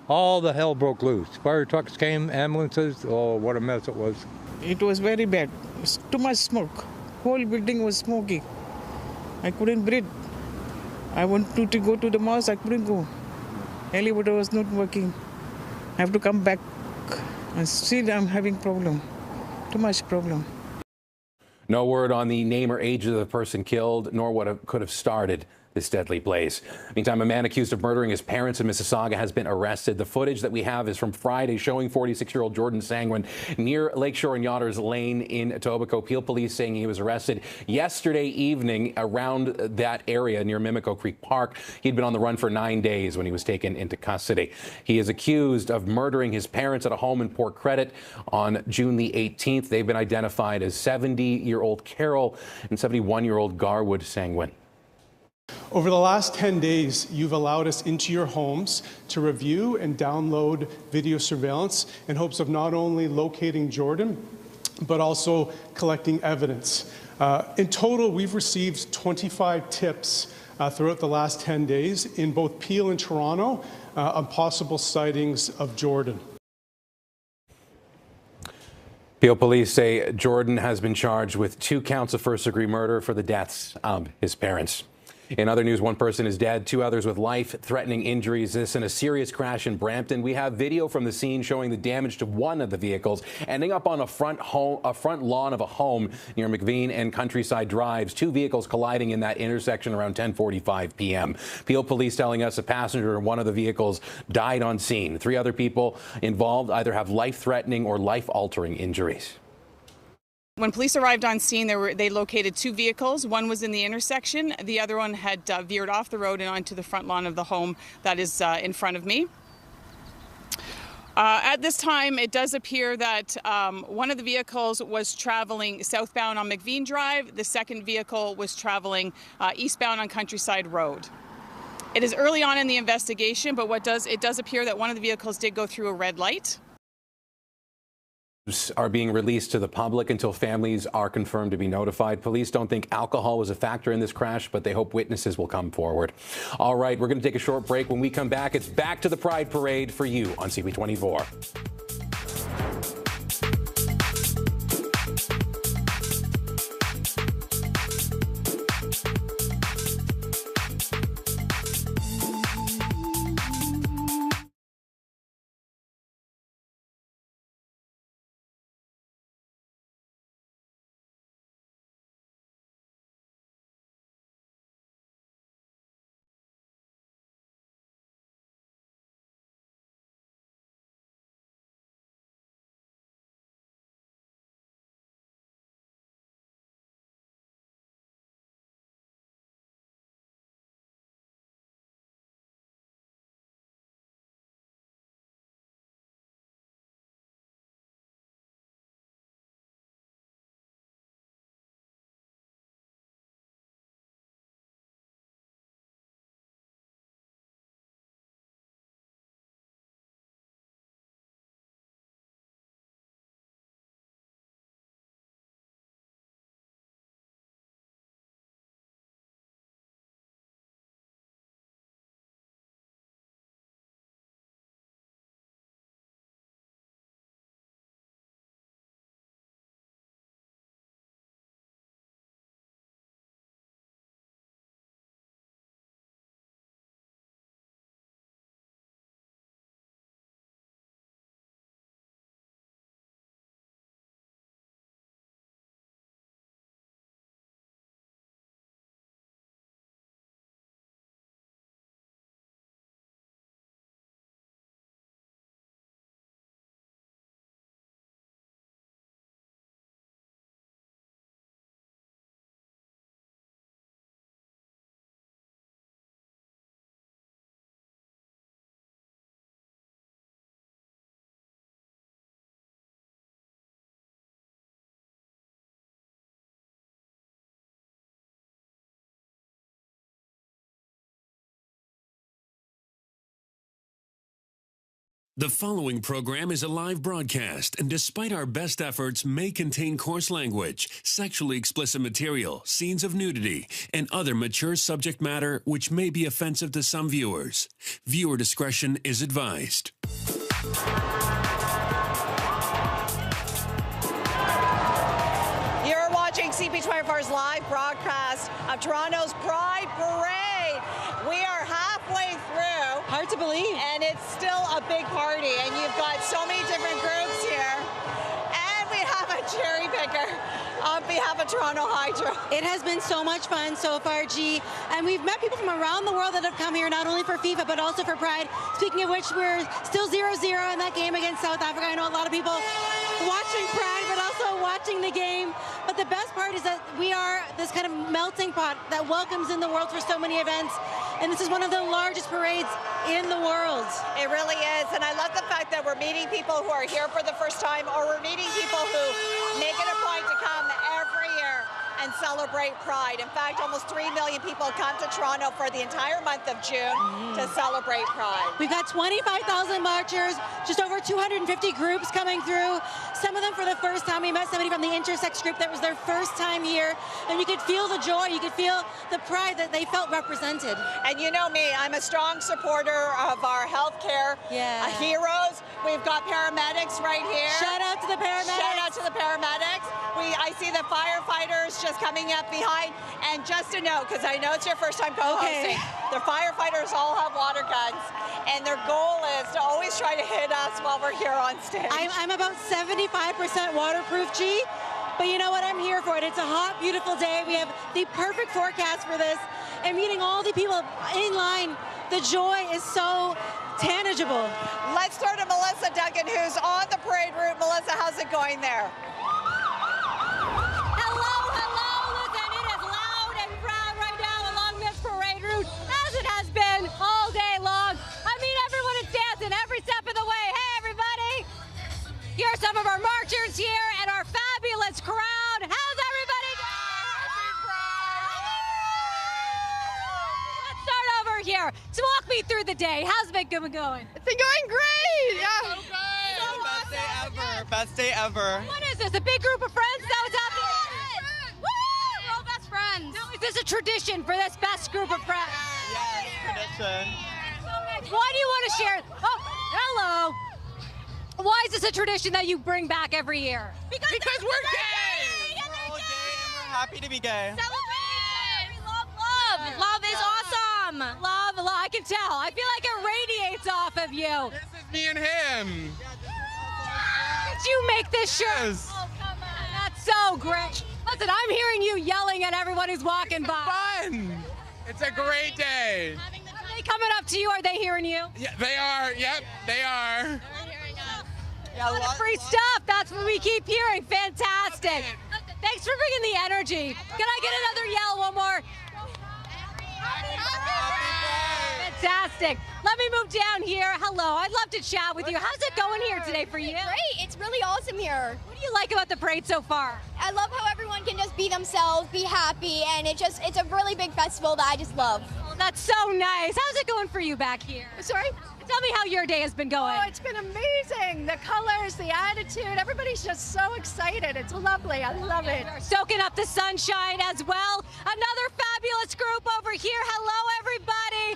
all the hell broke loose. Fire trucks came, ambulances. Oh, what a mess it was. It was very bad. It was too much smoke. Whole building was smoky. I couldn't breathe. I wanted to go to the mosque. I couldn't go. Elevator was not working. I have to come back. And still I'm having problem. Too much problem. No word on the name or age of the person killed, nor what could have started this deadly blaze. Meantime, a man accused of murdering his parents in Mississauga has been arrested. The footage that we have is from Friday, showing 46-year-old Jordan Sangwin near Lakeshore and Yachters Lane in Etobicoke. Peel police saying he was arrested yesterday evening around that area near Mimico Creek Park. He'd been on the run for 9 days when he was taken into custody. He is accused of murdering his parents at a home in Port Credit on June the 18th. They've been identified as 70-year-old Carol and 71-year-old Garwood Sangwin. Over the last 10 days, you've allowed us into your homes to review and download video surveillance in hopes of not only locating Jordan, but also collecting evidence. In total, we've received 25 tips throughout the last 10 days in both Peel and Toronto on possible sightings of Jordan. Peel police say Jordan has been charged with 2 counts of first-degree murder for the deaths of his parents. In other news, 1 person is dead, 2 others with life-threatening injuries. This in a serious crash in Brampton. We have video from the scene showing the damage to one of the vehicles, ending up on a front lawn of a home near McVean and Countryside Drives. 2 vehicles colliding in that intersection around 10:45 p.m. Peel police telling us a passenger in one of the vehicles died on scene. 3 other people involved either have life-threatening or life-altering injuries. When police arrived on scene, they located 2 vehicles. One was in the intersection. The other one had veered off the road and onto the front lawn of the home that is in front of me. At this time, it does appear that one of the vehicles was traveling southbound on McVean Drive. The second vehicle was traveling eastbound on Countryside Road. It is early on in the investigation, but it does appear that one of the vehicles did go through a red light. Are being released to the public until families are confirmed to be notified. Police don't think alcohol was a factor in this crash, but they hope witnesses will come forward. All right, we're going to take a short break. When we come back, it's back to the Pride Parade for you on CP24. The following program is a live broadcast and despite our best efforts may contain coarse language, sexually explicit material, scenes of nudity, and other mature subject matter which may be offensive to some viewers. Viewer discretion is advised. You're watching CP24's live broadcast of Toronto's Pride Parade. We are halfway through. Hard to believe. And it's still a big party, and you've got so many different groups here. And we have a cherry picker on behalf of Toronto Hydro. It has been so much fun so far, G. And we've met people from around the world that have come here, not only for FIFA, but also for Pride. Speaking of which, we're still 0-0 in that game against South Africa. I know a lot of people watching Pride, but also watching the game. But the best part is that we are this kind of melting pot that welcomes in the world for so many events. And this is one of the largest parades in the world. It really is. And I love the fact that we're meeting people who are here for the first time, or we're meeting people who make it a point to come every year and celebrate Pride. In fact, almost 3 million people come to Toronto for the entire month of June to celebrate Pride. We've got 25,000 marchers, just over 250 groups coming through. Some of them for the first time. We met somebody from the intersex group that was their first time here, and you could feel the joy, you could feel the pride that they felt represented. And you know me, I'm a strong supporter of our healthcare heroes. We've got paramedics right here. Shout out to the paramedics. Shout out to the paramedics. I see the firefighters just coming up behind. And just to note, because I know it's your first time co-hosting, the firefighters all have water guns, and their goal is to always try to hit us while we're here on stage. I'm about 75% waterproof, G. But you know what? I'm here for it. It's a hot, beautiful day. We have the perfect forecast for this. And meeting all the people in line, the joy is so tangible. Let's start to Melissa Duncan, who's on the parade route. Melissa, how's it going there? Been all day long. I mean, everyone is dancing every step of the way. Hey, everybody. Here are some of our marchers here and our fabulous crowd. How's everybody doing? Let's start over here. So walk me through the day. How's it been going? It's been going great. Yeah. So good. So best day ever. Yes. Best day ever. What is this? A big group of friends? Is that what's happening? We're all best friends. Now, is this a tradition for this best group of friends? Yes, tradition. Why do you want to share? Oh, hello. Why is this a tradition that you bring back every year? Because we're gay. We're all gay and we're happy to be gay. Celebrate. We love love. Love is awesome. Love, I can tell. I feel like it radiates off of you. This is me and him. Did you make this shirt? Yes. Oh, come on. That's so great. Listen, I'm hearing you yelling at everyone who's walking by. Fun. It's a great day. Are they coming up to you? Are they hearing you? Yeah, they are. Yep, they are. They're hearing us. A lot of free stuff. That's what we keep hearing. Fantastic. Thanks for bringing the energy. Can I get another yell? One more. Fantastic. Let me move down here. Hello. I'd love to chat with you. How's it going here today for you? Great. It's really awesome here. What do you like about the parade so far? I love how everyone can just be themselves, be happy, and it's a really big festival that I just love. Oh, that's so nice. How's it going for you back here? Sorry? Tell me how your day has been going. Oh, it's been amazing. The colors, the attitude, everybody's just so excited. It's lovely. I love it. Soaking up the sunshine as well. Another fabulous group over here. Hello, everybody.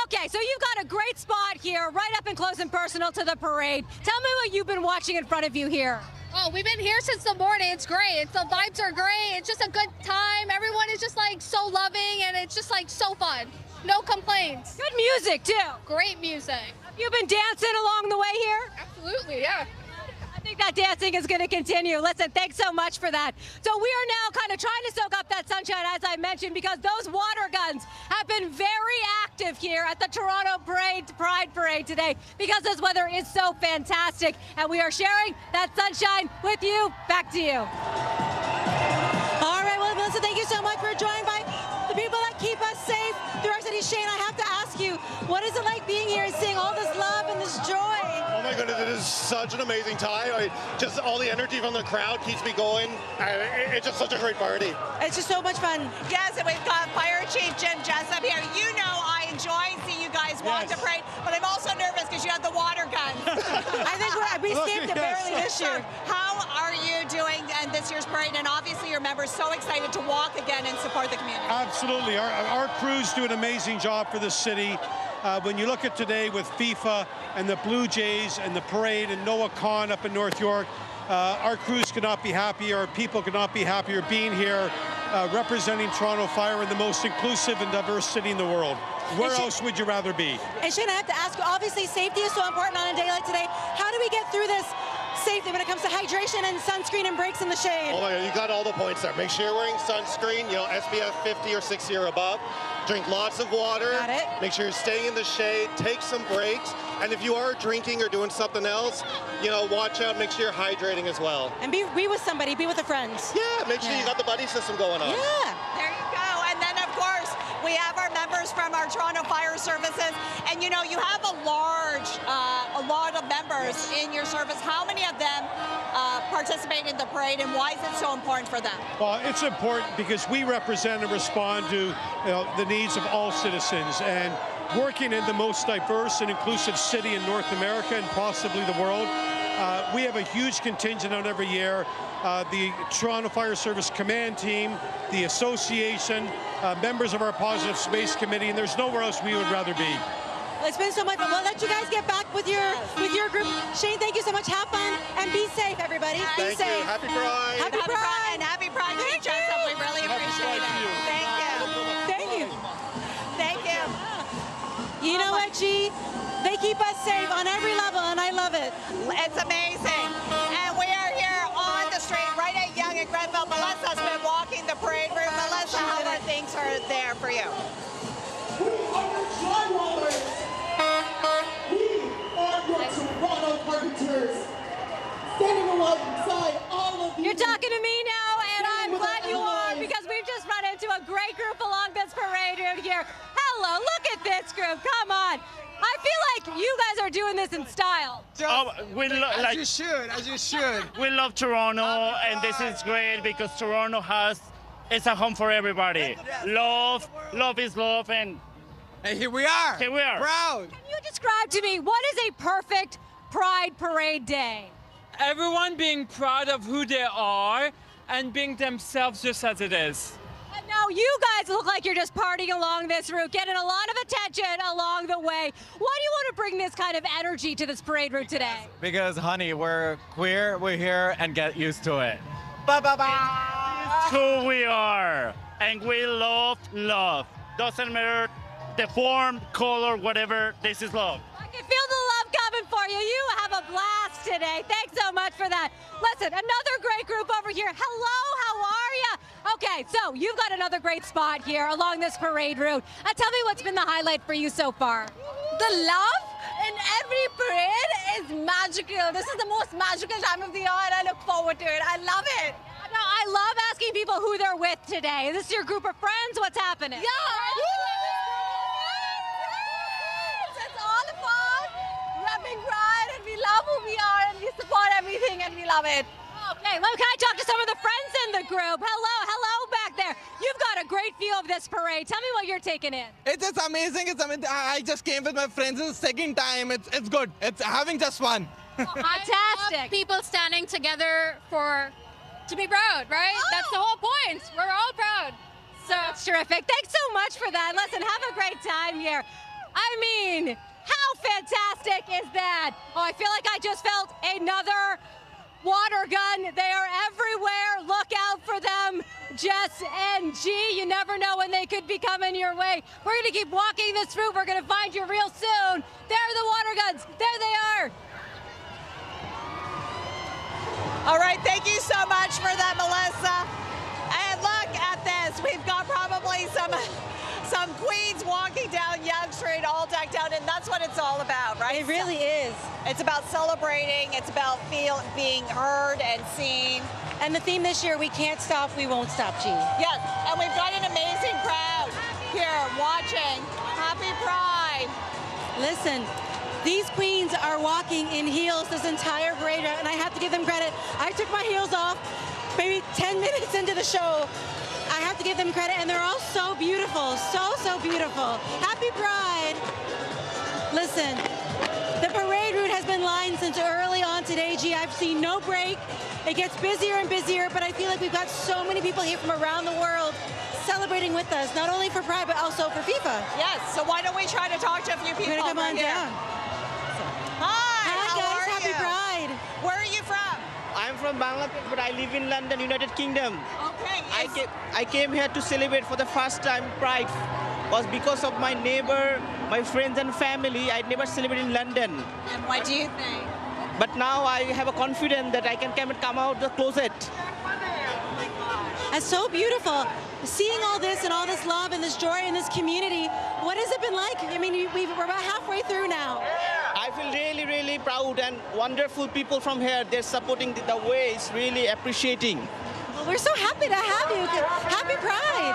Okay, so you've got a great spot here, right up and close and personal to the parade. Tell me what you've been watching in front of you here. Oh, we've been here since the morning. It's great. The vibes are great. It's just a good time. Everyone is just like so loving, and it's just like so fun. No complaints. Good music, too. Great music. Have you been dancing along the way here? Absolutely, yeah. I think that dancing is going to continue. Listen, thanks so much for that. So we are now kind of trying to soak up that sunshine, as I mentioned, because those water guns have been very active here at the Toronto Pride Parade today because this weather is so fantastic, and we are sharing that sunshine with you. Back to you. All right, well, Melissa, thank you so much for joining by the people that keep us safe through our city. Shane, I have to ask you, what is it like being here and seeing all this love and this joy? Oh my goodness, it is such an amazing time. Just all the energy from the crowd keeps me going. It's just such a great party. It's just so much fun. Yes, and we've got Fire Chief Jim Jessup here. You know I enjoy seeing you guys walk the parade, but I'm also nervous because you have the water guns. I think we escaped it barely this year. How are you doing in this year's parade? And obviously your members so excited to walk again and support the community. Absolutely. Our crews do an amazing job for the city. When you look at today with FIFA and the Blue Jays and the parade and Noah Khan up in North York, our crews could not be happier, our people could not be happier being here, representing Toronto Fire in the most inclusive and diverse city in the world. Where else would you rather be? And Shane, I have to ask you, obviously safety is so important on a day like today. How do we get through this safely when it comes to hydration and sunscreen and breaks in the shade? Oh my God, you got all the points there. Make sure you're wearing sunscreen, you know, SPF 50 or 60 or above. Drink lots of water. Got it. Make sure you're staying in the shade. Take some breaks. And if you are drinking or doing something else, you know, watch out. Make sure you're hydrating as well. And be with somebody. Be with a friend. Yeah, make sure you got the buddy system going on. Yeah. There you go. And then, of course, we have our members from our Toronto Fire Services. And, you know, you have a lot of members in your service. How many of them participate in the parade, and why is it so important for them? Well, it's important because we represent and respond to the needs of all citizens. And working in the most diverse and inclusive city in North America and possibly the world, we have a huge contingent on every year. The Toronto Fire Service Command Team, the association, members of our Positive Space Committee, and there's nowhere else we would rather be. It's been so much fun. We'll let you guys get back with your group. Shane, thank you so much. Have fun and be safe, everybody. Be Thank safe. you. Happy Pride. Happy Pride. And happy Pride to each other. We really appreciate it. Thank you. Thank you. Thank you. You know what, G? They keep us safe on every level, and I love it. It's amazing. And we are here on the street right at Yonge and Grenville. Melissa's been walking the parade route. Melissa, how are things there for you? We are your Drywallers. We are your Toronto Carpenters. Standing alongside all of you. You're talking to me now, and I'm glad you are, because we've just run into a great group along this parade route here. Hello, look at this group. Come on. I feel like you guys are doing this in style. As you should. We love Toronto, and this is great because Toronto it's a home for everybody. Love is love, and here we are. Here we are. Proud. Can you describe to me what is a perfect Pride Parade day? Everyone being proud of who they are and being themselves just as it is. And now you guys look like you're just partying along this route, getting a lot of attention along the way. Why do you want to bring this kind of energy to this parade route today? Because, honey, we're queer, we're here, and get used to it. It's who we are, and we love love. Doesn't matter the form, color, whatever, this is love. I can feel the love coming for you. You have a blast today. Thanks so much for that. Listen, another great group over here. Hello, how are you? Okay, so you've got another great spot here along this parade route. Tell me what's been the highlight for you so far. The love in every parade is magical. This is the most magical time of the year, and I look forward to it. I love it. No, I love asking people who they're with today. Is this your group of friends? What's happening? Yeah! It's all about repping Pride, and we love who we are, and we support everything, and we love it. Okay, well, can I talk to some of the friends in the group? Hello back there. You've got a great view of this parade. Tell me what you're taking in. It's just amazing. I just came with my friends. It's the second time. It's good. It's having just fun. Fantastic. People standing together to be proud, right? That's the whole point. We're all proud. So that's terrific. Thanks so much for that. Listen, have a great time here. I mean, how fantastic is that? Oh, I feel like I just felt another water gun. They are everywhere. Look out for them. Jess and G, you never know when they could be coming your way. We're going to keep walking this route. We're going to find you real soon. There are the water guns. There they are. All right, thank you so much for that, Melissa. And look at this. We've got probably some queens walking down Yonge Street all decked out, and that's what it's all about, right? It really is. It's about celebrating. It's about being heard and seen. And the theme this year, we can't stop, we won't stop, G. Yes, and we've got an amazing crowd here watching. Happy Pride. Listen, these queens are walking in heels this entire parade route, and I have to give them credit. I took my heels off maybe 10 minutes into the show. I have to give them credit, and they're all so beautiful, so beautiful. Happy Pride. Listen, the parade route has been lined since early on today, Gee. I've seen no break. It gets busier and busier, but I feel like we've got so many people here from around the world celebrating with us, not only for Pride, but also for FIFA. Yes, so why don't we try to talk to a few people We're gonna come on here. down. Hi, Hi how guys, are happy you? Pride. Where are you from? I'm from Bangladesh, but I live in London, United Kingdom. Okay. I came here to celebrate for the first time Pride. Was because of my neighbor, my friends and family. I'd never celebrated in London. And what do you think? But now I have a confidence that I can come out the closet. That's so beautiful. Seeing all this and all this love and this joy in this community, what has it been like? I mean, we're about halfway through now. I feel really, really proud and wonderful people from here. They're supporting the way. It's really appreciating. Well, we're so happy to have you. Happy Pride.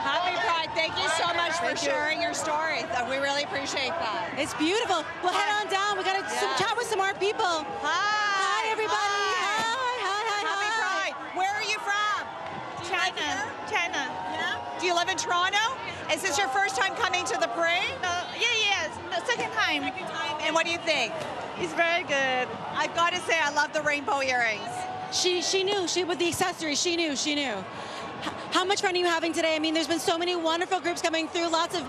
Happy Pride. Thank you so much for sharing your story. We really appreciate that. It's beautiful. We'll head on down. We got to chat with some more people. Hi, everybody. Hi. Happy Pride. Where are you from? China. Yeah? Do you live in Toronto? Is this your first time coming to the parade? Yes, the second time. And what do you think? It's very good. I've got to say, I love the rainbow earrings. She knew. With the accessories, she knew. How much fun are you having today? I mean, there's been so many wonderful groups coming through, lots of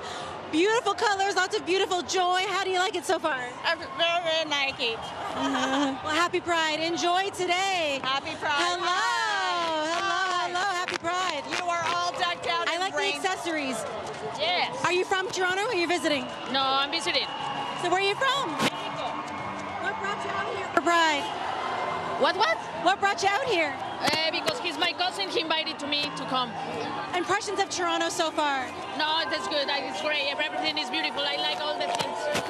beautiful colors, lots of beautiful joy. How do you like it so far? I very like it. Well, happy Pride. Enjoy today. Happy Pride. Hello. Happy Pride. You are all decked out. I like the accessories. Yes. Are you from Toronto or are you visiting? No, I'm visiting. So where are you from? Mexico. What brought you out here for Pride? What? What brought you out here? Because he's my cousin, he invited me to come. Impressions of Toronto so far? No, that's good. It's great. Everything is beautiful. I like all the things. It's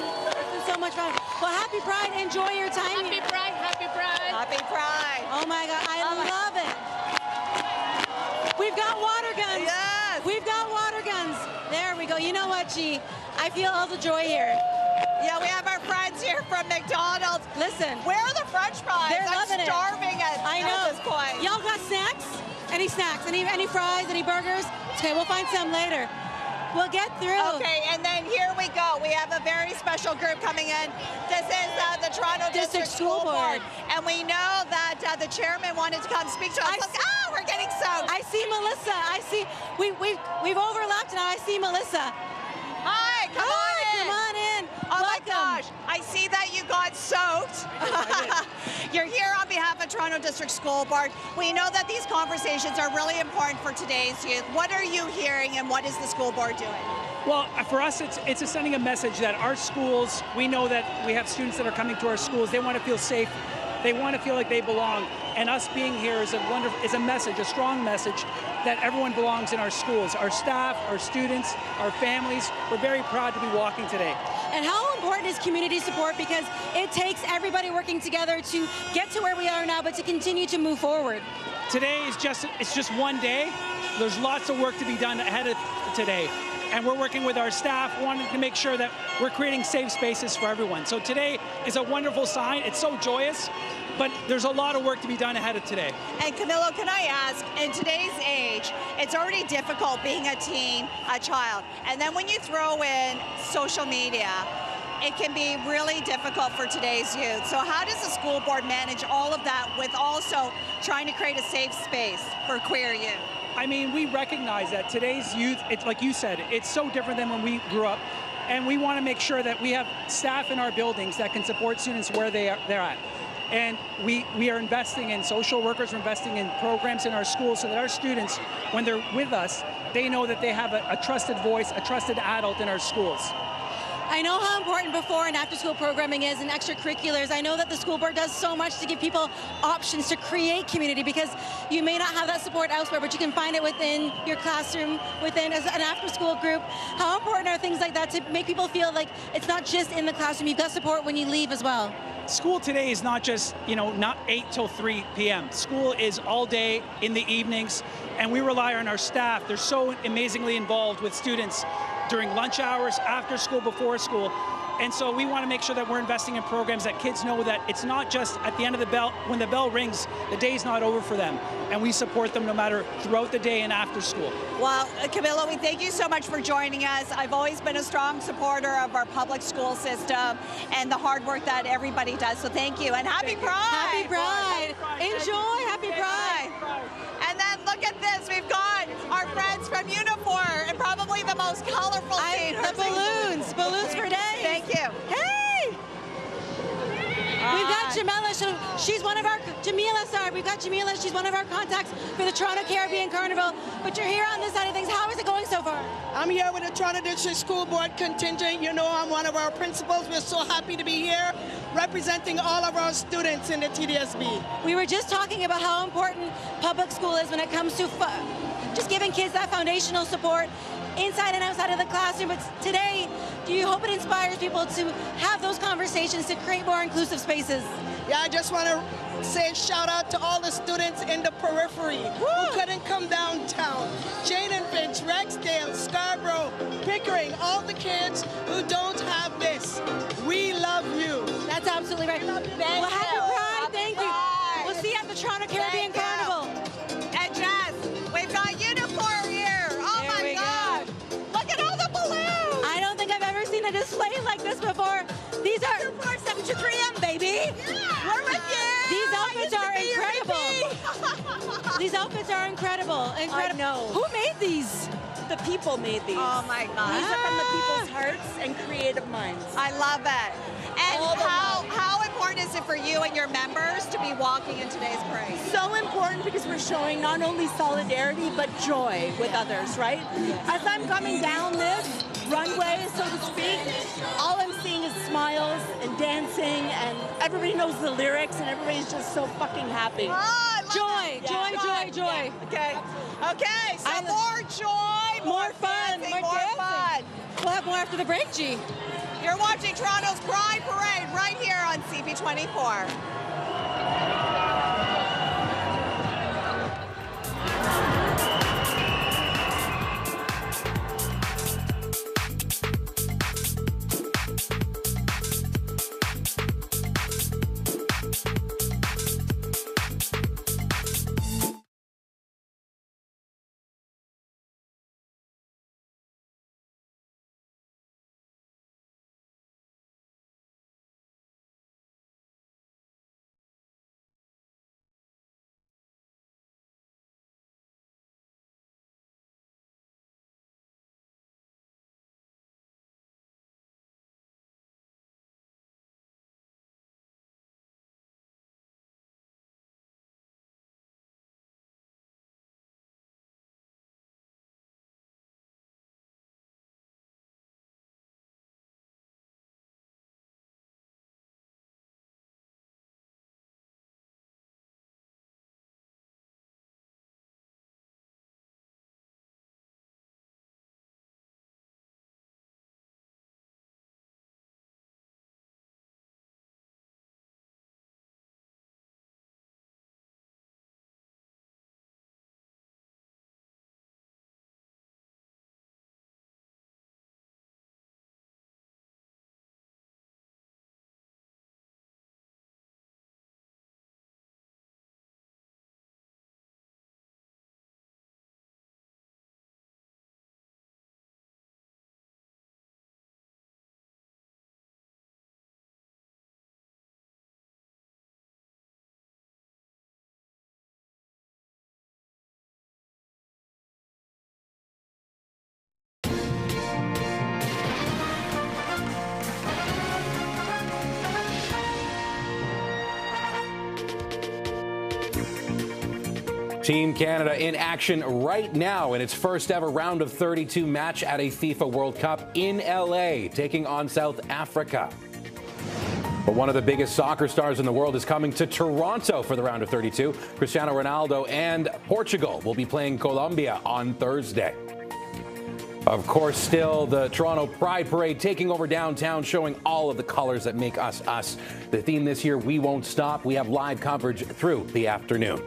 been so much fun. Well, happy Pride. Enjoy your time Happy here. Pride. Happy Pride. Happy Pride. Oh my God, I love it. We've got water guns. Yes. We've got water guns. There we go. You know what, Gee? I feel all the joy here. Yeah, we have our friends here from McDonald's. Listen. Where are the French fries? They're loving I'm starving it. I know. at this point. Y'all got snacks? Any snacks? Any fries? Any burgers? Okay, we'll find some later. We'll get through. Okay, and then here we go. We have a very special group coming in. This is the Toronto District School Board. And we know that the chairman wanted to come speak to us. We're getting soaked. I see Melissa. We've overlapped now. I see Melissa. Hi, come on in. Oh Welcome. my gosh, I see that you got soaked. You're here on behalf of Toronto District School Board. We know that these conversations are really important for today's youth. What are you hearing and what is the school board doing? Well, for us, it's sending a message that our schools, we know that we have students that are coming to our schools. They want to feel safe. They want to feel like they belong. And us being here is a message, a strong message that everyone belongs in our schools. Our staff, our students, our families. We're very proud to be walking today. And how important is community support? Because it takes everybody working together to get to where we are now, but to continue to move forward. Today is just one day. There's lots of work to be done ahead of today. And we're working with our staff, wanting to make sure that we're creating safe spaces for everyone. So today is a wonderful sign. It's so joyous, but there's a lot of work to be done ahead of today. And Camilo, can I ask, in today's age, it's already difficult being a teen, a child. And then when you throw in social media, it can be really difficult for today's youth. So how does the school board manage all of that with also trying to create a safe space for queer youth? I mean, we recognize that today's youth, it's like you said, it's so different than when we grew up. And we want to make sure that we have staff in our buildings that can support students where they're at. And we are investing in social workers, we're investing in programs in our schools so that our students, when they're with us, they know that they have a trusted voice, a trusted adult in our schools. I know how important before and after school programming is and extracurriculars. I know that the school board does so much to give people options to create community because you may not have that support elsewhere, but you can find it within your classroom, within an after school group. How important are things like that to make people feel like it's not just in the classroom, you've got support when you leave as well? School today is not just, not 8 till 3 p.m. School is all day in the evenings, and we rely on our staff. They're so amazingly involved with students during lunch hours, after school, before school. And so we want to make sure that we're investing in programs that kids know that it's not just at the end of the bell, when the bell rings, the day's not over for them. And we support them no matter throughout the day and after school. Well, Camilla, we thank you so much for joining us. I've always been a strong supporter of our public school system and the hard work that everybody does. So thank you, and happy Pride. Happy Pride. Enjoy. Happy Pride. And then look at this. We've got our friends from Unifor and probably the most colorful team. The balloons. Balloons for days. Thank you. Hey! We've got Jamila. She's one of our, we've got Jamila. She's one of our contacts for the Toronto Caribbean Carnival. But you're here on this side of things. How is it going so far? I'm here with the Toronto District School Board contingent. You know, I'm one of our principals. We're so happy to be here representing all of our students in the TDSB. We were just talking about how important public school is when it comes to just giving kids that foundational support inside and outside of the classroom. But today, do you hope it inspires people to have those conversations to create more inclusive spaces? Yeah, I just want to say shout out to all the students in the periphery who couldn't come downtown. Jaden Finch, Rexdale, Scarborough, Pickering, all the kids who don't have this. We love you. That's absolutely right. Well, happy Pride. Thank you. We'll see you at the Toronto Caribbean Carnival. And Jess, we've got Unifor here. Oh my God. Look at all the balloons. I don't think I've ever seen a display like this before. These are 7 to 3M, baby. We're with you. These outfits are incredible. These outfits are incredible. I know. Who made these? The people made these. Oh my God. These are from the people's hearts and creative minds. I love it. And how important is it for you and your members to be walking in today's parade? So important because we're showing not only solidarity but joy with others, right? As I'm coming down this runway, so to speak, all I'm seeing is smiles and dancing, and everybody knows the lyrics, and everybody's just so fucking happy. Joy, joy, joy. Okay. Okay, so more joy, more fun, dancing, more fun. We'll have more after the break, G. You're watching Toronto's Pride Parade right here on CP24. Team Canada in action right now in its first ever round of 32 match at a FIFA World Cup in LA, taking on South Africa. But one of the biggest soccer stars in the world is coming to Toronto for the round of 32. Cristiano Ronaldo and Portugal will be playing Colombia on Thursday. Of course, still the Toronto Pride Parade taking over downtown, showing all of the colors that make us us. The theme this year, We Won't Stop. We have live coverage through the afternoon.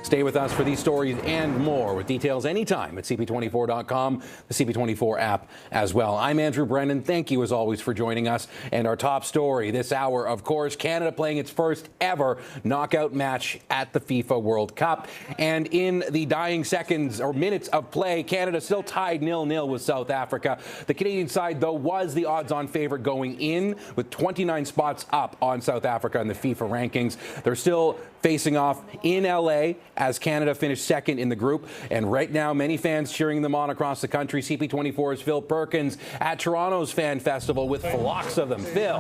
Stay with us for these stories and more, with details anytime at CP24.com, the CP24 app as well. I'm Andrew Brennan. Thank you, as always, for joining us. And our top story this hour, of course, Canada playing its first ever knockout match at the FIFA World Cup. And in the dying seconds or minutes of play, Canada still tied 0-0 with South Africa. The Canadian side, though, was the odds-on favorite going in, with 29 spots up on South Africa in the FIFA rankings. They're still facing off in LA as Canada finished second in the group. And right now, many fans cheering them on across the country. CP24's Phil Perkins at Toronto's Fan Festival with flocks of them. Phil.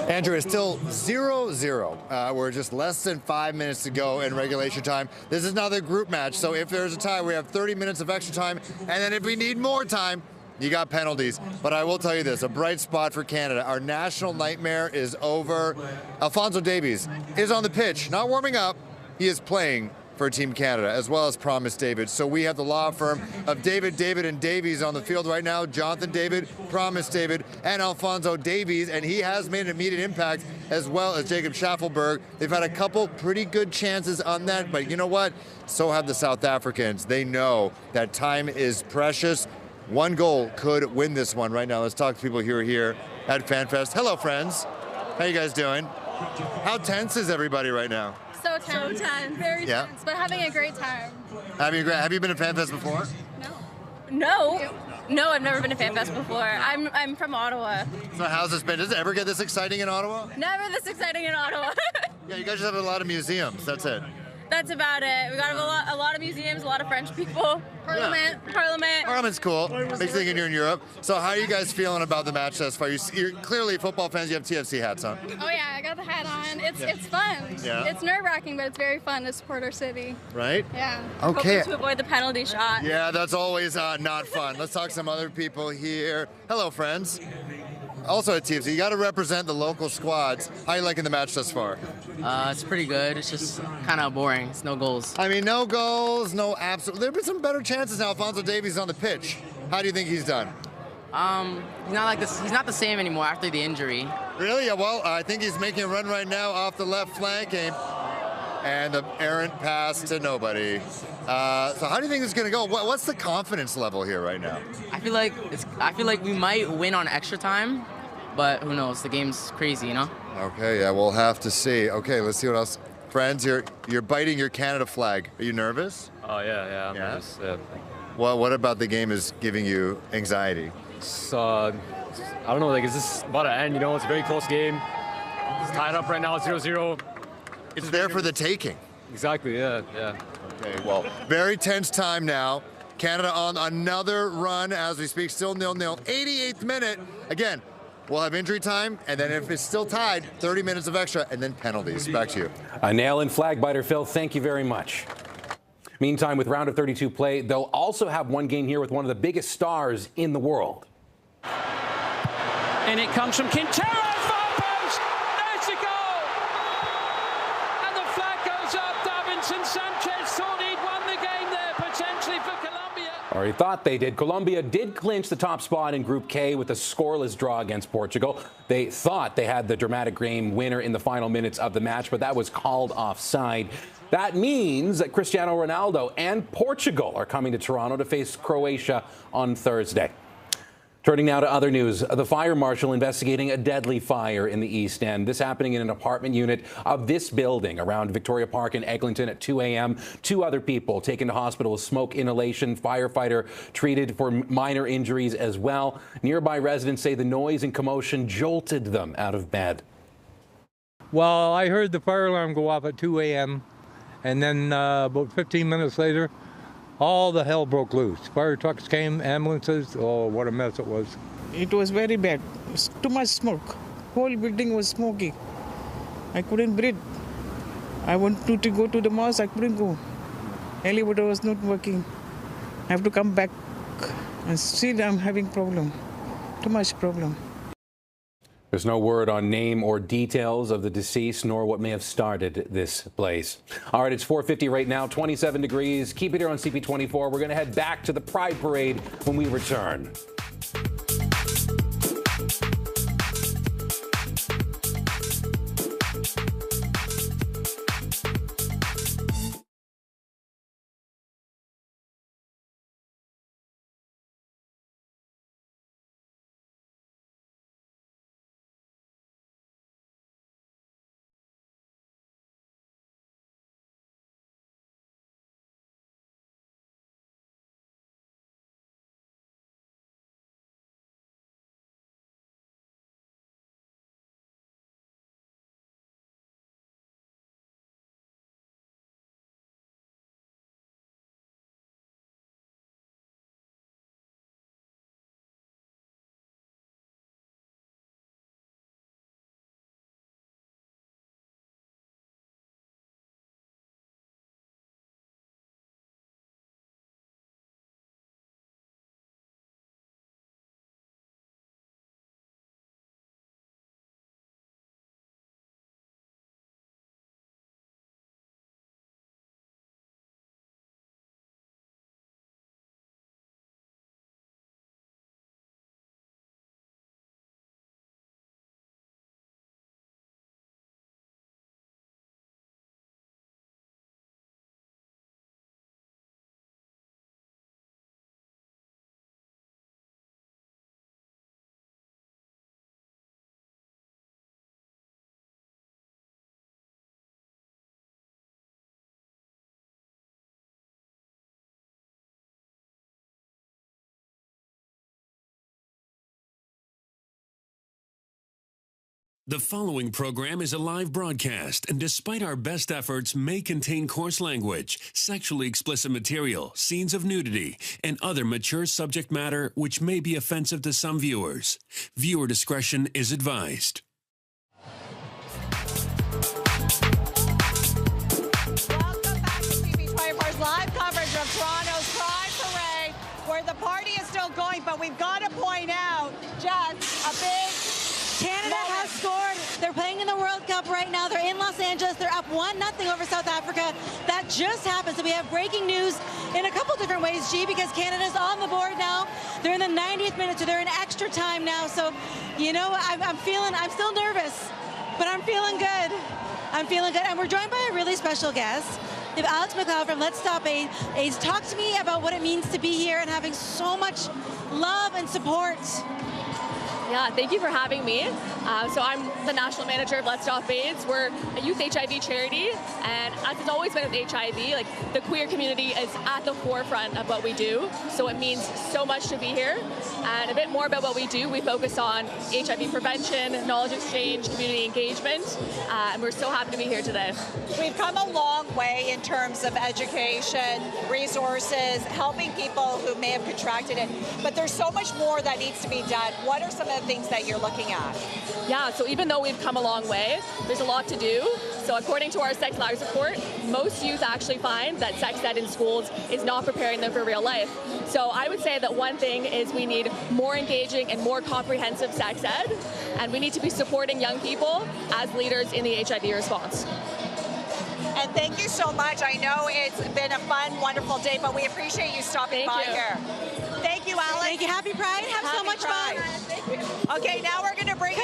Andrew, it's still 0-0. We're just less than 5 minutes to go in regulation time. This is another group match, so if there's a tie, we have 30 minutes of extra time, and then if we need more time, you got penalties. But I will tell you this, a bright spot for Canada. Our national nightmare is over. Alphonso Davies is on the pitch, not warming up. He is playing for Team Canada, as well as Promise David. So we have the law firm of David, and Davies on the field right now. Jonathan David, Promise David, and Alphonso Davies, and he has made an immediate impact, as well as Jacob Schaffelberg. They've had a couple pretty good chances on that, but you know what? So have the South Africans. They know that time is precious. One goal could win this one right now. Let's talk to people who are here at FanFest. Hello, friends. How you guys doing? How tense is everybody right now? So tense. Very tense, but having a great time. Have you been to FanFest before? No, I've never been to FanFest before. I'm from Ottawa. So how's this been? Does it ever get this exciting in Ottawa? Never this exciting in Ottawa. Yeah, you guys just have a lot of museums. That's it. That's about it. We got a lot of museums, a lot of French people. Parliament. Parliament's cool. Makes you think you're in Europe. So how are you guys feeling about the match thus far? You're clearly football fans. You have TFC hats on. Oh yeah, I got the hat on. It's fun. Yeah. It's nerve-wracking, but it's very fun to support our city. Right? Yeah. Okay. Hoping to avoid the penalty shot. Yeah, that's always not fun. Let's talk to some other people here. Hello, friends. Also at TFC, you got to represent the local squads. How are you liking the match thus far? It's pretty good. It's just kind of boring. It's no goals. I mean, no goals, no absolute. There have been some better chances now. Alphonso Davies on the pitch. How do you think he's done? He's not like this. He's not the same anymore after the injury. Really? Yeah. Well, I think he's making a run right now off the left flank, and the errant pass to nobody. So how do you think this is going to go? What's the confidence level here right now? I feel like we might win on extra time, but who knows? The game's crazy, you know. Okay, yeah, we'll have to see. Okay, let's see what else. Friends, you're biting your Canada flag. Are you nervous? Oh yeah, I'm nervous. Yeah. Well, what about the game is giving you anxiety? I don't know. Like, is this about to end? You know, it's a very close game. It's tied up right now, 0-0. It's there for the taking. Exactly. Yeah. Okay. Well, very tense time now. Canada on another run as we speak. Still 0-0. 88th minute. Again. We'll have injury time, and then if it's still tied, 30 minutes of extra, and then penalties. Back to you. A nail in flag biter, Phil. Thank you very much. Meantime, with round of 32 play, they'll also have one game here with one of the biggest stars in the world. And it comes from Quintero, far post. There's the goal. And the flag goes up. Davinson Sanchez thought he'd won the game there, potentially for Colombia. Or he thought they did. Colombia did clinch the top spot in Group K with a scoreless draw against Portugal. They thought they had the dramatic game winner in the final minutes of the match, but that was called offside. That means that Cristiano Ronaldo and Portugal are coming to Toronto to face Croatia on Thursday. Turning now to other news, the fire marshal investigating a deadly fire in the East End. This happening in an apartment unit of this building around Victoria Park in Eglinton at 2 a.m. 2 other people taken to hospital with smoke inhalation. Firefighter treated for minor injuries as well. Nearby residents say the noise and commotion jolted them out of bed. Well, I heard the fire alarm go off at 2 a.m. and then about 15 minutes later, all the hell broke loose. Fire trucks came, ambulances. Oh, what a mess it was. It was very bad. It was too much smoke. Whole building was smoky. I couldn't breathe. I wanted to go to the mosque. I couldn't go. Elevator was not working. I have to come back and still I'm having problem. Too much problem. There's no word on name or details of the deceased, nor what may have started this blaze. All right, it's 4:50 right now, 27 degrees. Keep it here on CP24. We're going to head back to the Pride Parade when we return. The following program is a live broadcast and despite our best efforts may contain coarse language, sexually explicit material, scenes of nudity, and other mature subject matter which may be offensive to some viewers. Viewer discretion is advised. Welcome back to CP24's live coverage of Toronto's Pride Parade, where the party is still going, but we've got to point out just a big Canada has scored. They're playing in the World Cup right now. They're in Los Angeles. They're up 1-0 over South Africa. That just happened. So we have breaking news in a couple different ways, G, because Canada's on the board now. They're in the 90th minute, so they're in extra time now. So, you know, I'm still nervous, but I'm feeling good. I'm feeling good. And we're joined by a really special guest. We have Alex McLeod from Let's Stop AIDS. Talk to me about what it means to be here and having so much love and support. Yeah, thank you for having me. So I'm the national manager of Let's Stop AIDS. We're a youth HIV charity, and as it's always been with HIV, like the queer community is at the forefront of what we do. So it means so much to be here. And a bit more about what we do, we focus on HIV prevention, knowledge exchange, community engagement, and we're so happy to be here today. We've come a long way in terms of education, resources, helping people who may have contracted it, but there's so much more that needs to be done. What are some of the things that you're looking at? Yeah, so even though we've come a long way, there's a lot to do. So according to our sex lives report, most youth actually find that sex ed in schools is not preparing them for real life. So I would say that one thing is we need more engaging and more comprehensive sex ed, and we need to be supporting young people as leaders in the HIV response. And thank you so much. I know it's been a fun, wonderful day, but we appreciate you stopping by here. Thank you, Alex. Thank you. Happy Pride. Have so much fun. Okay, now we're going to bring in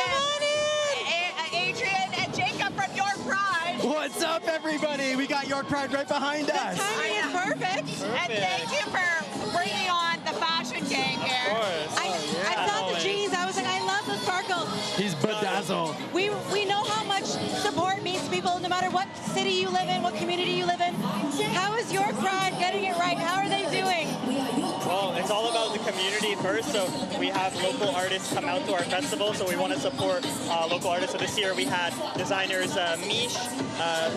Adrian and Jacob from York Pride. What's up, everybody? We got York Pride right behind us. The timing is perfect. And thank you for bringing on the fashion gang here. Of course. I saw the jeans. I was like, I love the sparkle. He's bedazzled. We know how much support means to people, no matter what city you live in, what community you live in. How is York Pride getting it right? How are they doing? Well, it's all about the community first, so we have local artists come out to our festival, so we want to support local artists. So this year we had designers Mish,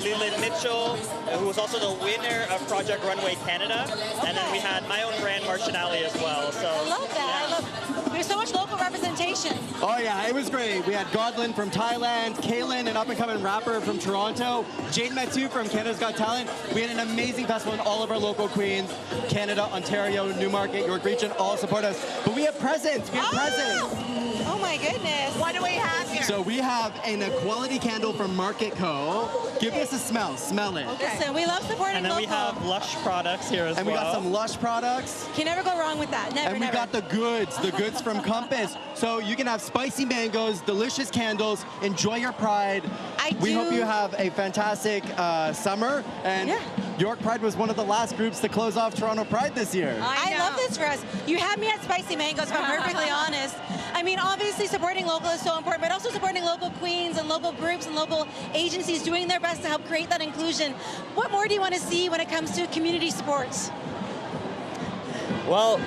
Leland Mitchell, who was also the winner of Project Runway Canada, and then we had my own brand, Marcinelli, as well. So I love that. Yeah. There's so much local representation. Oh yeah, it was great. We had Godlin from Thailand, Kaylin, an up-and-coming rapper from Toronto, Jade Metu from Canada's Got Talent. We had an amazing festival, and all of our local queens, Canada, Ontario, Newmarket, York Region, all support us. But we have presents. We have presents. Oh my goodness. What do we have here? So we have an Equality candle from Market Co. Give this a smell. Smell it. Okay. Listen, we love supporting And then local. we have Lush products here as well. And we got some Lush products. Can never go wrong with that. Never, And we got the goods from Compass. So you can have spicy mangoes, delicious candles, enjoy your Pride. We hope you have a fantastic summer. And York Pride was one of the last groups to close off Toronto Pride this year. I love this for us. You had me at spicy mangoes, if I'm perfectly honest. I mean, obviously supporting local is so important, but also supporting local queens and local groups and local agencies doing their best to help create that inclusion. What more do you want to see when it comes to community supports? Well,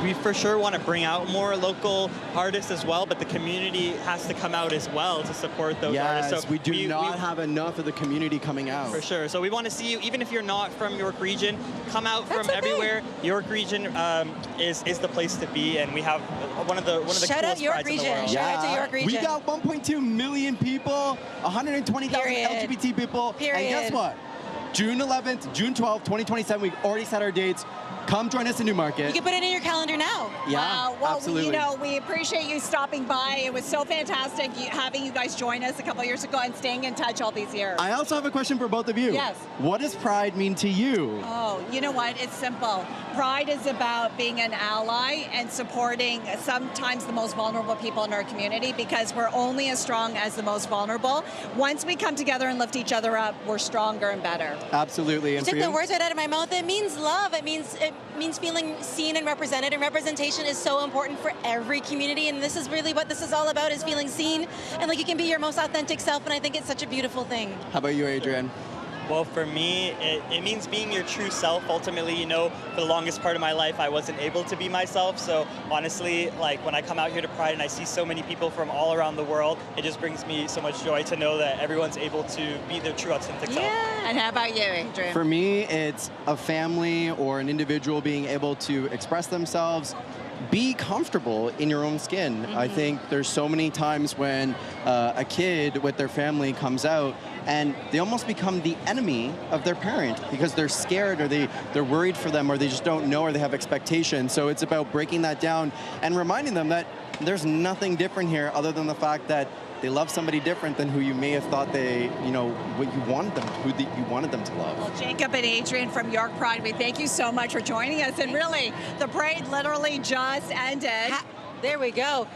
we for sure want to bring out more local artists as well, but the community has to come out as well to support those artists. So we do not have enough of the community coming out. For sure. So we want to see you, even if you're not from York Region, come out from everywhere. York Region is the place to be, and we have one of the coolest prides in the world. Shout out to York Region. We got 1.2 million people, 120,000 LGBT people. Period. And guess what? June 11th, June 12th, 2027, we've already set our dates. Come join us in Newmarket. You can put it in your calendar now. Yeah, wow. Well, absolutely. You know, we appreciate you stopping by. It was so fantastic having you guys join us a couple years ago and staying in touch all these years. I also have a question for both of you. Yes. What does Pride mean to you? Oh, you know what? It's simple. Pride is about being an ally and supporting sometimes the most vulnerable people in our community, because we're only as strong as the most vulnerable. Once we come together and lift each other up, we're stronger and better. Absolutely. And you took the words right out of my mouth. It means love. It means feeling seen and represented, and representation is so important for every community, and this is really what this is all about, is feeling seen and like you can be your most authentic self, and I think it's such a beautiful thing. How about you, Adrian? Well, for me, it means being your true self. Ultimately, you know, for the longest part of my life, I wasn't able to be myself. So honestly, like when I come out here to Pride and I see so many people from all around the world, it just brings me so much joy to know that everyone's able to be their true, authentic self. And how about you, Adrian? For me, it's a family or an individual being able to express themselves, be comfortable in your own skin. I think there's so many times when a kid with their family comes out and they almost become the enemy of their parent because they're scared or they're worried for them or they just don't know or they have expectations. So it's about breaking that down and reminding them that there's nothing different here other than the fact that they love somebody different than who you may have thought they, you know, what you wanted them, you wanted them to love. Well, Jacob and Adrian from York Pride, we thank you so much for joining us. And really, the parade literally just ended. There we go.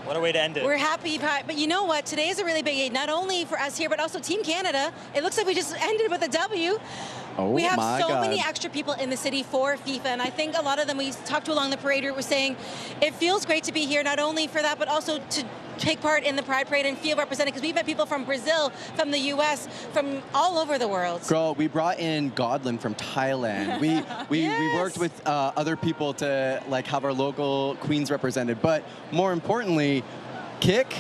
What a way to end it. We're happy, but you know what? Today is a really big day, not only for us here, but also Team Canada. It looks like we just ended with a W. Oh, we have my so God. many extra people in the city for FIFA, and I think a lot of them we talked to along the parade route were saying it feels great to be here, not only for that, but also to take part in the Pride Parade and feel represented, because we've had people from Brazil, from the U.S., from all over the world. Girl, we brought in Godlin from Thailand. We worked with other people to like have our local queens represented, but more importantly, kick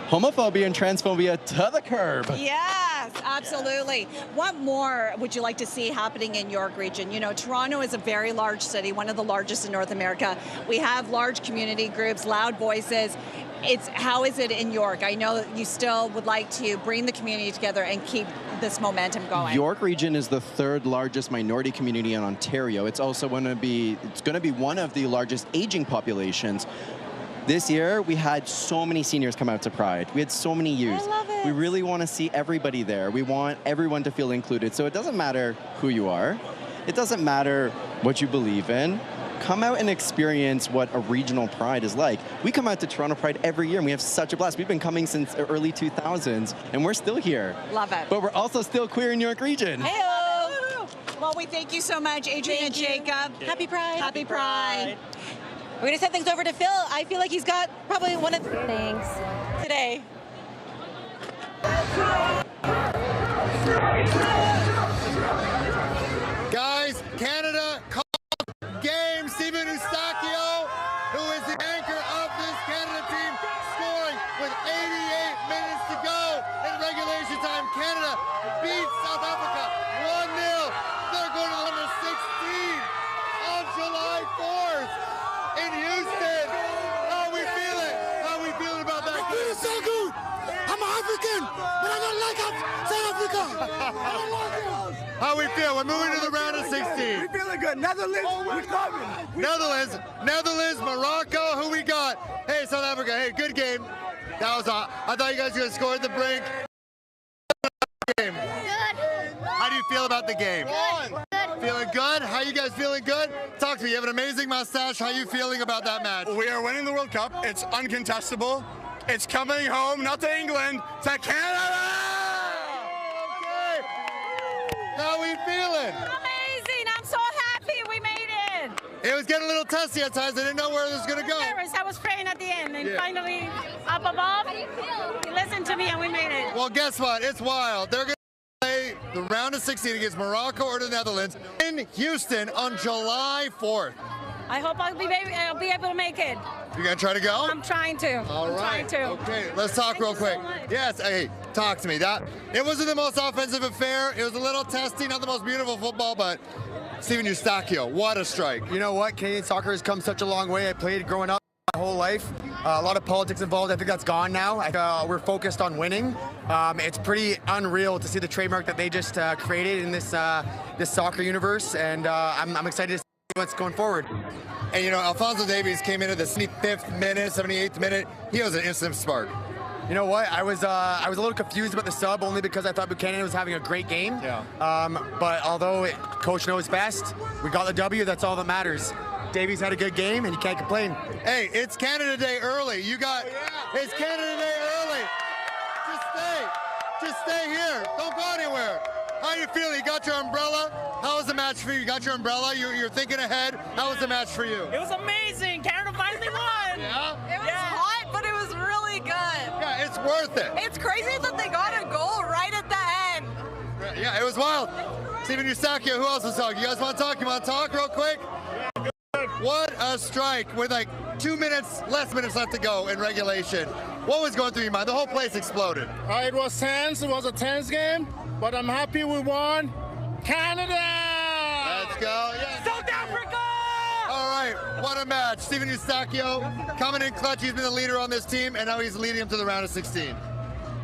homophobia and transphobia to the curb. Yes, absolutely. What more would you like to see happening in York region? You know, Toronto is a very large city, one of the largest in North America. We have large community groups, loud voices. How is it in York? I know that you still would like to bring the community together and keep this momentum going. York region is the third largest minority community in Ontario. It's also going to be one of the largest aging populations. This year, we had so many seniors come out to Pride. We had so many youth. I love it. We really want to see everybody there. We want everyone to feel included. So it doesn't matter who you are. It doesn't matter what you believe in. Come out and experience what a regional Pride is like. We come out to Toronto Pride every year, and we have such a blast. We've been coming since the early 2000s, and we're still here. Love it. But we're also still queer in York region. Hey-o! Well, we thank you so much, Adrian and Jacob. Happy Pride. Happy Pride. We're going to send things over to Phil. I feel like he's got probably one of the things today. Guys, Canada called game. Stephen Eustachio, who is the anchor of this Canada team, scoring with 88 minutes to go in regulation time. Canada beats South Africa 1-0. They're going to number 16 on July 4th in Houston. How we feeling? How we feeling about that? It's so good. I'm African, but I don't like South Africa. I don't like it. How we feel? We're moving to the round of 16. We feeling good. Netherlands, we're coming. Netherlands, Morocco. Who we got? Hey, South Africa. Hey, good game. That was I thought you guys were gonna score at the brink. Game. Good. How do you feel about the game? Good. Feeling good? How you guys feeling good? Talk to me. You have an amazing mustache. How you feeling about that match? We are winning the World Cup. It's uncontestable. It's coming home, not to England, to Canada. Okay. How we feeling? Amazing. I'm so happy we made it. It was getting a little testy at times. I didn't know where it was gonna go. I was praying at the end, and finally, up above, he listened to me, and we made it. Well, guess what? It's wild. They're gonna play the round of 16 against Morocco or the Netherlands in Houston on July 4th. I hope I'll be able to make it. You gonna try to go? I'm trying to. All right. Trying to. Okay, let's talk real quick. Yes, hey, talk to me. It wasn't the most offensive affair. It was a little testy, not the most beautiful football, but Stephen Eustachio, what a strike. You know what? Canadian soccer has come such a long way. I played growing up my whole life. A lot of politics involved. I think that's gone now. We're focused on winning. It's pretty unreal to see the trademark that they just created in this soccer universe, and I'm excited to see what's going forward. And you know, Alphonso Davies came in at the 75th minute, 78th minute. He was an instant spark. You know what? I was a little confused about the sub only because I thought Buchanan was having a great game. Yeah. But although coach knows best, we got the W. That's all that matters. Davies had a good game, and you can't complain. Hey, it's Canada Day early. It's Canada Day early. Just stay here. Don't go anywhere. How you feeling? You got your umbrella? How was the match for you? You got your umbrella? You're thinking ahead. How was the match for you? It was amazing. Canada finally won. Yeah? It was hot, but it was really good. Yeah, it's worth it. It's crazy that they got a goal right at the end. Yeah, It was wild. Steven Eustachio, who else was talking? You guys want to talk? You want to talk real quick? What a strike with like less minutes left to go in regulation. What was going through your mind? The whole place exploded. It was tense. It was a tense game, but I'm happy we won. Canada! Let's go. Yeah. South Africa! All right, what a match. Steven Eustachio coming in clutch. He's been the leader on this team, and now he's leading them to the round of 16.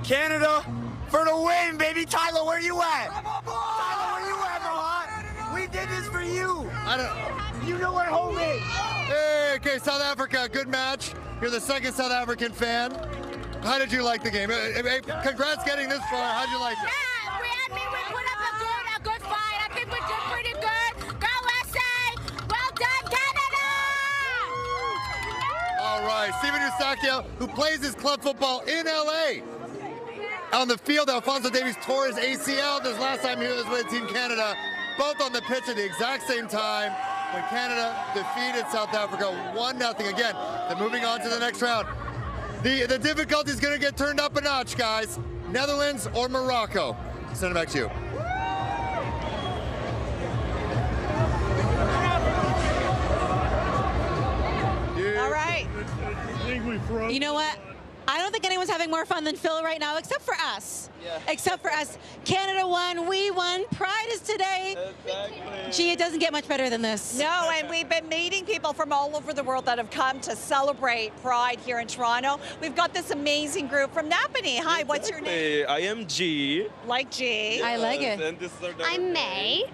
Canada for the win, baby. Tyler, where you at? Tyler, where you at, Mohan? We did this for you. You know where home is. Hey, okay, South Africa, good match. You're the second South African fan. How did you like the game? Congrats getting this far. How did you like it? We put up a good fight. I think we did pretty good. Go USA! Well done, Canada! All right, Steven Eustachio, who plays his club football in LA. On the field, Alphonso Davies tore his ACL this last time he was with Team Canada, both on the pitch at the exact same time when Canada defeated South Africa 1-0. Again, they're moving on to the next round. The difficulty is going to get turned up a notch, guys. Netherlands or Morocco. Send it back to you. All right. You know what? I don't think anyone's having more fun than Phil right now, except for us. Yeah. Except for us. Canada won, we won, Pride is today. Exactly. Gee, it doesn't get much better than this. No, and we've been meeting people from all over the world that have come to celebrate Pride here in Toronto. We've got this amazing group from Napanee. Hi, what's your name? I am G. Like G. I like it. And this is our I'm May.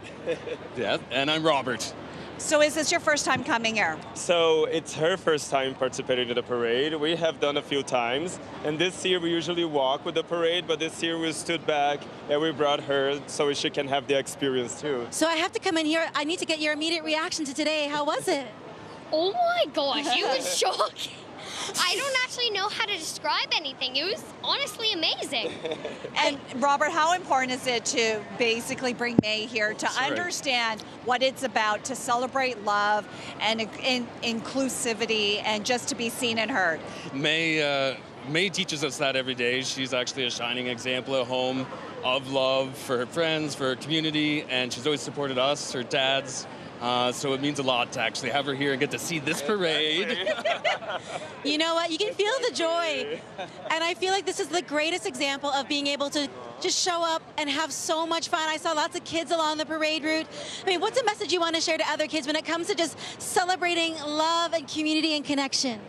Yeah, and I'm Robert. So is this your first time coming here? So it's her first time participating in the parade. We have done a few times, and this year we usually walk with the parade, but this year we stood back and we brought her so she can have the experience too. So I have to come in here. I need to get your immediate reaction to today. How was it? Oh my gosh, it was shocking. I don't actually know how to describe anything. It was honestly amazing. And Robert, how important is it to basically bring May here to understand what it's about, to celebrate love and inclusivity and just to be seen and heard? May teaches us that every day. She's actually a shining example at home of love for her friends, for her community, and she's always supported us, her dads. So it means a lot to actually have her here and get to see this parade. You know what? You can feel the joy. And I feel like this is the greatest example of being able to just show up and have so much fun. I saw lots of kids along the parade route. I mean, what's a message you want to share to other kids when it comes to just celebrating love and community and connection?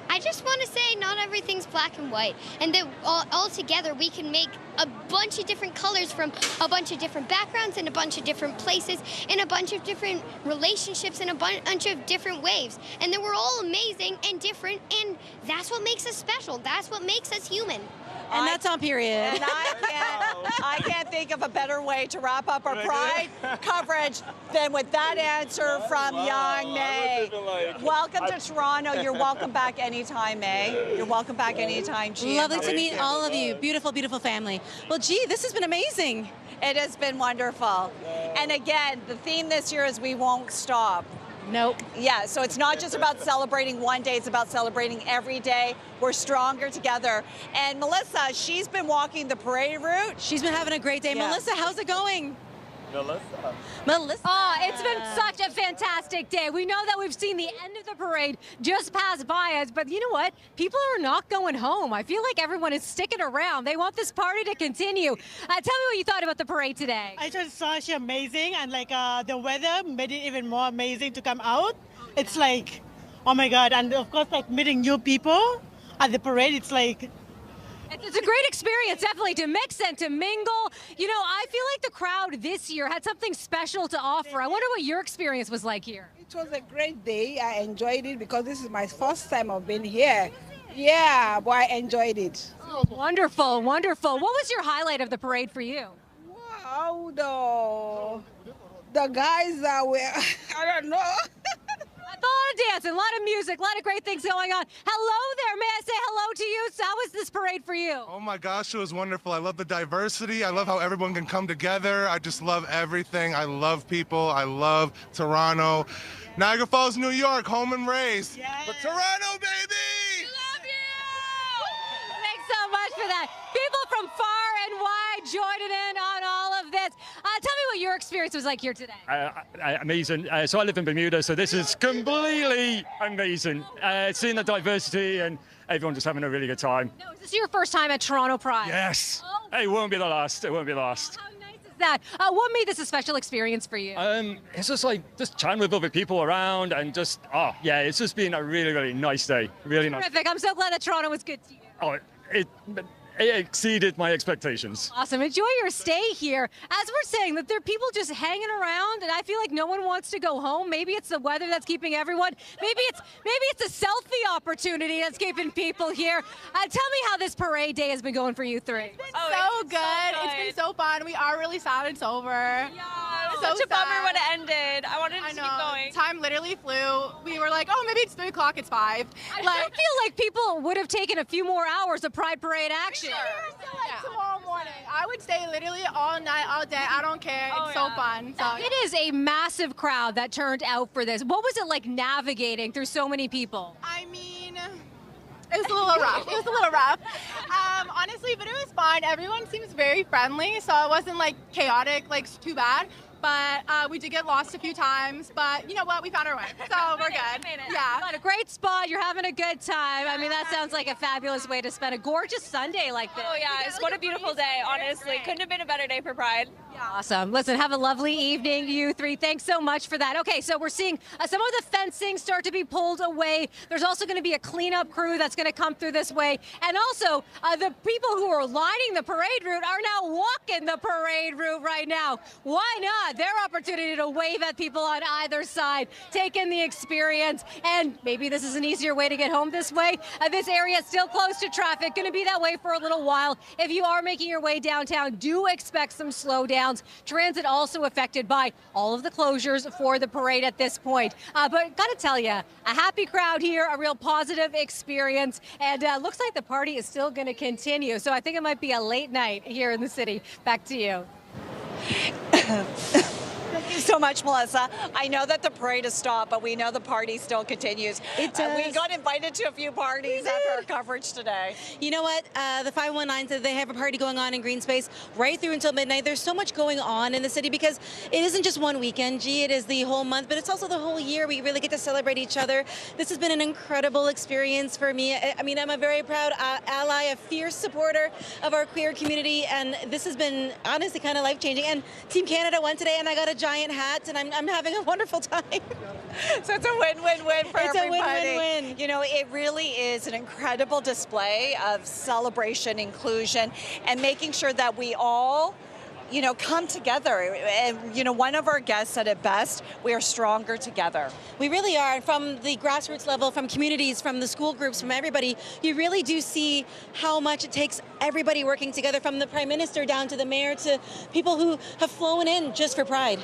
I just want to say not everything's black and white, and that all together we can make a bunch of different colors from a bunch of different backgrounds and a bunch of different places and a bunch of different relationships and a bunch of different waves. And that we're all amazing and different, and that's what makes us special. That's what makes us human. And that's on period. And I can't think of a better way to wrap up our Pride coverage than with that answer from young May. Welcome to Toronto. You're welcome back anytime, May. You're welcome back anytime, G. Lovely to meet all of you. Beautiful, beautiful family. Well, gee, this has been amazing. It has been wonderful. And again, the theme this year is we won't stop. Nope. Yeah, so it's not just about celebrating one day, it's about celebrating every day. We're stronger together. And Melissa, she's been walking the parade route. She's been having a great day. Yeah. Melissa, how's it going? Melissa. Oh, it's been such a fantastic day. We know that we've seen the end of the parade just pass by us, but you know what? People are not going home. I feel like everyone is sticking around. They want this party to continue. Tell me what you thought about the parade today. I thought it's such amazing, and like the weather made it even more amazing to come out. It's like, oh my God, and of course like meeting new people at the parade, it's like, it's a great experience, definitely, to mix and to mingle. You know, I feel like the crowd this year had something special to offer. I wonder what your experience was like here. It was a great day. I enjoyed it because this is my first time of being here. Yeah, but I enjoyed it. Oh, wonderful, wonderful. What was your highlight of the parade for you? Wow, the guys that were, I don't know. A lot of dancing, a lot of music, a lot of great things going on. Hello there. May I say hello to you? So how was this parade for you? Oh my gosh, it was wonderful. I love the diversity. I love how everyone can come together. I just love everything. I love people. I love Toronto. Niagara Falls, New York, home and raised. But Toronto, baby! Thanks so much for that. People from far and wide joining in on all of this. your experience was like here today. Amazing. So I live in Bermuda, so this is completely amazing. Seeing the diversity and everyone just having a really good time. No, is this your first time at Toronto Pride? Yes. Oh. It won't be the last. It won't be the last. How nice is that? What made this a special experience for you? It's just like just chatting with other people around and just, it's just been a really, really nice day. Really nice. Terrific. I'm so glad that Toronto was good to you. Oh, it exceeded my expectations. Awesome. Enjoy your stay here. As we're saying, that there are people just hanging around, and I feel like no one wants to go home. Maybe it's the weather that's keeping everyone. Maybe it's a selfie opportunity that's keeping people here. Tell me how this parade day has been going for you three. It's been so good. It's been so fun. We are really sad it's over. Yeah, it was such a bummer when it ended. I wanted to keep going. Time literally flew. We were like, oh, maybe it's 3 o'clock. It's 5. I feel like people would have taken a few more hours of Pride Parade action. Tomorrow morning. I would stay literally all night, all day. I don't care. It's so fun. So it is a massive crowd that turned out for this. What was it like navigating through so many people? I mean, it was a little rough. Honestly, but it was fine. Everyone seems very friendly, so it wasn't like chaotic, like too bad. But we did get lost a few times, but you know what? We found our way, so we're good. Yeah. Got a great spot. You're having a good time. I mean, that sounds like a fabulous way to spend a gorgeous Sunday like this. Oh yeah, it's what a beautiful day. Honestly, couldn't have been a better day for Pride. Yeah. Awesome. Listen, have a lovely evening, you three. Thanks so much for that. Okay, so we're seeing some of the fencing start to be pulled away. There's also going to be a cleanup crew that's going to come through this way, and also the people who are lining the parade route are now walking the parade route right now. Why not? Their opportunity to wave at people on either side, take in the experience, and maybe this is an easier way to get home this way. This area is still closed to traffic, going to be that way for a little while. If you are making your way downtown, do expect some slowdowns. Transit also affected by all of the closures for the parade at this point. But got to tell you, a happy crowd here, a real positive experience, and looks like the party is still going to continue. So I think it might be a late night here in the city. Back to you. Thank you so much, Melissa. I know that the parade has stopped, but we know the party still continues. It does. We got invited to a few parties after our coverage today. You know what? The 519 said they have a party going on in Green Space right through until midnight. There's so much going on in the city because it isn't just one weekend, Gee. It is the whole month, but it's also the whole year. We really get to celebrate each other. This has been an incredible experience for me. I mean, I'm a very proud ally, a fierce supporter of our queer community, and this has been honestly kind of life-changing. And Team Canada won today, and I got a giant hat, and I'm having a wonderful time. So it's a win-win-win for everybody. It's a win-win-win. You know, it really is an incredible display of celebration, inclusion, and making sure that we all, you know, come together. And, you know, one of our guests said it best, we are stronger together. We really are. From the grassroots level, from communities, from the school groups, from everybody, you really do see how much it takes everybody working together, from the Prime Minister down to the Mayor to people who have flown in just for Pride.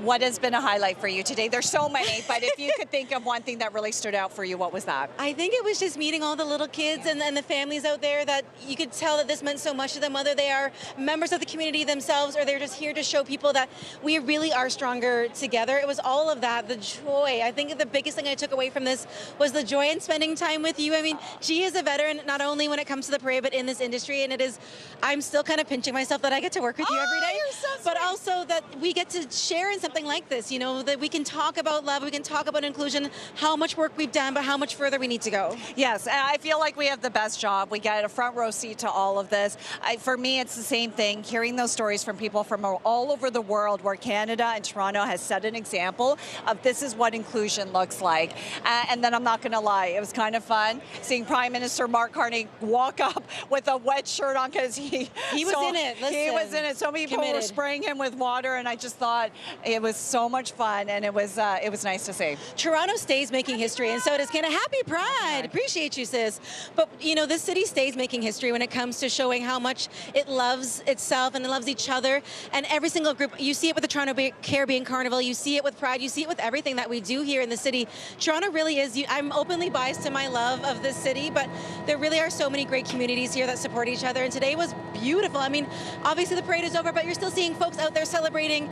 What has been a highlight for you today? There's so many, but if you could think of one thing that really stood out for you, what was that? I think it was just meeting all the little kids and the families out there that you could tell that this meant so much to them, whether they are members of the community themselves or they're just here to show people that we really are stronger together. It was all of that, the joy. I think the biggest thing I took away from this was the joy in spending time with you. I mean, Gee is a veteran, not only when it comes to the parade, but in this industry, and it is, I'm still kind of pinching myself that I get to work with you every day, but also that we get to share in something like this, you know, that we can talk about love, we can talk about inclusion, how much work we've done, but how much further we need to go. Yes, I feel like we have the best job. We get a front row seat to all of this. For me, it's the same thing, hearing those stories from people from all over the world where Canada and Toronto has set an example of this is what inclusion looks like. And then I'm not going to lie, it was kind of fun seeing Prime Minister Mark Carney walk up with a wet shirt on because he was in it. Listen, he was in it. So many people were spraying him with water, and I just thought it was so much fun, and it was nice to see. Toronto stays making history, and so does Canada. Happy Pride. Appreciate you, sis. But, you know, this city stays making history when it comes to showing how much it loves itself and it loves each other. And every single group, you see it with the Toronto Caribbean Carnival, you see it with Pride, you see it with everything that we do here in the city. Toronto really is, I'm openly biased to my love of this city, but there really are so many great communities here that support each other, and today was beautiful. I mean, obviously the parade is over, but you're still seeing folks out there celebrating.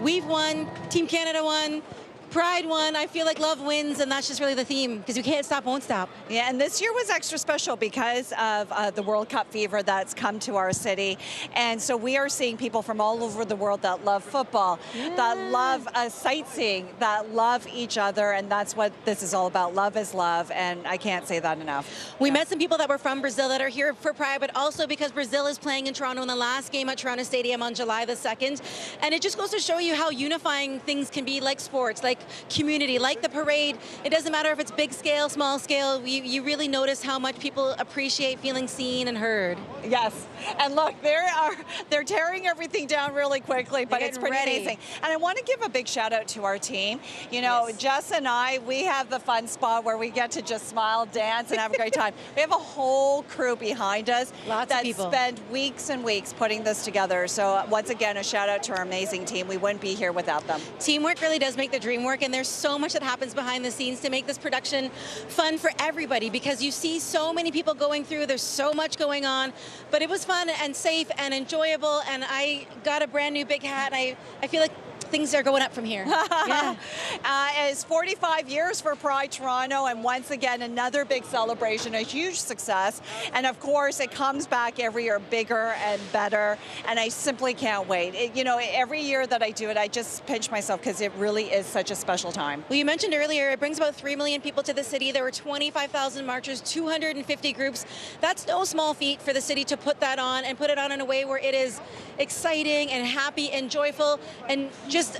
We've won, Team Canada won, Pride won. I feel like love wins, and that's just really the theme because we can't stop, won't stop. Yeah, and this year was extra special because of the World Cup fever that's come to our city. And so we are seeing people from all over the world that love football, that love sightseeing, that love each other, and that's what this is all about. Love is love, and I can't say that enough. We met some people that were from Brazil that are here for Pride, but also because Brazil is playing in Toronto in the last game at Toronto Stadium on July the 2nd. And it just goes to show you how unifying things can be, like sports, like community, like the parade. It doesn't matter if it's big scale, small scale. You really notice how much people appreciate feeling seen and heard. Yes, and look, they're tearing everything down really quickly, but it's pretty amazing. And I want to give a big shout out to our team. You know, Jess and I, we have the fun spot where we get to just smile, dance, and have a great time. We have a whole crew behind us that spend weeks and weeks putting this together. So once again, a shout out to our amazing team. We wouldn't be here without them. Teamwork really does make the dream work, and there's so much that happens behind the scenes to make this production fun for everybody, because you see so many people going through, there's so much going on, but it was fun and safe and enjoyable, and I got a brand new big hat. I feel like things are going up from here. Yeah. It's 45 years for Pride Toronto, and once again, another big celebration, a huge success. And of course, it comes back every year bigger and better, and I simply can't wait. You know, every year that I do it, I just pinch myself because it really is such a special time. Well, you mentioned earlier, it brings about 3 million people to the city. There were 25,000 marchers, 250 groups. That's no small feat for the city to put that on and put it on in a way where it is exciting and happy and joyful and just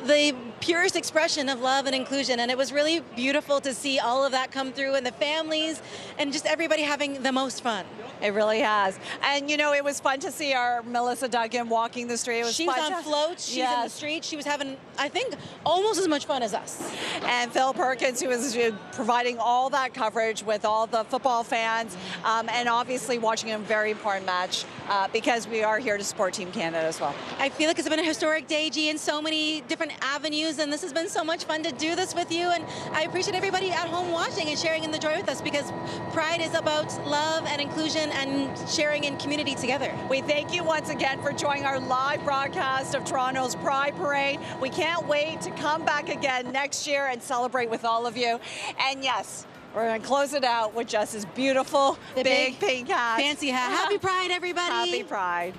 the purest expression of love and inclusion. And it was really beautiful to see all of that come through, and the families and just everybody having the most fun. It really has. And you know, it was fun to see our Melissa Duggan walking the street. It was she was on floats, she was in the street, she was having, I think, almost as much fun as us. And Phil Perkins, who was providing all that coverage with all the football fans, and obviously watching a very important match because we are here to support Team Canada as well. I feel like it's been a historic day, G, in so many different avenues, and this has been so much fun to do this with you, and I appreciate everybody at home watching and sharing in the joy with us, because Pride is about love and inclusion and sharing in community together. We thank you once again for joining our live broadcast of Toronto's Pride Parade. We can't wait to come back again next year and celebrate with all of you. And yes, we're going to close it out with Jess's beautiful big pink hat. Fancy hat. Happy Pride, everybody. Happy Pride.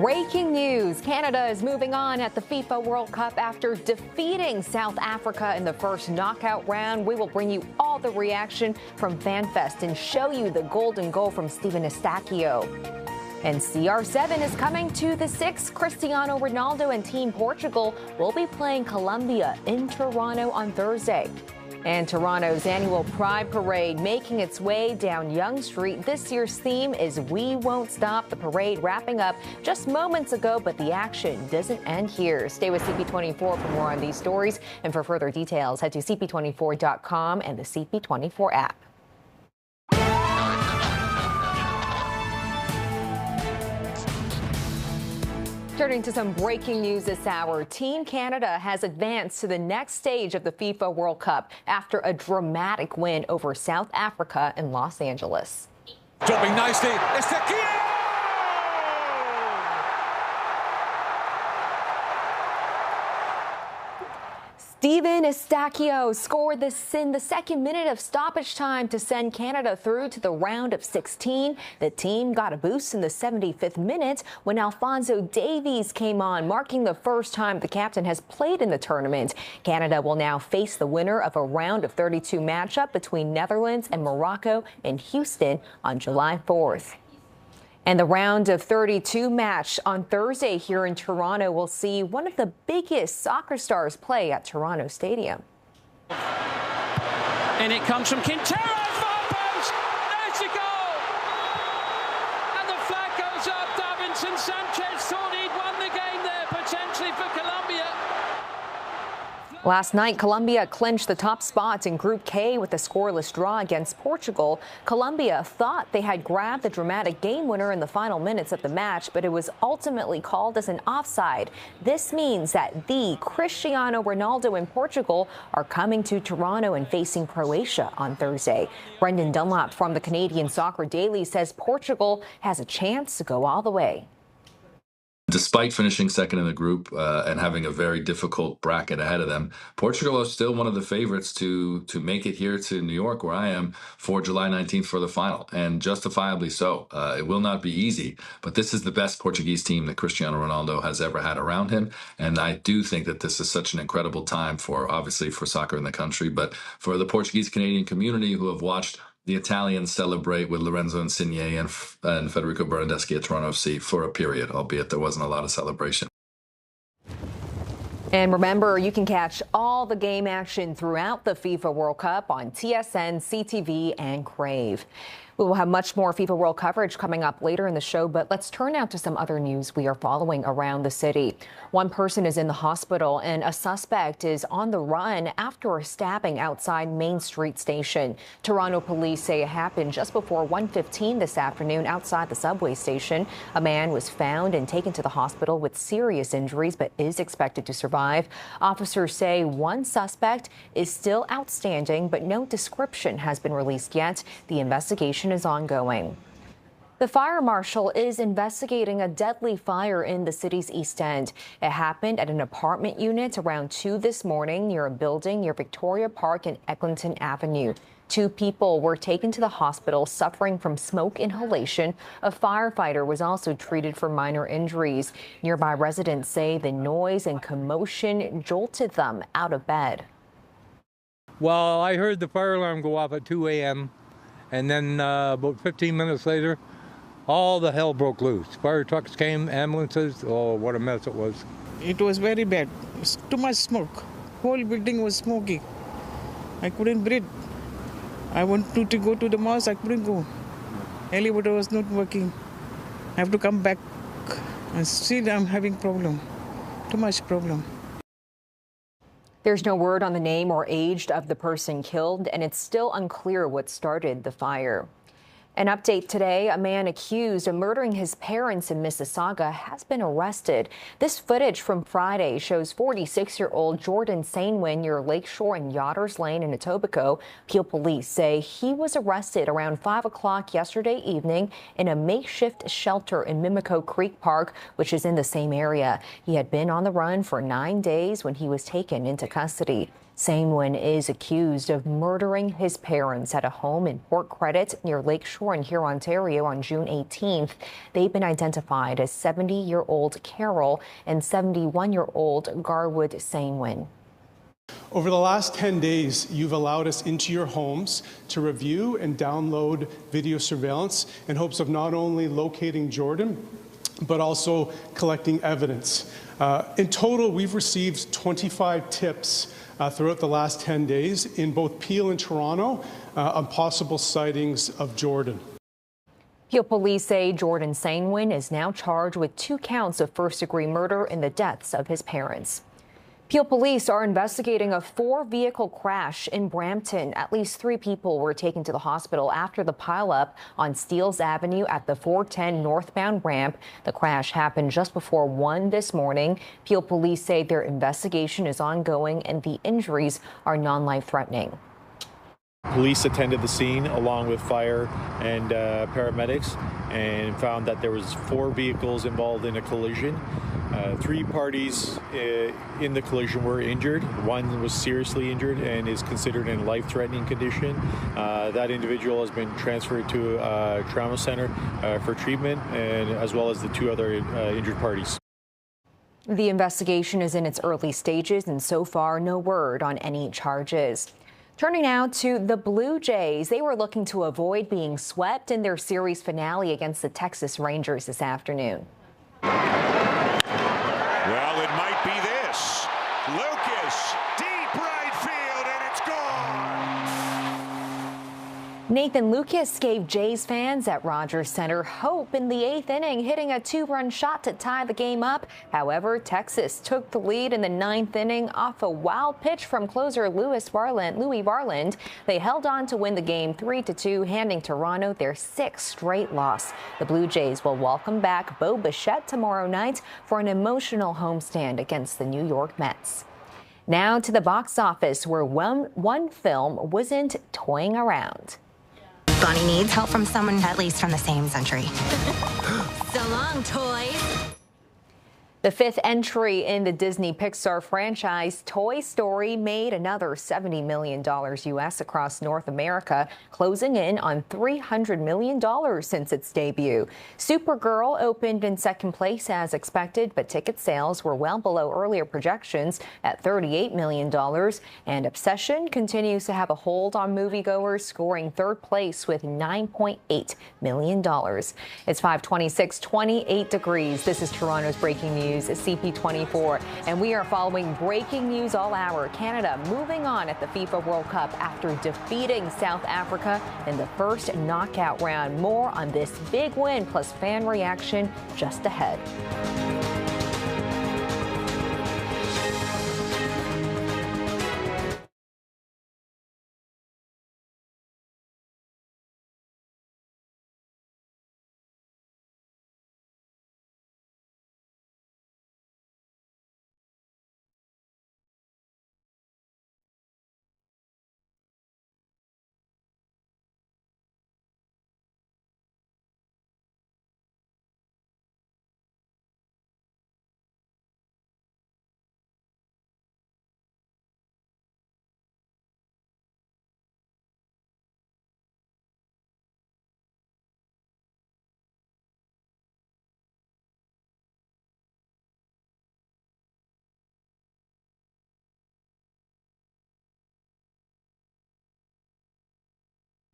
Breaking news. Canada is moving on at the FIFA World Cup after defeating South Africa in the first knockout round. We will bring you all the reaction from FanFest and show you the golden goal from Steven Eustáquio. And CR7 is coming to the 6. Cristiano Ronaldo and Team Portugal will be playing Colombia in Toronto on Thursday. And Toronto's annual Pride Parade making its way down Yonge Street. This year's theme is We Won't Stop. The parade wrapping up just moments ago, but the action doesn't end here. Stay with CP24 for more on these stories. And for further details, head to CP24.com and the CP24 app. Turning to some breaking news this hour, Team Canada has advanced to the next stage of the FIFA World Cup after a dramatic win over South Africa in Los Angeles. Dropping nicely. Eustáquio! Steven Eustáquio scored this in the second minute of stoppage time to send Canada through to the round of 16. The team got a boost in the 75th minute when Alphonso Davies came on, marking the first time the captain has played in the tournament. Canada will now face the winner of a round of 32 matchup between Netherlands and Morocco in Houston on July 4th. And the round of 32 match on Thursday here in Toronto will see one of the biggest soccer stars play at Toronto Stadium. And it comes from Quintero, far post, there's the goal! And the flag goes up. Davinson Sanchez thought he'd won the game there, potentially for Colombia. Last night, Colombia clinched the top spot in Group K with a scoreless draw against Portugal. Colombia thought they had grabbed the dramatic game winner in the final minutes of the match, but it was ultimately called as an offside. This means that the Cristiano Ronaldo and Portugal are coming to Toronto and facing Croatia on Thursday. Brendan Dunlop from the Canadian Soccer Daily says Portugal has a chance to go all the way. Despite finishing second in the group and having a very difficult bracket ahead of them, Portugal is still one of the favorites to make it here to New York, where I am, for July 19th for the final, and justifiably so. It will not be easy, but this is the best Portuguese team that Cristiano Ronaldo has ever had around him, and I do think that this is such an incredible time for, obviously, for soccer in the country, but for the Portuguese-Canadian community who have watched the Italians celebrate with Lorenzo Insigne and Federico Bernardeschi at Toronto FC for a period, albeit there wasn't a lot of celebration. And remember, you can catch all the game action throughout the FIFA World Cup on TSN, CTV, and Crave. We will have much more FIFA World coverage coming up later in the show, but let's turn now to some other news we are following around the city. One person is in the hospital and a suspect is on the run after a stabbing outside Main Street Station. Toronto police say it happened just before 1:15 this afternoon outside the subway station. A man was found and taken to the hospital with serious injuries, but is expected to survive. Officers say one suspect is still outstanding, but no description has been released yet. The investigation is ongoing. The fire marshal is investigating a deadly fire in the city's East End. It happened at an apartment unit around 2 this morning near a building near Victoria Park and Eglinton Avenue. 2 people were taken to the hospital suffering from smoke inhalation. A firefighter was also treated for minor injuries. Nearby residents say the noise and commotion jolted them out of bed. Well, I heard the fire alarm go off at 2 a.m. And then about 15 minutes later, all the hell broke loose. Fire trucks came, ambulances. Oh, what a mess it was. It was very bad. It was too much smoke. Whole building was smoky. I couldn't breathe. I wanted to go to the mosque. I couldn't go. Elevator was not working. I have to come back and see I'm having problem. Too much problem. There's no word on the name or age of the person killed, and it's still unclear what started the fire. An update today, a man accused of murdering his parents in Mississauga has been arrested. This footage from Friday shows 46-year-old Jordan Sainwin near Lakeshore and Yotters Lane in Etobicoke. Peel police say he was arrested around 5 o'clock yesterday evening in a makeshift shelter in Mimico Creek Park, which is in the same area. He had been on the run for 9 days when he was taken into custody. Sang-win is accused of murdering his parents at a home in Port Credit near Lakeshore in here, Ontario on June 18th. They've been identified as 70-year-old Carol and 71-year-old Garwood Sang-win. Over the last 10 days, you've allowed us into your homes to review and download video surveillance in hopes of not only locating Jordan, but also collecting evidence. In total, we've received 25 tips throughout the last 10 days in both Peel and Toronto on possible sightings of Jordan. Peel police say Jordan Sang-win is now charged with 2 counts of first-degree murder in the deaths of his parents. Peel police are investigating a 4-vehicle crash in Brampton. At least 3 people were taken to the hospital after the pileup on Steeles Avenue at the 410 northbound ramp. The crash happened just before 1 this morning. Peel police say their investigation is ongoing and the injuries are non-life-threatening. Police attended the scene along with fire and paramedics and found that there was 4 vehicles involved in a collision. 3 parties in the collision were injured. 1 was seriously injured and is considered in a life-threatening condition. That individual has been transferred to a trauma center for treatment, and as well as the 2 other injured parties. The investigation is in its early stages, and so far, no word on any charges. Turning now to the Blue Jays. They were looking to avoid being swept in their series finale against the Texas Rangers this afternoon. Well, it might be this. Lucas, deep right field, and it's gone. Nathan Lucas gave Jays fans at Rogers Center hope in the 8th inning, hitting a 2-run shot to tie the game up. However, Texas took the lead in the 9th inning off a wild pitch from closer Louis Varland. They held on to win the game 3-2, handing Toronto their 6th straight loss. The Blue Jays will welcome back Bo Bichette tomorrow night for an emotional homestand against the New York Mets. Now to the box office, where one film wasn't toying around. Bonnie needs help from someone at least from the same century. So long, toys. The 5th entry in the Disney Pixar franchise, Toy Story, made another $70 million U.S. across North America, closing in on $300 million since its debut. Supergirl opened in 2nd place as expected, but ticket sales were well below earlier projections at $38 million. And Obsession continues to have a hold on moviegoers, scoring 3rd place with $9.8 million. It's 5:26, 28 degrees. This is Toronto's breaking news. CP24, and we are following breaking news all hour. Canada moving on at the FIFA World Cup after defeating South Africa in the first knockout round. More on this big win plus fan reaction just ahead.